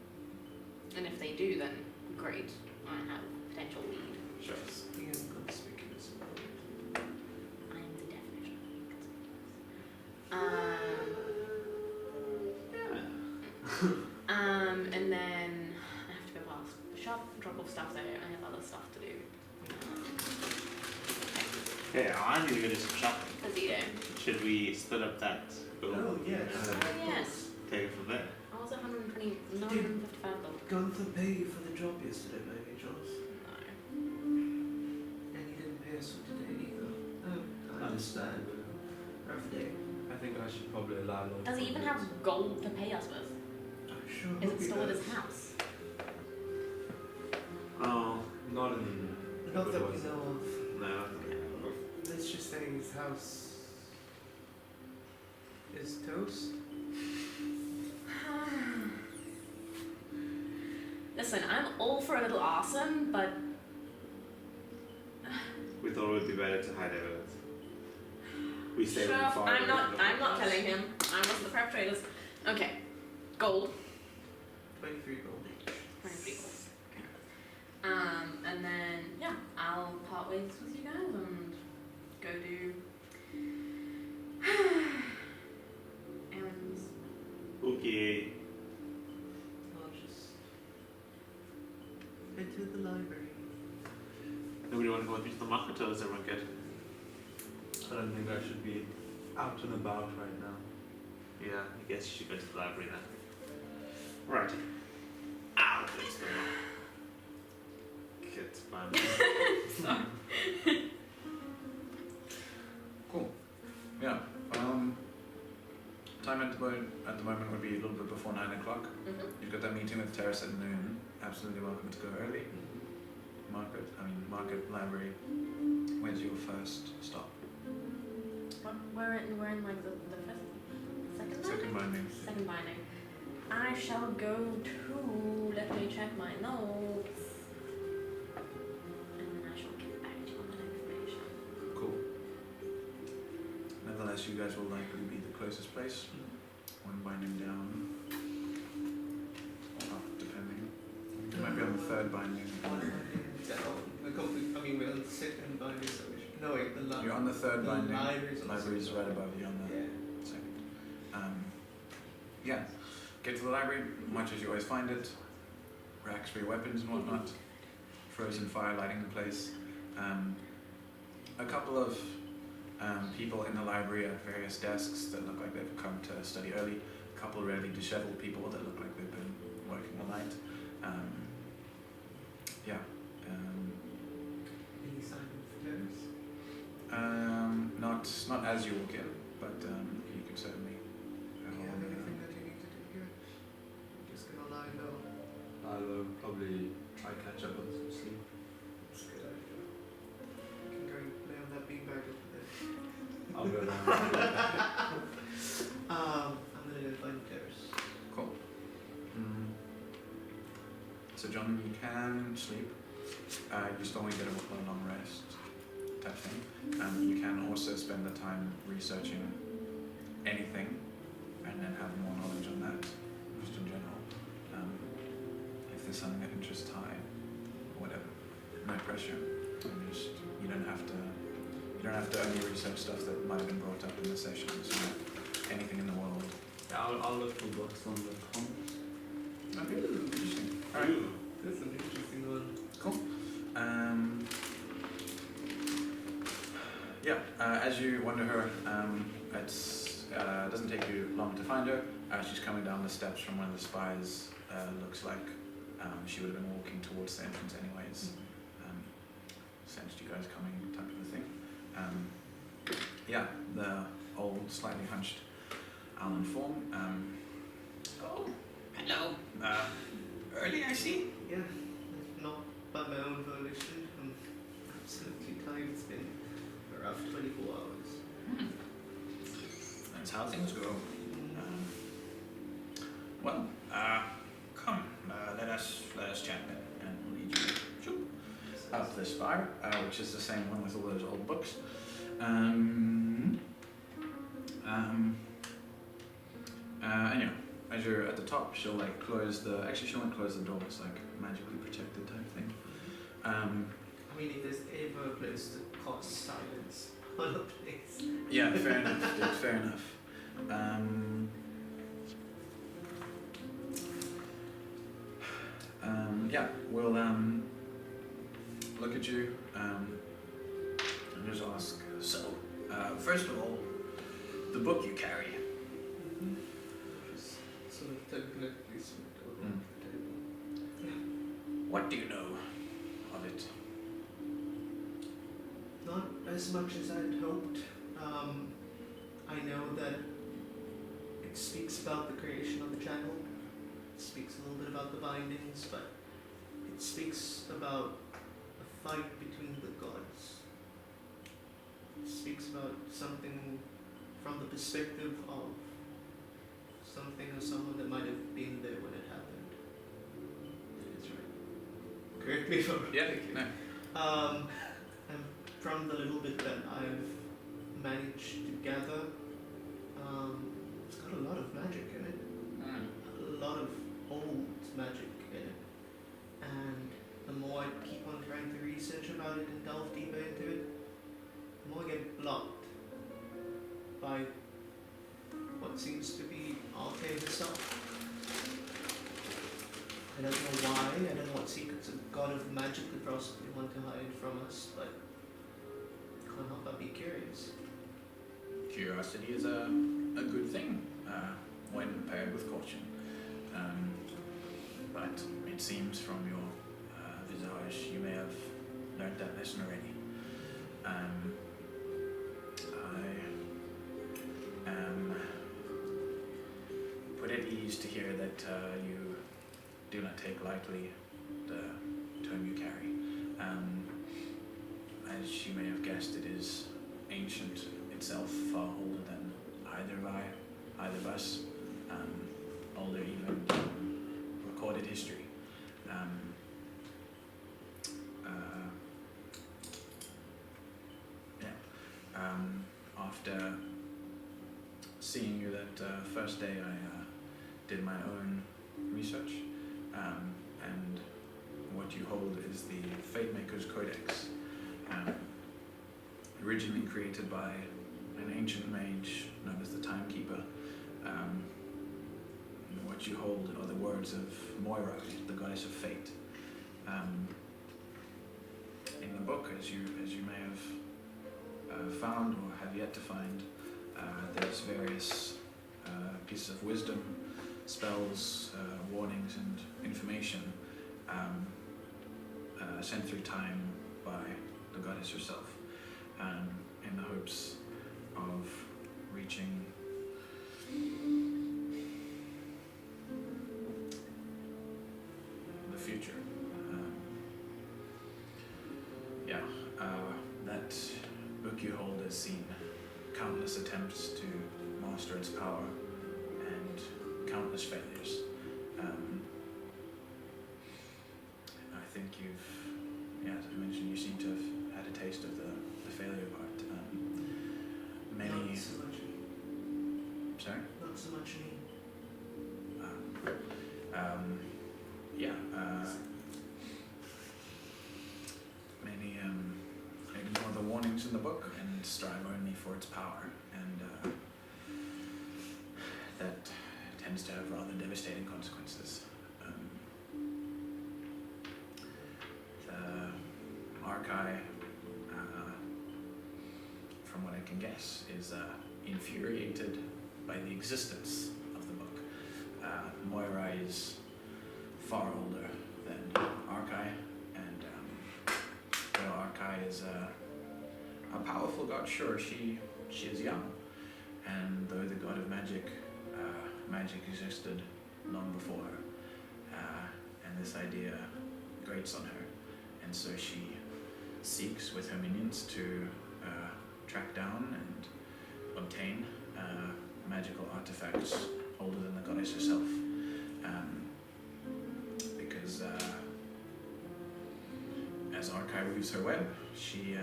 And if they do, then great. I have a potential lead.
Sure.
Being conspicuous about it.
I am the definition of conspicuous. And then I have to go past the shop, drop off stuff there. I have other stuff to do.
Yeah, I'm gonna go do some shopping.
Casino.
Should we split up that bill?
Oh, yes.
And
Oh, yes.
take it from there.
I was 155 dollars.
Gunther pay you for the job yesterday by any chance?
No.
And he didn't pay us for today either. Oh, I understand. Rough day.
I think I should probably allow Lord.
Does he even have gold to pay us with?
I'm sure.
Is
hope
it
he
still at
does.
his house?
Oh,
Not in.
Not that we
was-
know of.
no.
Let's just say his house is toast.
Listen, I'm all for a little arson, but
We thought it would be better to hide evidence. We stay
sure,
within 5
I'm not
minutes of the house.
telling him. I'm one of the perpetrators. Okay. Gold.
23 gold.
23 gold. And then yeah, I'll part ways with you guys and go do errands.
Okay.
I'll just head to the library.
Nobody want to go with me to the market, or is everyone good?
I don't think I should be out and about right now.
Yeah, I guess you should go to the library then. Right. Ow, that's the kid's fun.
Cool. Yeah. Time at the moment would be a little bit before 9 o'clock. You've got that meeting with Terrace at noon. Absolutely welcome to go early. Market library. Where's your first stop?
we're in like the fifth,
Second binding.
second binding. I shall go to, let me check my notes, and then I shall get back to you on that information.
Cool. Nevertheless, you guys will likely be the closest place. One binding down. Up, depending. You might be on the third binding.
One binding down. I mean, we're on the second binding, so we should. No, wait, the library.
You're on the third
The
binding.
library's on the
Library's
second.
right above you on the
Yeah.
second. Yeah. Get to the library, much as you always find it. Racks for your weapons and whatnot. Frozen fire lighting the place. A couple of people in the library at various desks that look like they've come to study early. A couple really disheveled people that look like they've been working all night. Yeah.
Any sign of terrorists?
Not as you walk in, but you could certainly.
Do you have anything that you need to do here? I'm just gonna lie low.
I'll probably try catch up on some sleep.
That's a good idea. You can go and lay on that beanbag over there.
I'll go down.
I'm gonna go find terrorists.
Cool. So John, you can sleep. You still want to get a long rest type thing. You can also spend the time researching anything and then have more knowledge on that, just in general. If there's something that interests Ty, or whatever, no pressure. You don't have to only research stuff that might have been brought up in the sessions, anything in the world.
Yeah, I'll look for books on the comics.
Okay, interesting. Alright.
That's an interesting one.
Cool. As you wander her, it doesn't take you long to find her. She's coming down the steps from one of the spies. Looks like she would have been walking towards the entrance anyways. Sensed you guys coming type of a thing. The old, slightly hunched Alan form. Oh, hello. Early, I see.
Yeah, not by my own volition. I'm absolutely tired. It's been a rough 24 hours.
That's how things go. Come, let us chat then, and we'll lead you up this fire, which is the same one with all those old books. Anyway, as you're at the top, she'll like close the. Actually, she won't close the door. It's like magically protected type thing.
I mean, if there's ever a place to cause silence on a place.
Yeah, fair enough. Dude, fair enough. We'll look at you and just ask. So, first of all, the book you carry.
Just sort of technically sort of over the table.
What do you know of it?
Not as much as I'd hoped. I know that it speaks about the creation of the channel. It speaks a little bit about the bindings, but it speaks about a fight between the gods. It speaks about something from the perspective of something or someone that might have been there when it happened. That's right. Correct me if I'm wrong.
Yeah,
Thank you.
no.
And from the little bit that I've managed to gather, it's got a lot of magic in it. A lot of old magic in it. And the more I keep on trying to research about it and delve deeper into it, the more I get blocked by what seems to be Arcane herself. I don't know why, I don't know what secrets a god of magic could possibly want to hide from us, but I can't help but be curious.
Curiosity is a good thing when paired with caution. But it seems from your visage you may have learned that lesson already. I am put at ease to hear that you do not take lightly the tome you carry. As you may have guessed, it is ancient itself, far after seeing you that first day, I did my own research, and what you hold is the Fate Maker's Codex, originally created by an ancient mage known as the Timekeeper. What you hold are the words of Moira, the goddess of fate. In the book, as you may have found or have yet to find, there's various pieces of wisdom, spells, warnings, and information sent through time by the goddess herself, in the hopes of reaching the future. That book you hold has seen countless attempts to master its power and countless failures. I think as I mentioned, you seem to have had a taste of the failure part.
Not so much me.
Sorry?
Not so much me.
Maybe ignore the warnings in the book and strive only for its power, and that tends to have rather devastating consequences. The Archai, from what I can guess, is infuriated by the existence of the book. Moira is far older than Archai, and though Archai is a powerful god, sure, she is young, and though the god of magic, magic existed long before her, and this idea grates on her, and so she seeks with her minions to track down and obtain magical artifacts older than the goddess herself, because as Archai weaves her web, she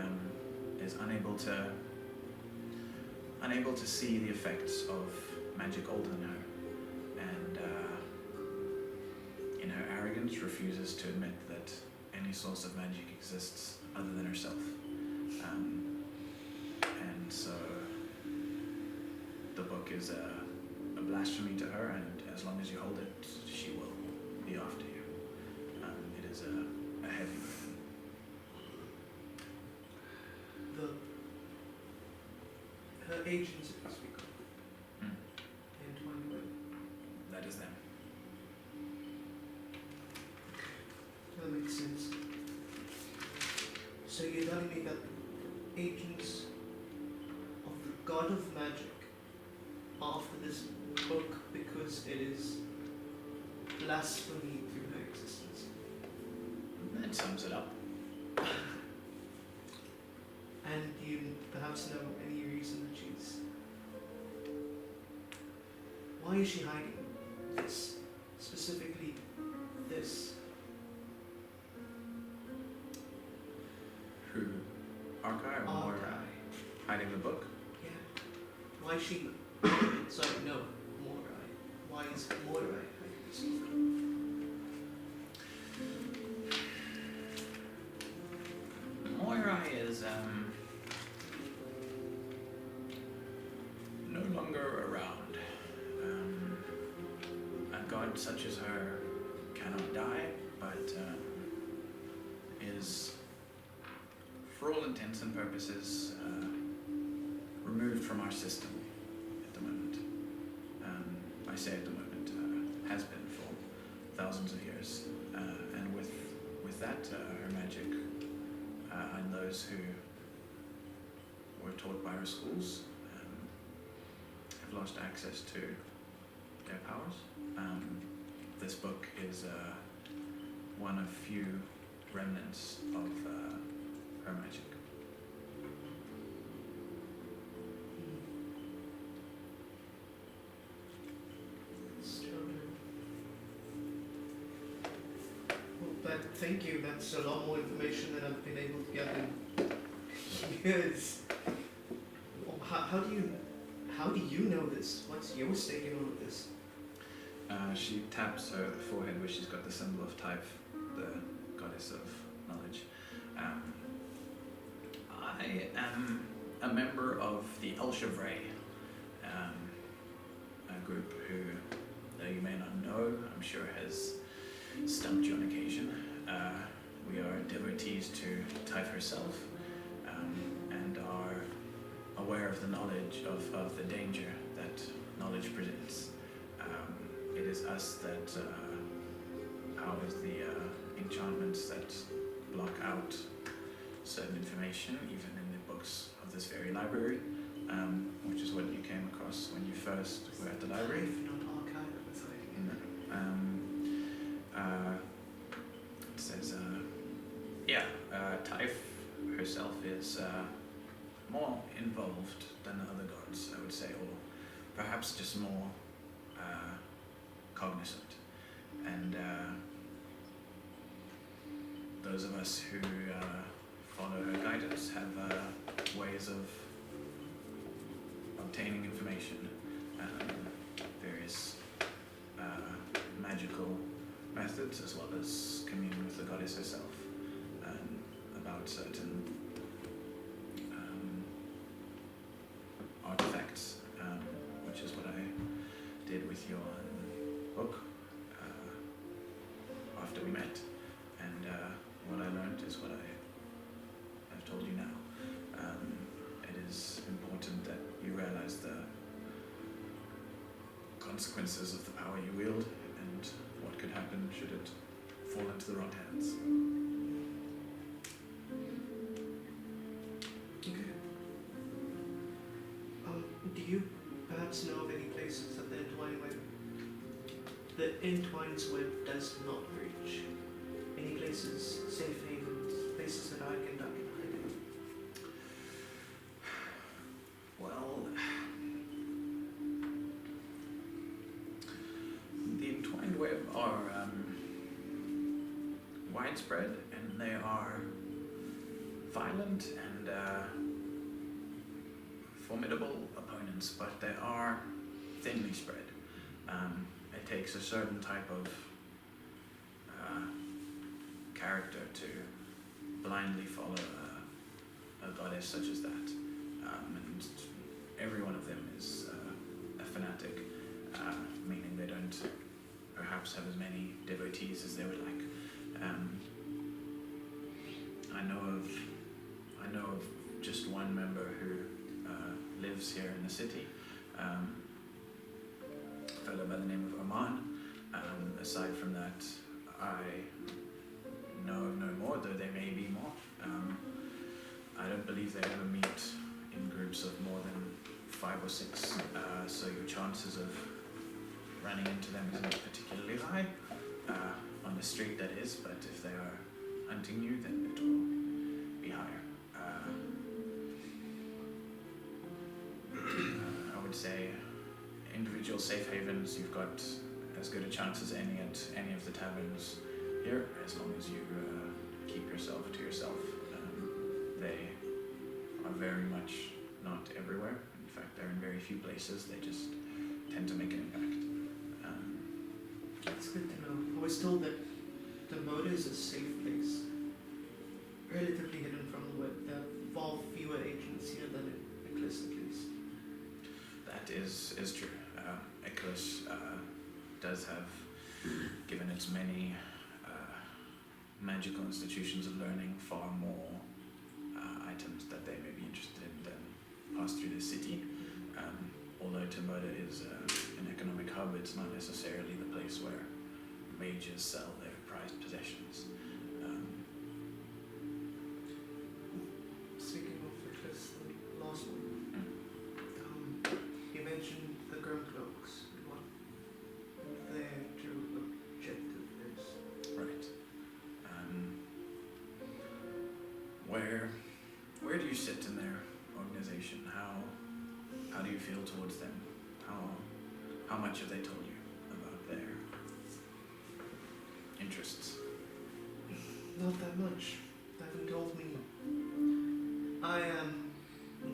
is unable to see the effects of magic older than her, and in her arrogance refuses to admit that any source of magic exists other than herself. And so the book is a blasphemy to her, and as long as you hold it, she will be after you. It is a heavy burden.
Her agents, if you speak of, entwined web.
That is them.
That makes sense. So you're telling me that agents of the god of magic are after this book because it is blasphemy to her existence?
That sums it up.
And do you perhaps know any reason that she's... Why is she hiding this? Specifically this?
Who? Archai or Moira?
Archai.
Hiding the book?
Yeah. Why is she... Sorry, no. Morai. Why is Morai hiding this book?
Moira is no longer around. A god such as her cannot die, but is, for all intents and purposes, removed from our system at the moment. I say at the moment, has been for thousands of years, and with that, her magic and those who were taught by her schools have lost access to their powers. This book is one of few remnants of her magic.
Well, thank you. That's a lot more information than I've been able to get in years. Oh, how do you know this? What's your stake in all of this?
She taps her forehead where she's got the symbol of Typh, the goddess of knowledge. I am a member of the foray, a group who, though you may not know, I'm sure has stumped you on occasion. We are devotees to Typh herself, and are aware of the knowledge of the danger that knowledge presents. It is us that powers the enchantments that block out certain information, even in the books of this very library, which is what you came across when you first were at the library.
Not archive, it's like.
It says, Typh herself is more involved than the other gods, I would say, or perhaps just more cognizant. And those of us who follow her guidance have ways of obtaining information, various magical methods, as well as communing with the goddess herself about certain artifacts, which is what I did with your book after we met. And what I learned is what I have told you now. It is important that you realize the consequences of the power you wield and what could happen should it fall into the wrong hands.
Okay. Do you perhaps know of any places that the Entwine's web does not reach? Any places, safe havens, places that I can duck and hide in?
Well, the entwined web are widespread, and they are violent and formidable opponents, but they are thinly spread. It takes a certain type of character to blindly follow a goddess such as that, and every one of them is a fanatic, meaning they don't perhaps have as many devotees as they would like. I know of just one member who lives here in the city, a fellow by the name of Oman. Aside from that, I know no more, though there may be more. I don't believe they ever meet in groups of more than 5 or 6, so your chances of running into them isn't particularly high. On the street, that is, but if they are hunting you, then it will be higher. I would say individual safe havens, you've got as good a chance as any at any of the taverns here, as long as you keep yourself to yourself. They are very much not everywhere. In fact, they're in very few places. They just tend to make an impact.
That's good to know. I was told that Timboda is a safe place, relatively hidden from the web. There are far fewer agents here than at Eclipse, at least.
That is true. Eclipse does have, given its many magical institutions of learning, far more items that they may be interested in than pass through the city. Although Timboda is an economic hub, it's not necessarily the place where mages sell their prized possessions.
Speaking of Eclipse, the last one, you mentioned the Grimcloaks. What their true objective is?
Right. Where do you sit in their organization? How do you feel towards them? How much have they told you about their interests?
Not that much. They haven't told me. I am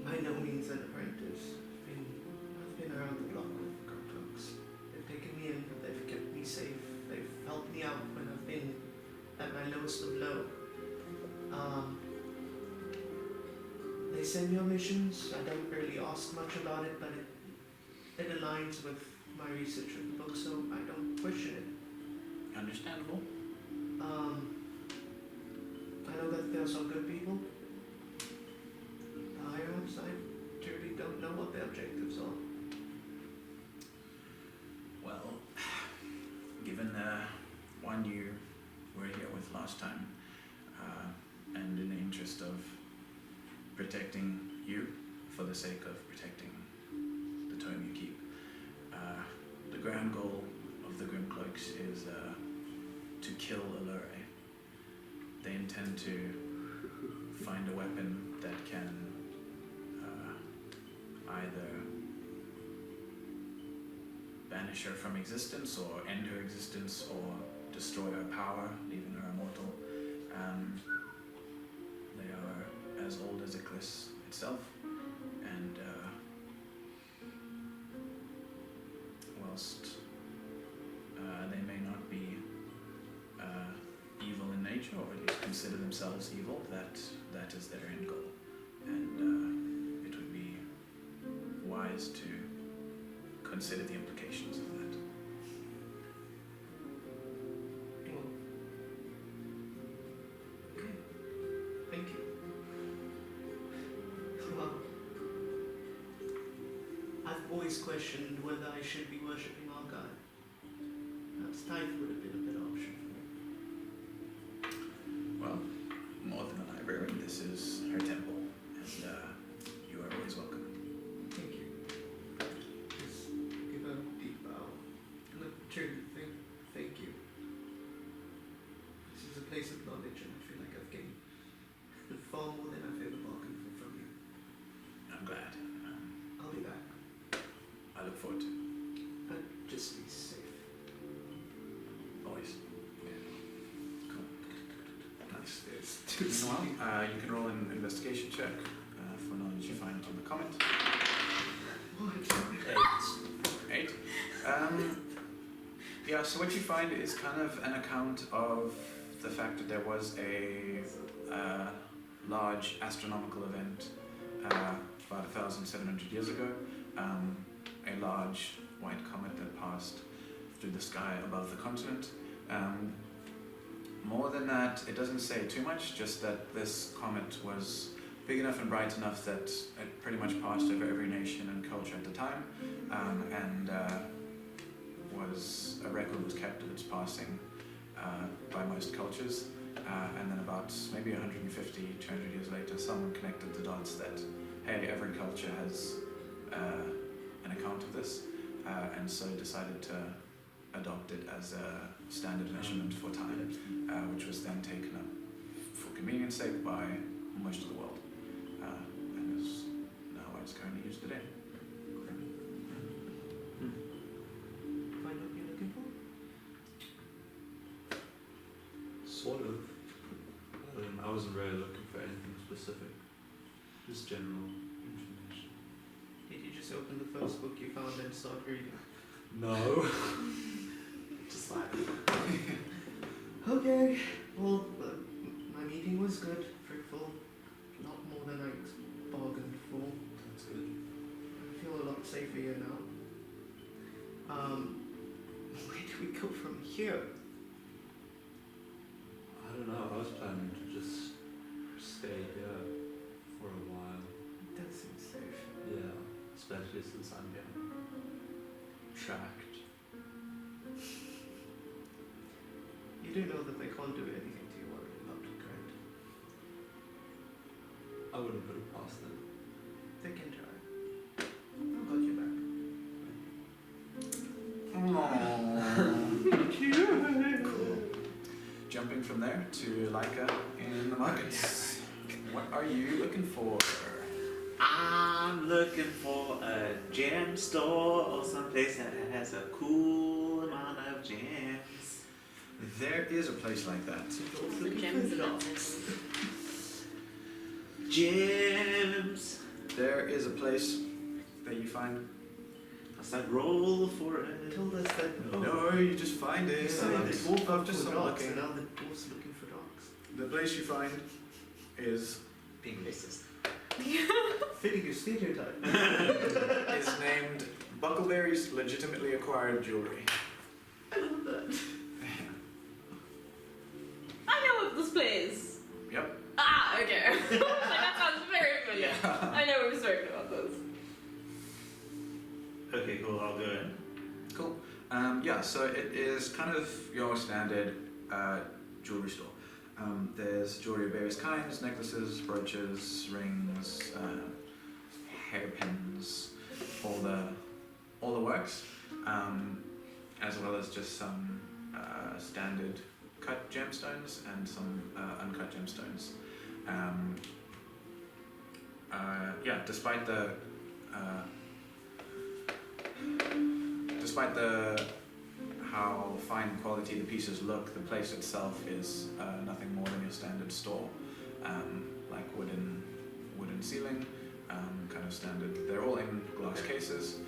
by no means an apprentice. I've been around the block with Gurkloks. They've taken me in, they've kept me safe, they've helped me out when I've been at my lowest of low. They send me on missions. I don't really ask much about it, but it aligns with my research of the book, so I don't question it.
Understandable.
I know that there are some good people. The higher ups, I truly don't know what their objectives are.
Well, given the one you were here with last time, and in the interest of protecting you for the sake of protecting the tome you keep, the grand goal of the Grimcloaks is to kill Allure. They intend to find a weapon that can either banish her from existence or end her existence or destroy her power, leaving her immortal. They are as old as Eclipse itself, and whilst they may not be evil in nature, or at least consider themselves evil, that is their end goal, and it would be wise to consider the implications of that.
Well, okay. Thank you. Well, I've always questioned whether I should be worshipping our god. Perhaps Tithe would have been a better option for me.
Well, more than a library, this is her temple, and you are always welcome.
Thank you. Just give a deep bow. And a truly thank you. This is a place of knowledge, and I feel like I've gained far more than I've ever bargained for from you.
I'm glad.
I'll be back.
I look forward to it.
But just be safe.
Always. Cool. Nice.
There's
Meanwhile, you can roll an investigation check for knowledge you find on the comment.
What?
8. Yeah, so what you find is kind of an account of the fact that there was a large astronomical event about 1,700 years ago. A large white comet that passed through the sky above the continent. More than that, it doesn't say too much, just that this comet was big enough and bright enough that it pretty much passed over every nation and culture at the time, and a record was kept of its passing by most cultures. And then about maybe 150, 200 years later, someone connected the dots that, hey, every culture has an account of this, and so decided to adopt it as a standard measurement for time, which was then taken up for convenience sake by most of the world, and is now what it's currently used today.
Find what you're looking for?
Sort of. I wasn't really looking for anything specific. Just general information.
Did you just open the first book you found and start reading?
No. Just like.
Okay. Well, my meeting was good, fruitful. Not more than I bargained for.
That's good.
I feel a lot safer here now. Where do we go from here?
I don't know. I was planning to just stay here for a while.
That seems safe.
Yeah, especially since I'm getting tracked.
You do know that they can't do anything to you while you're in public, right?
I wouldn't put it past them.
They can try. I've got your back.
Cool. Jumping from there to Leica in the markets. What are you looking for?
I'm looking for a gem store or someplace that has a cool amount of gems.
There is a place like that.
The gems box.
Gems.
there is a place that you find.
I said roll for it.
Told us that.
No, you just find it.
You said the dwarf
I'm
looked
just
for
not
dogs,
looking.
and now the dwarf's looking for dogs.
The place you find is
Being racist.
Fitting your stereotype.
is named Buckleberry's legitimately acquired jewelry.
I love that.
I know what this place.
Yep.
Ah, okay. That sounds very familiar. I know we've spoken about this.
Okay, cool. I'll go in.
Cool. Yeah, so it is kind of your standard jewelry store. There's jewelry of various kinds: necklaces, brooches, rings, hairpins, all the works, as well as just some standard cut gemstones and some uncut gemstones. Yeah, despite the how fine quality the pieces look, the place itself is nothing more than your standard store, like wooden ceiling, kind of standard. They're all in glass cases.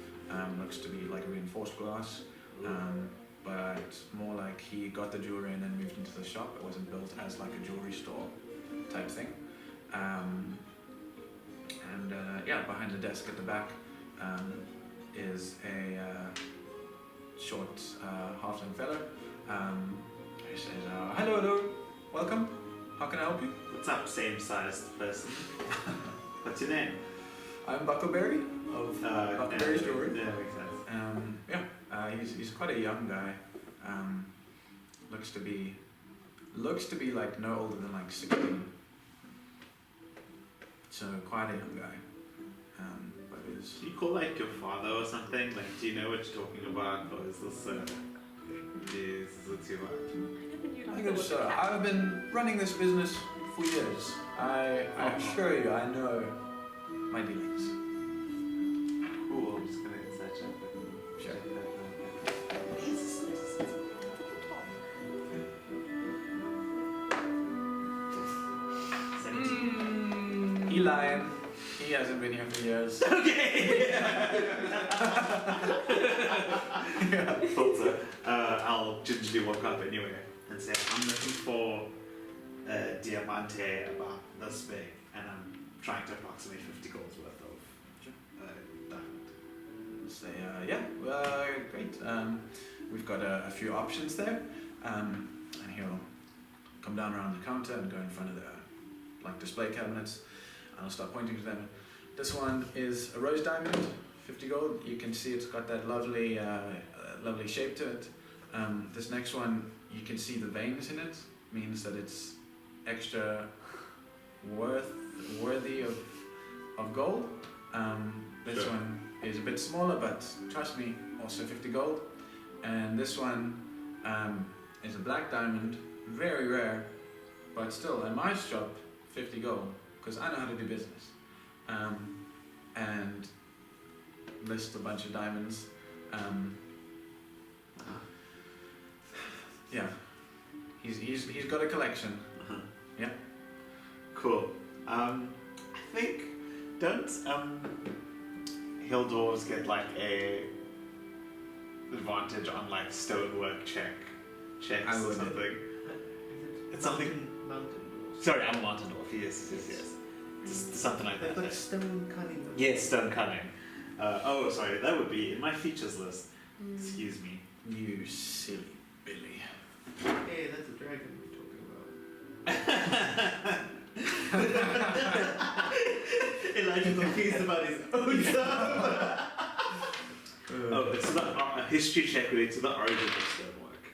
Looks to be like reinforced glass, but more like he got the jewelry and then moved into the shop. It wasn't built as like a jewelry store type thing. Yeah, behind the desk at the back is a short halfling fellow. He says, hello, welcome. How can I help you?
What's up, same-sized person? What's your name?
I'm Buckleberry of Buckleberry's Jewelry.
Yeah, makes sense.
He's quite a young guy. Looks to be like no older than like 16. So quite a young guy. But is
Do you call like your father or something? Like, do you know what you're talking about, or is this too much?
I think so. I've been running this business for years. I assure you, I know my dealings.
Cool. I'm just gonna insert check.
Sure. Eli, he hasn't been here for years.
Okay.
Yeah.
Thought so. I'll gingerly walk up anyway and say, I'm looking for a diamante about this big, and I'm trying to approximate 50 gold's worth of diamond.
Say, great. We've got a few options there, and he'll come down around the counter and go in front of the display cabinets. I'll start pointing to them. This one is a rose diamond, 50 gold. You can see it's got that lovely shape to it. This next one, you can see the veins in it, means that it's extra worthy of gold. This
Sure.
one is a bit smaller, but trust me, also 50 gold. And this one is a black diamond, very rare, but still, in my shop, 50 gold, because I know how to do business. And list a bunch of diamonds. Yeah, he's got a collection.
Uh-huh.
Yeah.
Cool. I think don't hill dwarves get like a advantage on like stonework checks
I
or
would.
something? It's something.
Mountain.
Sorry, I'm a mountain dwarf. Yes. Just something like
They've
that.
got stone cutting.
Yes, stone cutting. Sorry, that would be in my features list. Excuse me.
You silly Billy.
Hey, that's a dragon we're talking about. Elijah's confused about his own stuff.
Oh, it's a history check related to the origin of stonework.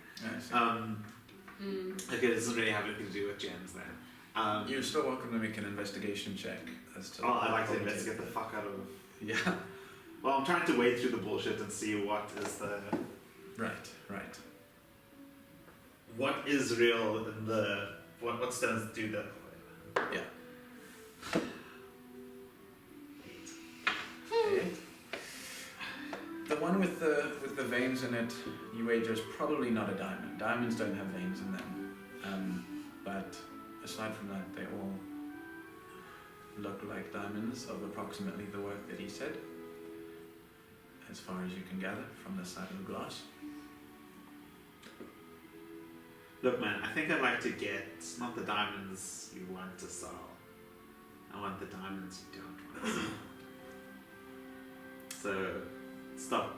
Okay, it doesn't really have anything to do with gems then.
You're still welcome to make an investigation check as to.
I'd like to investigate the fuck out of.
Yeah.
Well, I'm trying to wade through the bullshit and see what is the.
Right.
What is real in the. What stones do that?
Yeah. The one with the veins in it, you wager is probably not a diamond. Diamonds don't have veins in them. But aside from that, they all look like diamonds of approximately the work that he said, as far as you can gather from the side of the glass.
Look, man, I think I'd like to get not the diamonds you want to sell. I want the diamonds you don't want to sell. So stop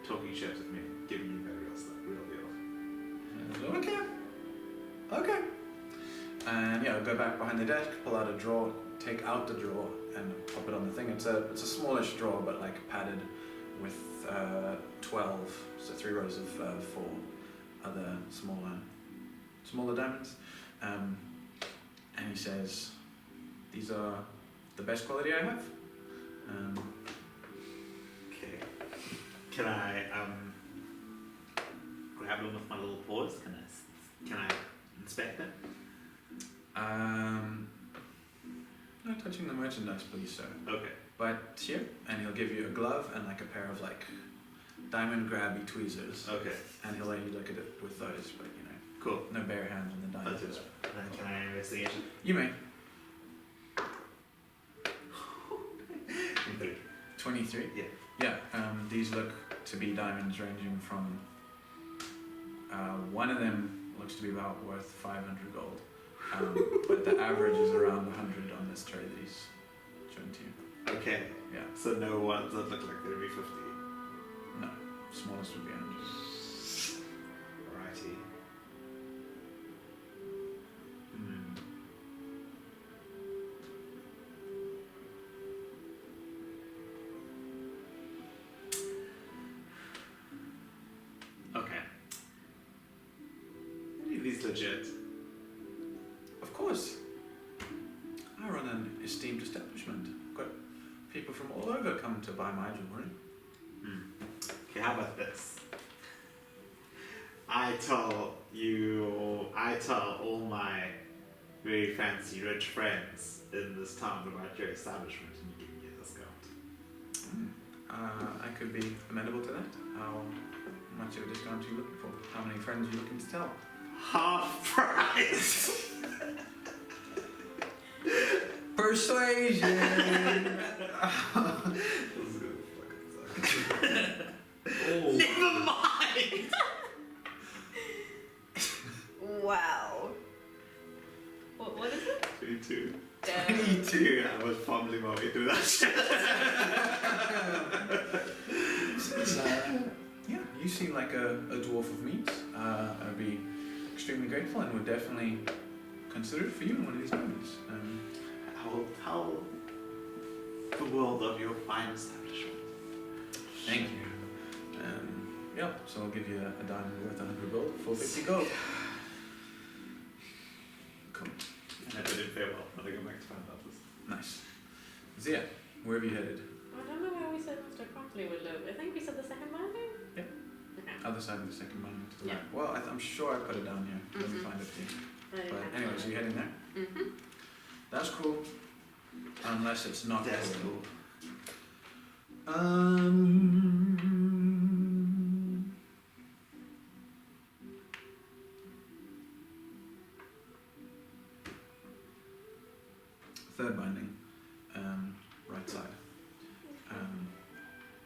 talking shit with me. Give me the real stuff, real deal.
Okay. And yeah, go back behind the desk, pull out a drawer, take out the drawer, and pop it on the thing. It's a smallish drawer, but like padded with 12, so 3 rows of 4 other smaller diamonds. And he says, "These are the best quality I have."
Okay. Can I grab them with my little paws? Can I inspect them?
No touching the merchandise, please, sir.
Okay.
But here, and he'll give you a glove and like a pair of like diamond grabby tweezers,
Okay.
and he'll let you look at it with those. But you know,
Cool.
no bare hands on the
I'll
diamonds.
do that. Then can I investigate it?
You may. 23.
Yeah.
Yeah. These look to be diamonds ranging from. One of them looks to be about worth 500 gold. But the average is around 100 on this tray that he's shown to you.
Okay.
Yeah.
So no ones that look like they'd be 50.
No, smallest would be 100.
Alrighty. Okay. Any of these legit?
Of course. I run an esteemed establishment. Got people from all over come to buy my jewelry.
Okay, how about this? I tell all my very fancy rich friends in this town about your establishment and you give me a discount.
I could be amenable to that. How much of a discount are you looking for? How many friends are you looking to tell?
Half price!
Persuasion!
This is gonna fucking suck. Never mind!
Wow. What is it?
22.
22.
I was fumbling my way through that shit.
Yeah, you seem like a dwarf of means. I'd be extremely grateful and would definitely consider it for you in one of these moments.
I will tell the world of your fine establishment.
Thank you. Yeah, so I'll give you a diamond worth 100 gold for 50 gold. Cool.
And I did fare well when I go back to find out this.
Nice. Zia, where have you headed?
I don't know where we said Mr. Crossley would live. I think we said the second landing?
Yep.
Okay.
Other side of the second monument to the
Yeah.
right. Well, I'm sure I put it down here. Let me find it for you. But anyway, so you're heading there?
Mm-hmm.
That's cool. Unless it's not
That's
cool. Third binding, right side.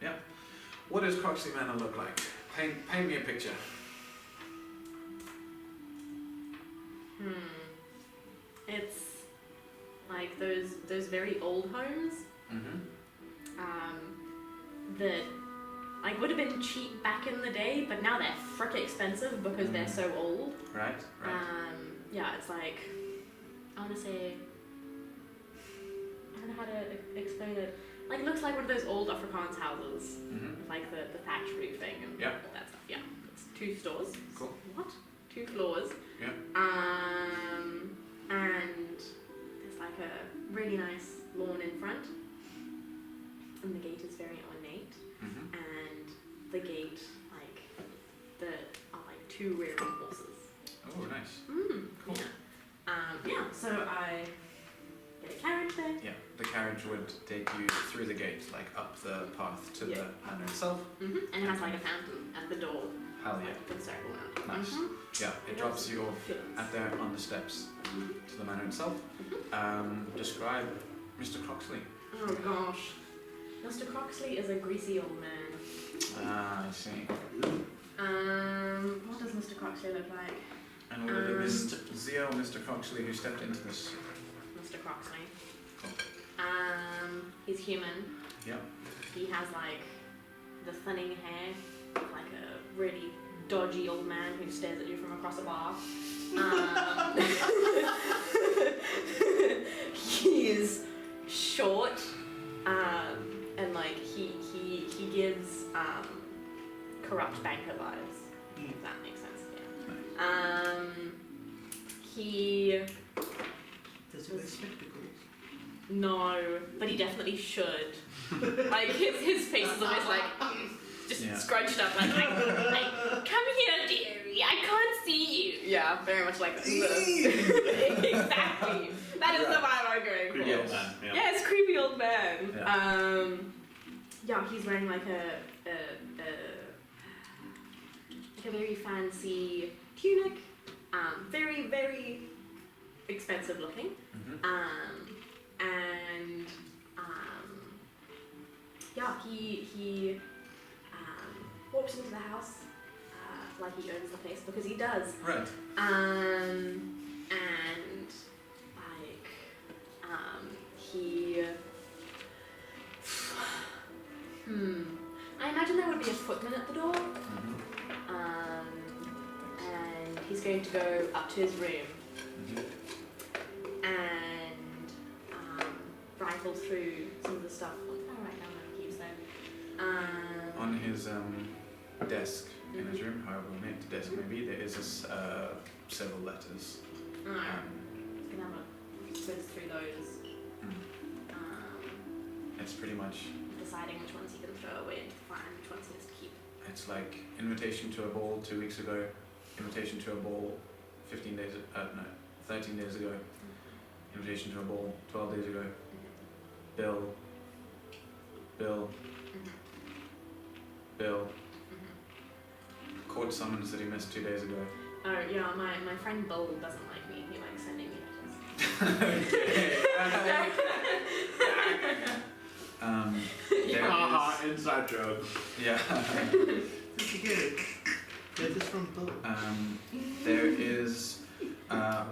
Yeah. What does Croxley Manor look like? Paint me a picture.
It's like those very old homes
Mm-hmm.
that like would have been cheap back in the day, but now they're frick expensive because they're so old.
Right.
Yeah, it's like I want to say I don't know how to explain it. Like looks like one of those old Afrikaans houses
Mm-hmm.
with like the thatch roofing and
Yep.
all that stuff. Yeah, it's 2 stores.
Cool.
What? 2 floors.
Yep.
And there's like a really nice lawn in front, and the gate is very ornate.
Mm-hmm.
And the gate, like, are like 2 rearing horses.
Oh, nice. Cool.
Yeah. So I get a carriage there.
Yeah, the carriage would take you through the gate, like up the path to
Yeah.
the manor itself.
And it has like a fountain at the door.
Hell yeah.
Like, with a circle around.
Nice. Yeah, it drops you off at there on the steps to the manor itself. Describe Mr. Croxley.
Oh gosh. Mr. Croxley is a greasy old man.
Ah, I see.
What does Mr. Croxley look like?
And would it have been Zio or Mr. Croxley who stepped into this?
Mr. Croxley.
Cool.
He's human.
Yeah.
He has like the thinning hair, like a really dodgy old man who stares at you from across a bar. He is short, and like he gives corrupt banker vibes. If that makes sense. Yeah. He
Does he wear spectacles?
no, but he definitely should. Like his face is always like just scrunched up, like come here, dearie, I can't see you. Yeah, very much like that. Exactly. That is the vibe I'm going for.
Creepy old man. Yeah.
Yeah, it's creepy old man.
Yeah.
Yeah, he's wearing like a very fancy tunic. Very, very expensive looking.
Mm-hmm.
And yeah, he walks into the house like he owns the place, because he does.
Right.
And like he I imagine there would be a footman at the door.
Mm-hmm.
And he's going to go up to his room
Mm-hmm.
and rifle through some of the stuff. What did I write down on the keys there?
On his desk in his room, however neat the desk may be, there is several letters.
Alright. Gonna have a whiz through those.
It's pretty much,
Deciding which ones he can throw away into the fire and which ones he has to keep.
it's like invitation to a ball 2 weeks ago, invitation to a ball 13 days ago, invitation to a ball 12 days ago, bill, court summons that he missed 2 days ago.
Oh yeah, my friend Bull doesn't like me. He likes sending me letters.
Haha, inside joke.
Yeah.
Pretty good. Letters from Bo.
There is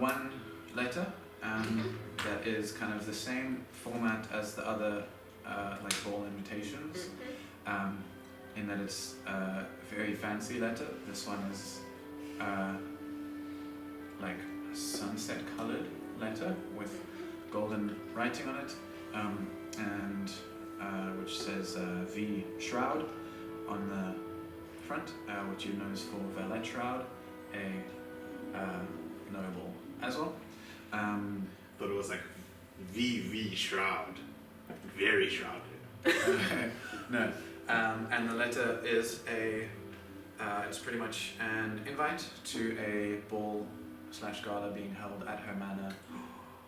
one letter that is kind of the same format as the other like ball invitations, in that it's a very fancy letter. This one is like a sunset colored letter with golden writing on it, and which says V Shroud on the front, which you know is for Valet Shroud, a noble as well.
But it was like VV Shroud. Very shrouded.
No, and the letter is it's pretty much an invite to a ball/gala being held at her manor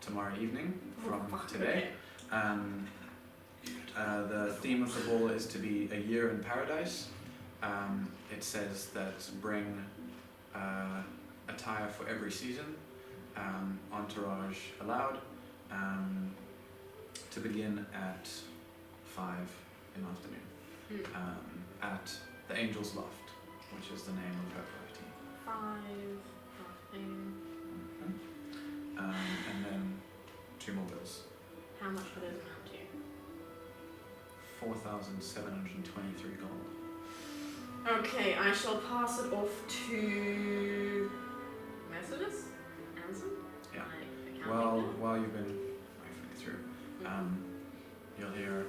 tomorrow evening from today. The theme of the ball is to be a year in paradise. It says that bring attire for every season, entourage allowed, to begin at 5 in the afternoon, at the Angel's Loft, which is the name of her party.
5.
And then 2 more bills.
How much would it amount to?
4,723 gold.
Okay, I shall pass it off to Mercedes? Anson?
Yeah.
My accounting
Well,
girl?
while you've been rifling through, you'll hear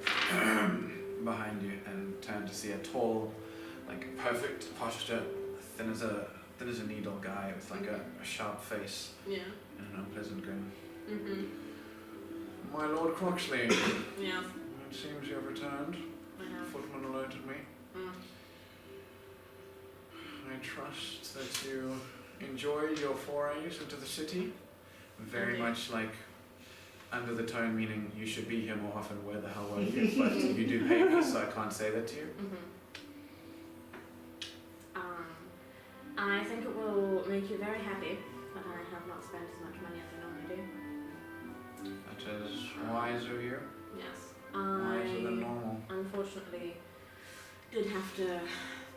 behind you and turn to see a tall, like perfect posture, thin as a needle guy with like a sharp face
Yeah.
and an unpleasant grin.
Mm-hmm.
My Lord Croxley,
Yeah.
it seems you have returned.
I have.
Footman alerted me.
Mm.
I trust that you enjoyed your forays into the city. Very much like under the tone meaning you should be here more often, where the hell were you? But you do pay me, so I can't say that to you.
I think it will make you very happy that I have not spent as much money as I normally do.
That is Wiser you?
Yes.
Wiser than
I
normal.
unfortunately did have to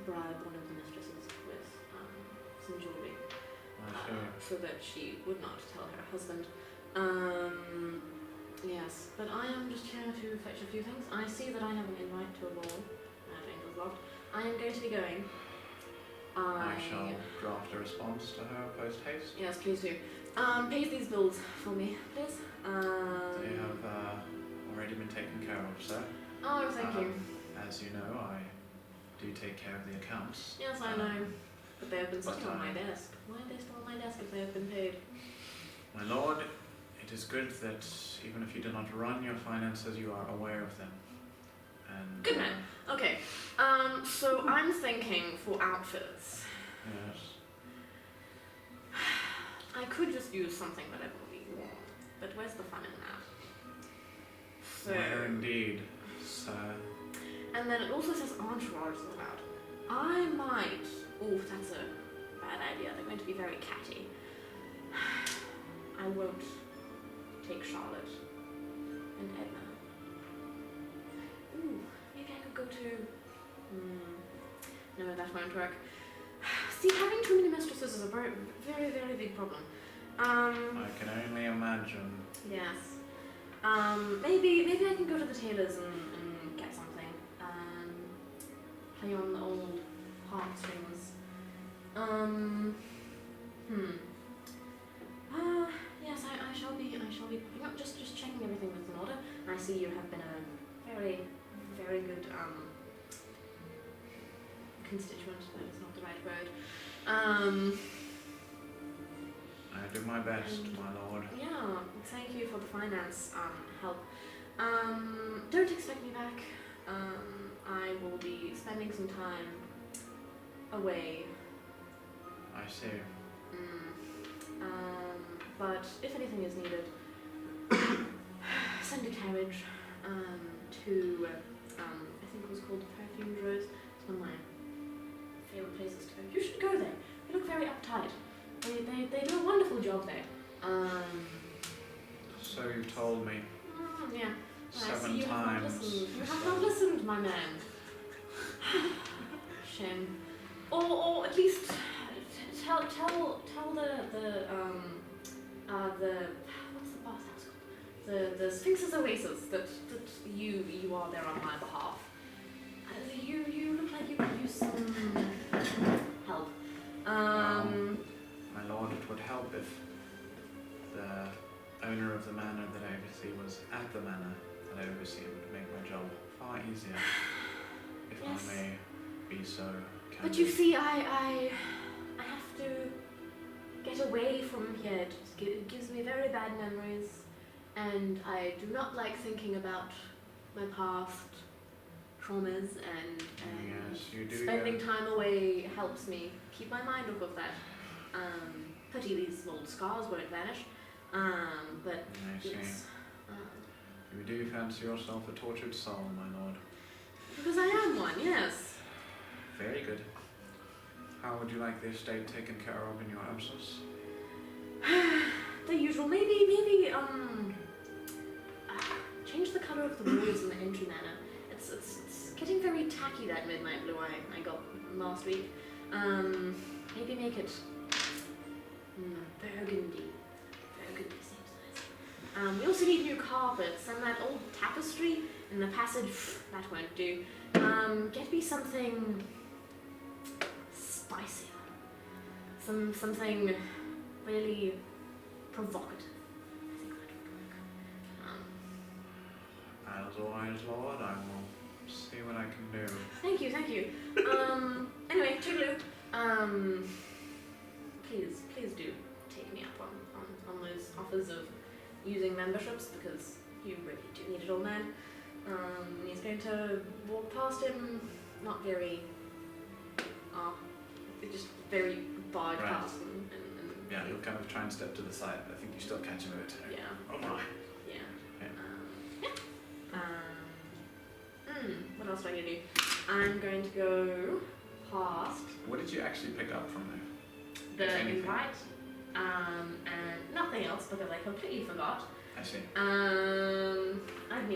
bribe one of the mistresses with some jewelry
I see.
so that she would not tell her husband. Yes, but I am just here to fetch a few things. I see that I have an invite to a ball at Angel's Loft. I am going to be going.
I shall draft a response to her post haste.
Yes, please do. Pay these bills for me, please.
They have already been taken care of, sir.
Oh, thank you.
As you know, I do take care of the accounts.
Yes, I know. But they have been sitting
but
on my desk. Why are they still on my desk if they have been paid?
My lord, it is good that even if you do not run your finances, you are aware of them. And
Good man. Okay. So I'm thinking for outfits.
Yes.
I could just use something that I've already worn. But where's the fun in that? So,
Where indeed, sir.
and then it also says entourage allowed. I might. Ooh, that's a bad idea. They're going to be very catty. I won't take Charlotte and Edna. Ooh, maybe I could go to. No, that won't work. See, having too many mistresses is a very, very, very big problem.
I can only imagine.
Yes. Maybe I can go to the tailor's and get something. Play on the old heartstrings. Yes, I shall be just checking everything was in order. I see you have been a very, very good constituent. That is not the right word.
I do my best, my lord.
Yeah, thank you for the finance help. Don't expect me back. I will be spending some time away.
I see.
But if anything is needed, send a carriage to, I think it was called Perfume Rose. It's one of my favourite places to go. You should go there. They look very uptight. They do a wonderful job there.
So you've told me.
Yeah. I
7
see you
times.
have not listened. You have not listened, my man. Shame. Or at least tell the what's the boss house called? The Sphinx's Oasis that you are there on my behalf. You look like you could use some help.
My lord, it would help if the owner of the manor that I oversee was at the manor that I oversee. It would make my job far easier, if
Yes.
I may be so candid.
But you see, I have to get away from here. It gives me very bad memories, and I do not like thinking about my past traumas, and
Yes, you do.
spending time away helps me keep my mind off of that. Pity these old scars won't vanish, but
I see.
yes.
You do fancy yourself a tortured soul, my lord.
Because I am one, yes.
Very good. How would you like the estate taken care of in your absence?
The usual, maybe, change the colour of the walls in the entry manor. It's getting very tacky, that midnight blue I got last week. Maybe make it burgundy. Burgundy seems nice. We also need new carpets, and that old tapestry in the passage, that won't do. Get me something spicier. Something really provocative. I think that would work.
As always, lord, I will see what I can do.
Thank you. Anyway, Toodaloo. Please do take me up on those offers of using memberships, because you really do need it, old man. He's going to walk past him, not very, just very barred
Right.
past and
Yeah, he'll kind of try and step to the side, but I think you still catch him a bit.
yeah.
Oh my.
Yeah.
Yeah.
What else do I need to do? I'm going to go past
What did you actually pick up from there?
the
If anything.
invite, and nothing else because I completely forgot.
I see.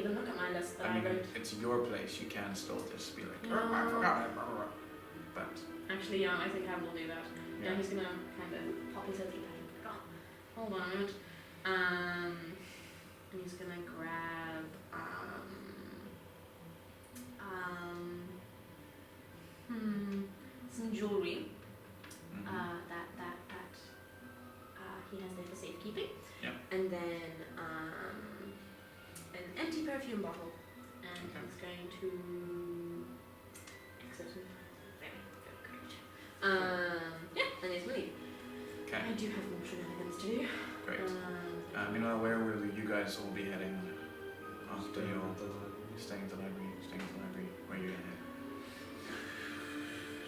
even look at my list, but
I
I
mean,
don't.
it's your place. You can still just be like,
No.
I forgot. But
Actually, yeah, I think I will do that. Yeah,
yeah.
he's gonna kind of pop his head through the back. Oh, hold on a minute. And he's gonna grab some jewelry.
Mhm.
That he has there for safekeeping.
Yeah.
And then an empty perfume bottle, and
Okay.
he's going to exit and there we go. Yeah, and he's leave.
Okay,
I do have more shenanigans to do.
great. Meanwhile, where will you guys all be heading after your staying at the library? Where are you heading?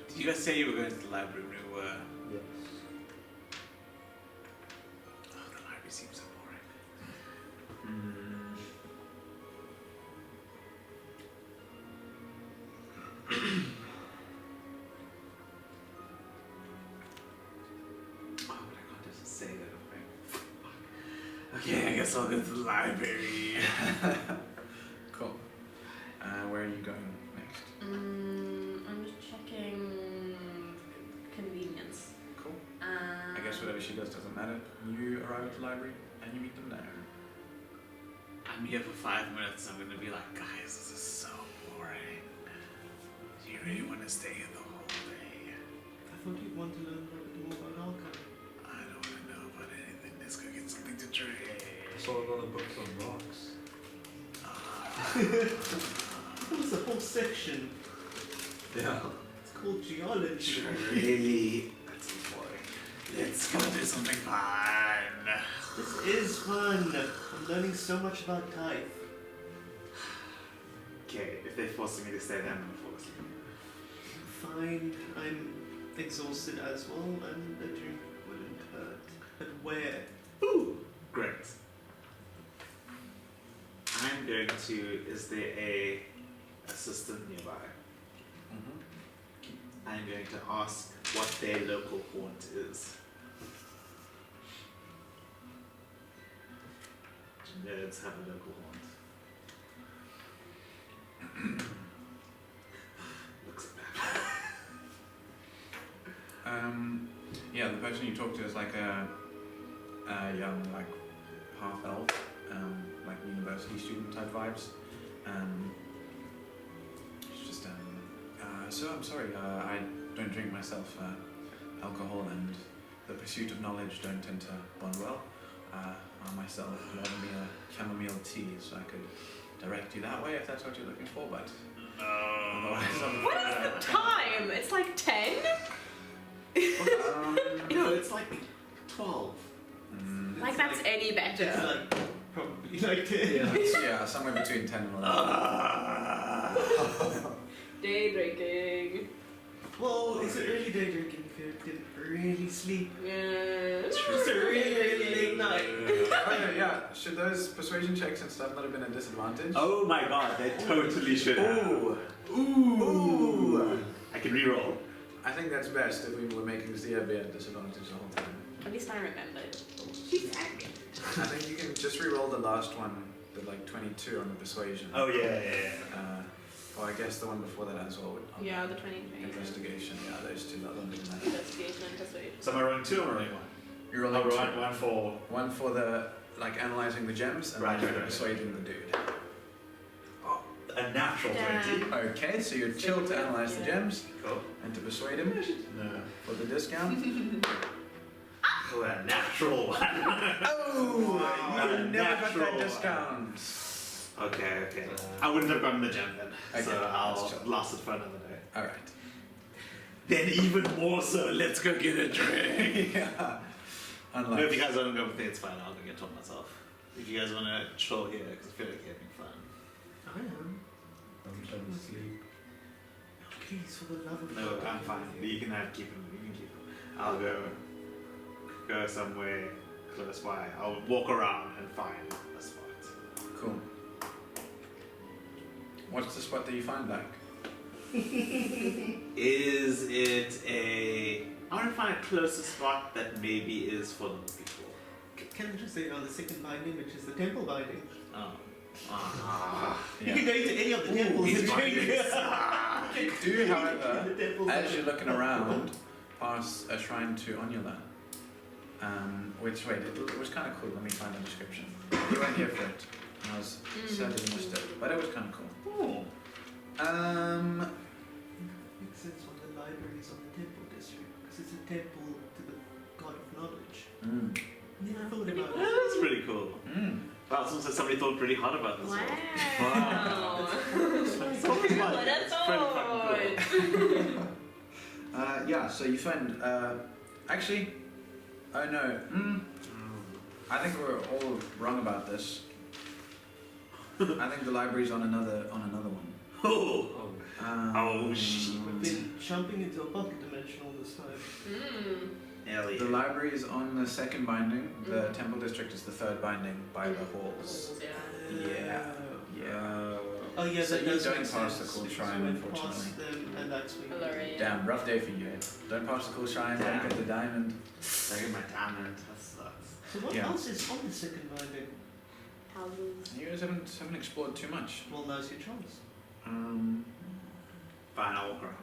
Did you guys say you were going to the library when we were?
Yes.
Oh, the library seems so boring. Oh, but I can't just say that. Okay, I guess I'll go to the library.
Cool. Where are you going next?
I'm just checking convenience.
Cool. I guess whatever she does doesn't matter. You arrive at the library and you meet them there.
I'm here for 5 minutes. I'm gonna be like, guys, this is so boring. Do you really want to stay here the whole day?
I thought you'd want to learn a bit more about alchemy.
I don't want to know about anything. Let's go get something to drink.
I saw a lot of books on rocks.
That was a whole section.
Yeah.
It's called geology.
Really? That's so boring. Let's go do something fun.
This is fun. I'm learning so much about type.
Okay, if they're forcing me to stay there, I'm gonna fall asleep.
Fine. I'm exhausted as well, and a drink wouldn't hurt. But where?
Ooh, great. I'm going to. Is there a assistant nearby?
Mm-hmm.
I'm going to ask what their local haunt is. Nerds have a local haunt. Looks bad.
Yeah, the person you talk to is like a young, like half elf, like university student type vibes. It's just so I'm sorry, I don't drink myself. Alcohol and the pursuit of knowledge don't tend to bond well. I myself love me a chamomile tea, so I could direct you that way if that's what you're looking for, but otherwise I'm
What is the time? It's like 10?
No, it's like 12.
Like that's any
It's
better.
like probably like
yeah, somewhere between 10 and 11.
Day drinking.
Well, is it really day drinking if you didn't really sleep?
Yeah.
It's a really, really late night.
Oh, yeah, should those persuasion checks and stuff not have been a disadvantage?
Oh my god, they totally should have. Ooh. I can reroll.
I think that's best if we were making Zia be at disadvantage the whole time.
At least I remembered.
I think you can just re-roll the last one, the like 22 on the persuasion.
Oh yeah.
Or I guess the one before that as well. On
Yeah, the 23.
investigation. Yeah, those two. That one didn't matter.
Investigation and persuasion.
So am I rolling 2 or rolling 1?
You're
I'll
rolling
roll
two.
one for.
One for the like analyzing the gems and
Right,
one for
right.
persuading the dude.
A natural
Damn.
20.
Okay, so you're chilled to analyze the gems
Cool.
and to persuade him
No.
for the discount.
Oh, a natural 1.
Oh,
Wow.
you never got
Natural
that
one.
discount.
Okay. I wouldn't have gotten the gem then.
Okay,
So
that's
I'll
chill.
last it for another day.
All right.
Then even more so, let's go get a drink.
Yeah.
No, if
Unlike.
you guys don't go with it, it's fine. I'll go get one myself. If you guys want to chill here, because I feel like you're having fun.
I am.
I'm trying to sleep.
Please, for the love of
No,
God.
I'm fine. You can keep him. You can keep him. I'll go somewhere close by. I'll walk around and find a spot.
Cool. What's the spot that you find like?
Is it a? I want to find a closer spot that maybe is for the people.
Can I just say on the second binding, which is the temple binding?
Oh.
You can go into any of the temples and drink.
You do, however,
The temples
as
are-
you're looking around, pass a shrine to Onula. Which, wait, it was kind of cool. Let me find the description. You weren't here for it. I was sadly missed it, but it was kind of cool.
Oh.
Makes sense on the libraries on the temple district, because it's a temple to the god of knowledge. Never thought about it.
That's pretty cool. Wow, sounds like somebody thought pretty hard about this
Wow.
one.
What a thought.
Yeah, so you find, actually, oh no, I think we're all wrong about this. I think the library's on another one.
Oh.
Oh.
Shit.
We've been jumping into a pocket dimension all this time.
Hell yeah.
The library is on the second binding. The temple district is the third binding by the halls. Yeah.
Oh yeah,
So
that
you
does
don't
make
pass
sense.
the cool
because
shrine,
we went
unfortunately.
past them, and that's when
Hilarious.
Damn, rough day for you, Ed. Don't pass the cool shine, don't get the diamond.
Look at my diamond. That sucks.
So what
Yeah.
else is on the second binding?
Houses.
You guys haven't explored too much.
Well, now's your chance.
Fine, I'll walk around.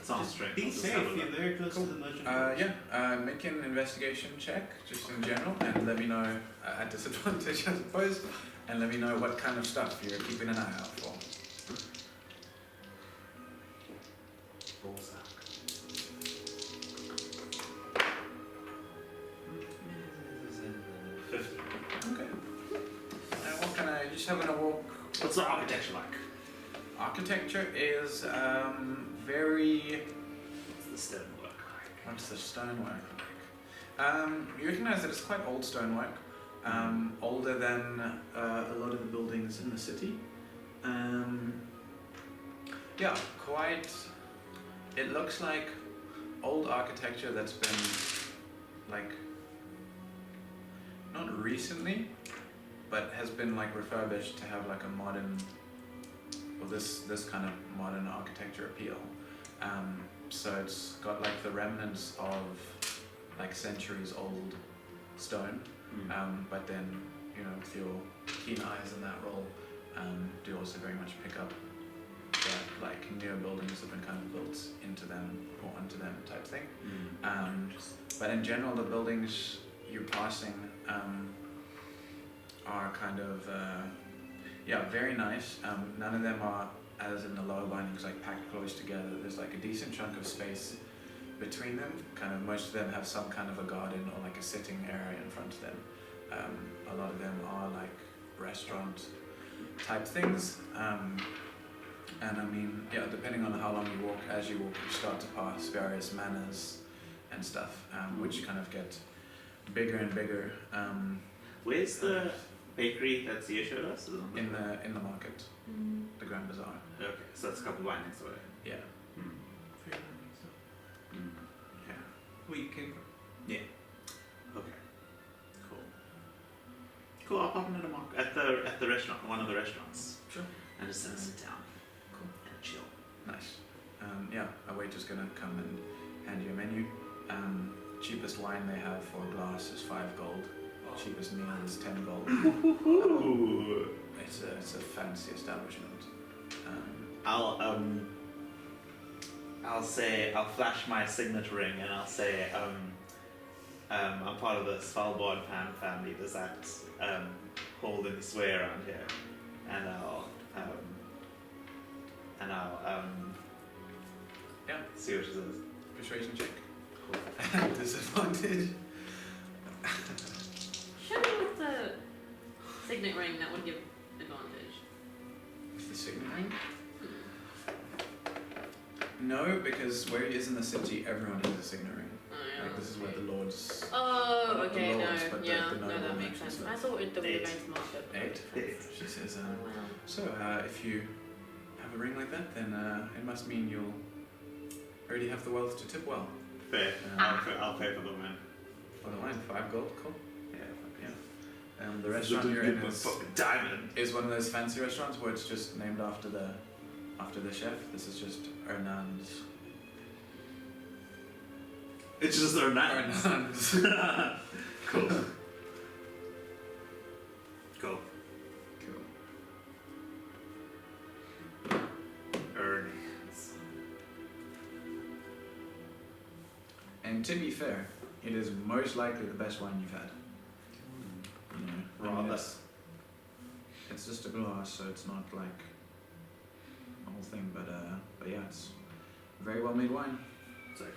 Sounds
Just
strange.
be
I'll just
safe.
have a look.
You're very close to the merchant.
Make an investigation check, just in general, and let me know, at disadvantage I suppose, and let me know what kind of stuff you're keeping an eye out for.
Ballsack. 50.
Okay. What can I, just having a walk.
What's the architecture like?
Architecture is very,
What's the stonework like?
what's the stonework like? You recognize that it's quite old stonework, older than a lot of the buildings in the city. Yeah, quite, it looks like old architecture that's been, like, not recently, but has been like refurbished to have like a modern, well, this kind of modern architecture appeal. So it's got like the remnants of like centuries old stone, but then, you know, with your keen eyes in that role, do also very much pick up that like newer buildings have been kind of built into them or onto them type thing. But in general, the buildings you're passing are kind of, very nice. None of them are, as in the lower bindings, like packed close together. There's like a decent chunk of space between them. Kind of most of them have some kind of a garden or like a sitting area in front of them. A lot of them are like restaurant type things. And I mean, yeah, depending on how long you walk, as you walk, you start to pass various manors and stuff, which kind of get bigger and bigger.
Where's the bakery that Zia showed us? Is it on the-
In the market, the Grand Bazaar.
Okay, so that's a couple bindings away.
Yeah,
Very nice.
yeah.
Where you came from?
Okay. Cool. Cool. I'll pop into the market at the restaurant, one of the restaurants.
Sure.
And just sit down.
Cool.
And chill.
Nice. A waiter's gonna come and hand you a menu. Cheapest wine they have for a glass is 5 gold. Cheapest meal is 10 gold.
Ooh.
It's a fancy establishment.
I'll flash my signet ring and I'll say, I'm part of the Svalbard family. Does that hold any sway around here? And I'll see what she says.
Persuasion check. Disadvantage.
Show me with the signet ring that would give advantage.
With the signet ring? No, because where it is in the city, everyone has a signet ring. Like this is where the lords.
Oh,
not the
okay,
lords,
no,
but the
yeah, no,
noble
that makes
merchants
sense.
have.
I thought it would
Eight.
go to market. but
Eight.
that makes sense.
She says,
Oh, wow.
so if you have a ring like that, then it must mean you'll already have the wealth to tip well.
Fair. I'll pay for the wine.
For the wine, 5 gold, cool.
Yeah.
The restaurant you're in
Diamond.
is one of those fancy restaurants where it's just named after the chef. This is just Hernan's.
It's just their name.
Hernan's.
Cool. Cool.
mean, to be fair, it is most likely the best wine you've had. You know, I mean,
Rather.
it's just a glass, so it's not like the whole thing. But yeah, it's very well made wine.
Sick.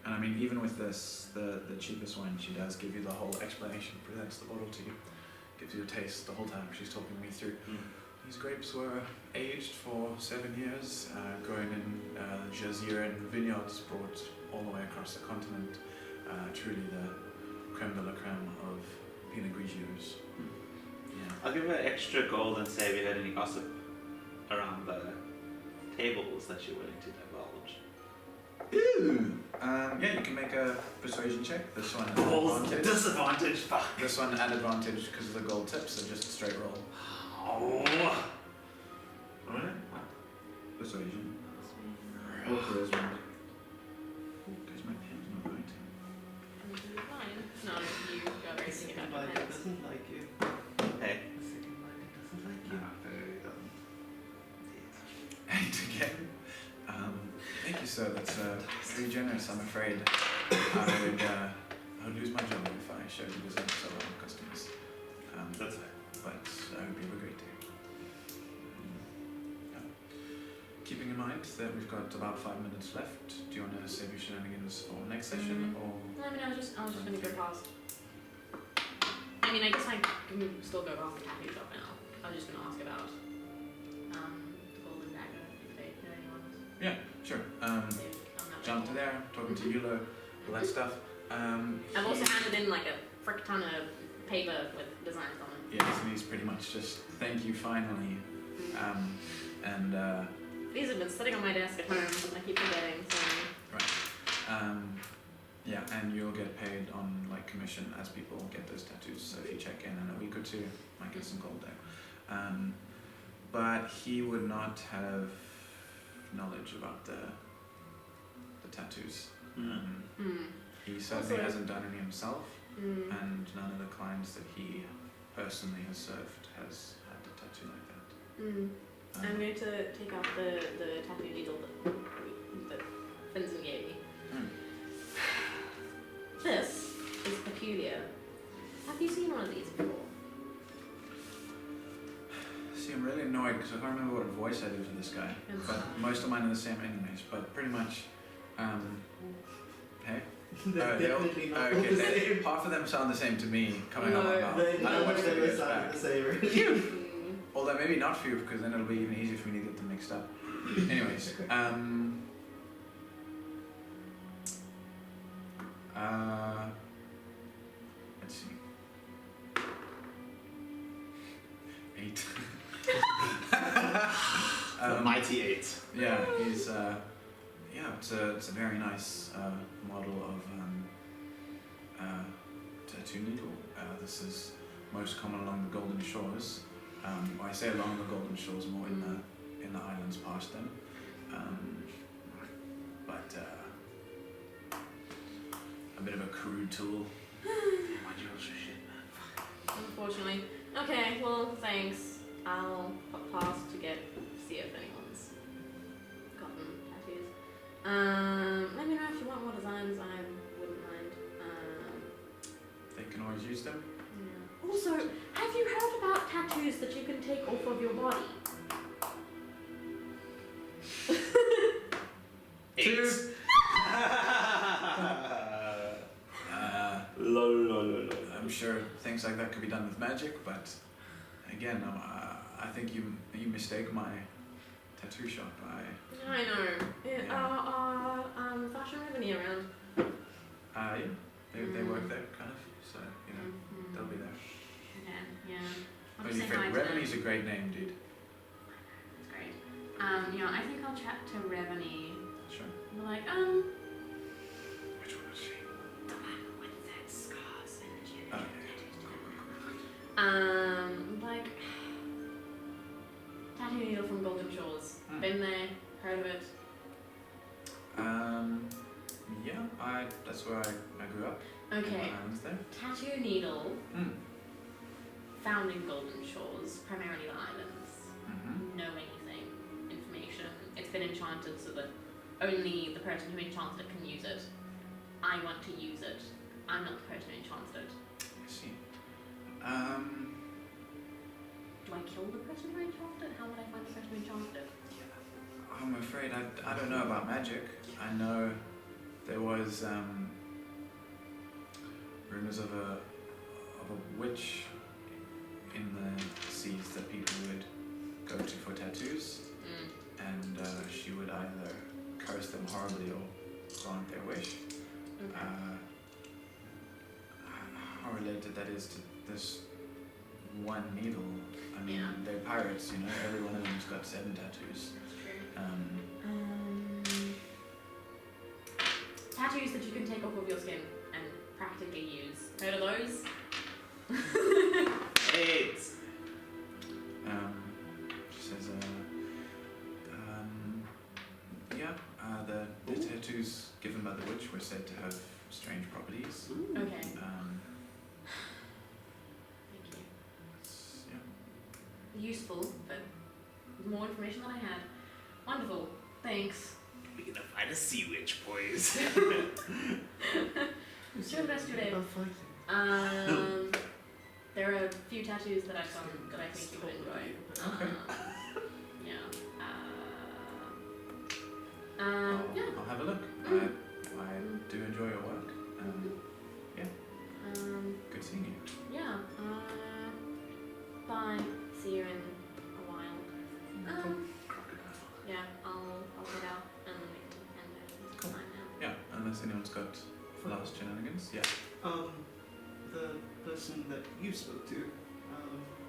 And I mean, even with this, the cheapest wine, she does give you the whole explanation, presents the bottle to you, gives you a taste the whole time she's talking me through. These grapes were aged for 7 years, grown in Jazeera vineyards, brought all the way across the continent. Truly the creme de la creme of Pinot Grigios. Yeah.
I'll give her extra gold and say we had any gossip around the tables that you're willing to divulge.
Ooh. Yeah, you can make a persuasion check. This one at advantage.
Disadvantage, fuck.
This one at advantage because of the gold tips, so just a straight roll.
Oh. Alright.
Persuasion. Or charisma. Because my pen's not writing.
Fine. No, you go racing it out
Like,
of
it
hands.
doesn't like you.
Hey.
The second line, it doesn't like you.
And again, thank you, sir. That's very generous. I'm afraid I would lose my job if I showed you results of our customers.
That's it.
But I hope you have a great day. Keeping in mind that we've got about 5 minutes left, do you want to save your shenanigans for next session, or?
I mean, I was just gonna go past. I mean, I guess I can still go past the tattoo shop now. I was just gonna ask about the golden dagger if they know anyone.
Yeah, sure. Jump to there, talking to Yulo, all that stuff.
I've also handed in like a frick ton of paper with designs on it.
Yeah, so he's pretty much just thank you finally, and
These have been sitting on my desk at home. I keep forgetting. So.
yeah, and you'll get paid on like commission as people get those tattoos. So if you check in a week or two, might get some gold there. But he would not have knowledge about the tattoos. He certainly
Also-
hasn't done any himself,
Mm.
and none of the clients that he personally has served has had a tattoo like that.
Mm. I'm going to take out the tattoo needle that Finson gave me. This is peculiar. Have you seen one of these before?
See, I'm really annoyed because I can't remember what voice I do for this guy. But most of mine are the same anyways, but pretty much, hey?
They're
They all-
definitely not
okay,
the
they-
same.
half of them sound the same to me coming out
No,
my mouth.
they
I don't watch the
never
videos
sound
back.
the same, really.
Although maybe not for you, because then it'll be even easier for me to get them mixed up. Anyways, let's see. 8.
The mighty 8.
Yeah, he's it's a very nice model of tattoo needle. This is most common along the Golden Shores. I say along the Golden Shores, more in the islands past them. But a bit of a crude tool.
My jewels are shit, man.
Unfortunately. Okay, well, thanks. I'll pop past to see if anyone's gotten tattoos. Let me know if you want more designs. I wouldn't mind.
They can always use them.
Yeah. Also, have you heard about tattoos that you can take off of your body?
2. I'm sure things like that could be done with magic, but again, I think you mistake my tattoo shop.
I know. Fashion Revenue around.
Yeah, they work there, kind of. So they'll be there.
Okay, yeah. I'll
What
just
do you
say hi
think?
to them.
Revenue's a great name, dude.
It's great. I think I'll chat to Revenue.
Sure.
Be like,
Which one is she?
the one with that scars and the cherry.
Oh,
Like, tattoo needle from Golden Shores. Been there, heard of it.
Yeah, that's where I grew up.
Okay,
I was there.
tattoo needle found in Golden Shores, primarily the islands.
Mm-hmm.
Know anything, information. It's been enchanted so that only the person who enchanted it can use it. I want to use it. I'm not the person who enchanted it.
I see.
Do I kill the person who enchanted it? How would I find the person who enchanted it?
I'm afraid I don't know about magic. I know there was rumors of a witch in the seas that people would go to for tattoos, and she would either curse them horribly or grant their wish.
Okay.
How related that is to this one needle? I mean,
Yeah.
they're pirates, you know. Every one of them's got 7 tattoos.
Tattoos that you can take off of your skin and practically use. Heard of those?
AIDS.
She says, the tattoos given by the witch were said to have strange properties.
Okay.
Thank
you.
Yeah.
Useful, but more information than I had. Wonderful. Thanks.
We're gonna find a sea witch, boys.
Enjoy the rest of your day.
About fighting.
There are a few tattoos that I've done that I think you would enjoy.
Okay.
Yeah. Yeah.
I'll have a look. I do enjoy your work. Good seeing you.
Yeah. Bye. See you in a while. Yeah, I'll head out and
Cool.
fine now.
Yeah, unless anyone's got last shenanigans. Yeah.
The person that you spoke to,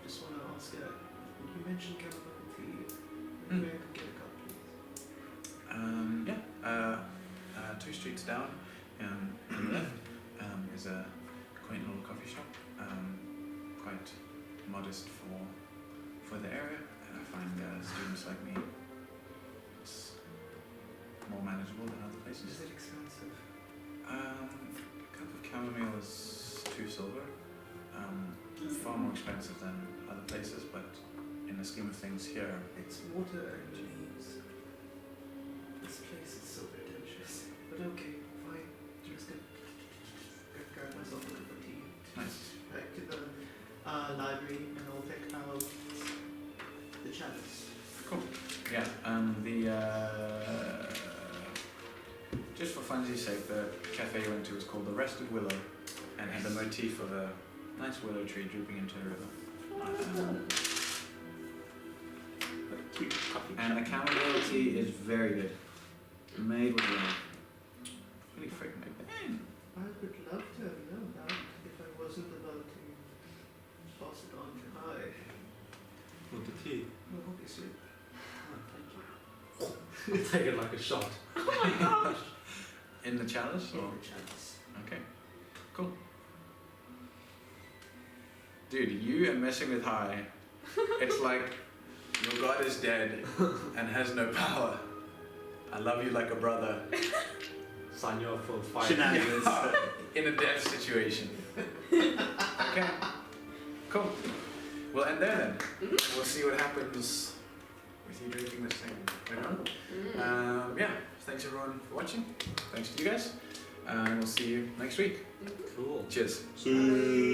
just want to ask, you mentioned chamomile tea. Maybe I could get a cup, please.
2 streets down on the left is a quaint little coffee shop. Quite modest for the area, and I find students like me, it's more manageable than other places.
Is it expensive?
A cup of chamomile is 2 silver. Far more expensive than other places, but in the scheme of things here,
It's water and leaves. This place is so pretentious. But okay, fine. Just gonna grab myself a cup of tea.
nice.
Back to the library, and I'll pick out the chalice.
Cool. Yeah. Just for funsies' sake, the cafe you went to was called the Rested Willow, and had the motif of a nice willow tree drooping into a river.
Cute coffee.
And the chamomile tea is very good. Made with love. Really freaking big thing.
I would love to have known that if I wasn't about to pass it on to Hi.
Want the tea?
Well, obviously.
Take it like a shot.
Oh my gosh!
In the chalice?
In
Or?
the chalice.
Okay. Cool. Dude, you and messing with High, it's like your god is dead and has no power. I love you like a brother.
Sign you up for fight.
Shenanigans.
In a death situation. Okay. Cool. We'll end there then. We'll see what happens with you drinking this thing later on. Yeah, thanks everyone for watching. Thanks to you guys. And we'll see you next week.
Cool.
Cheers.
See.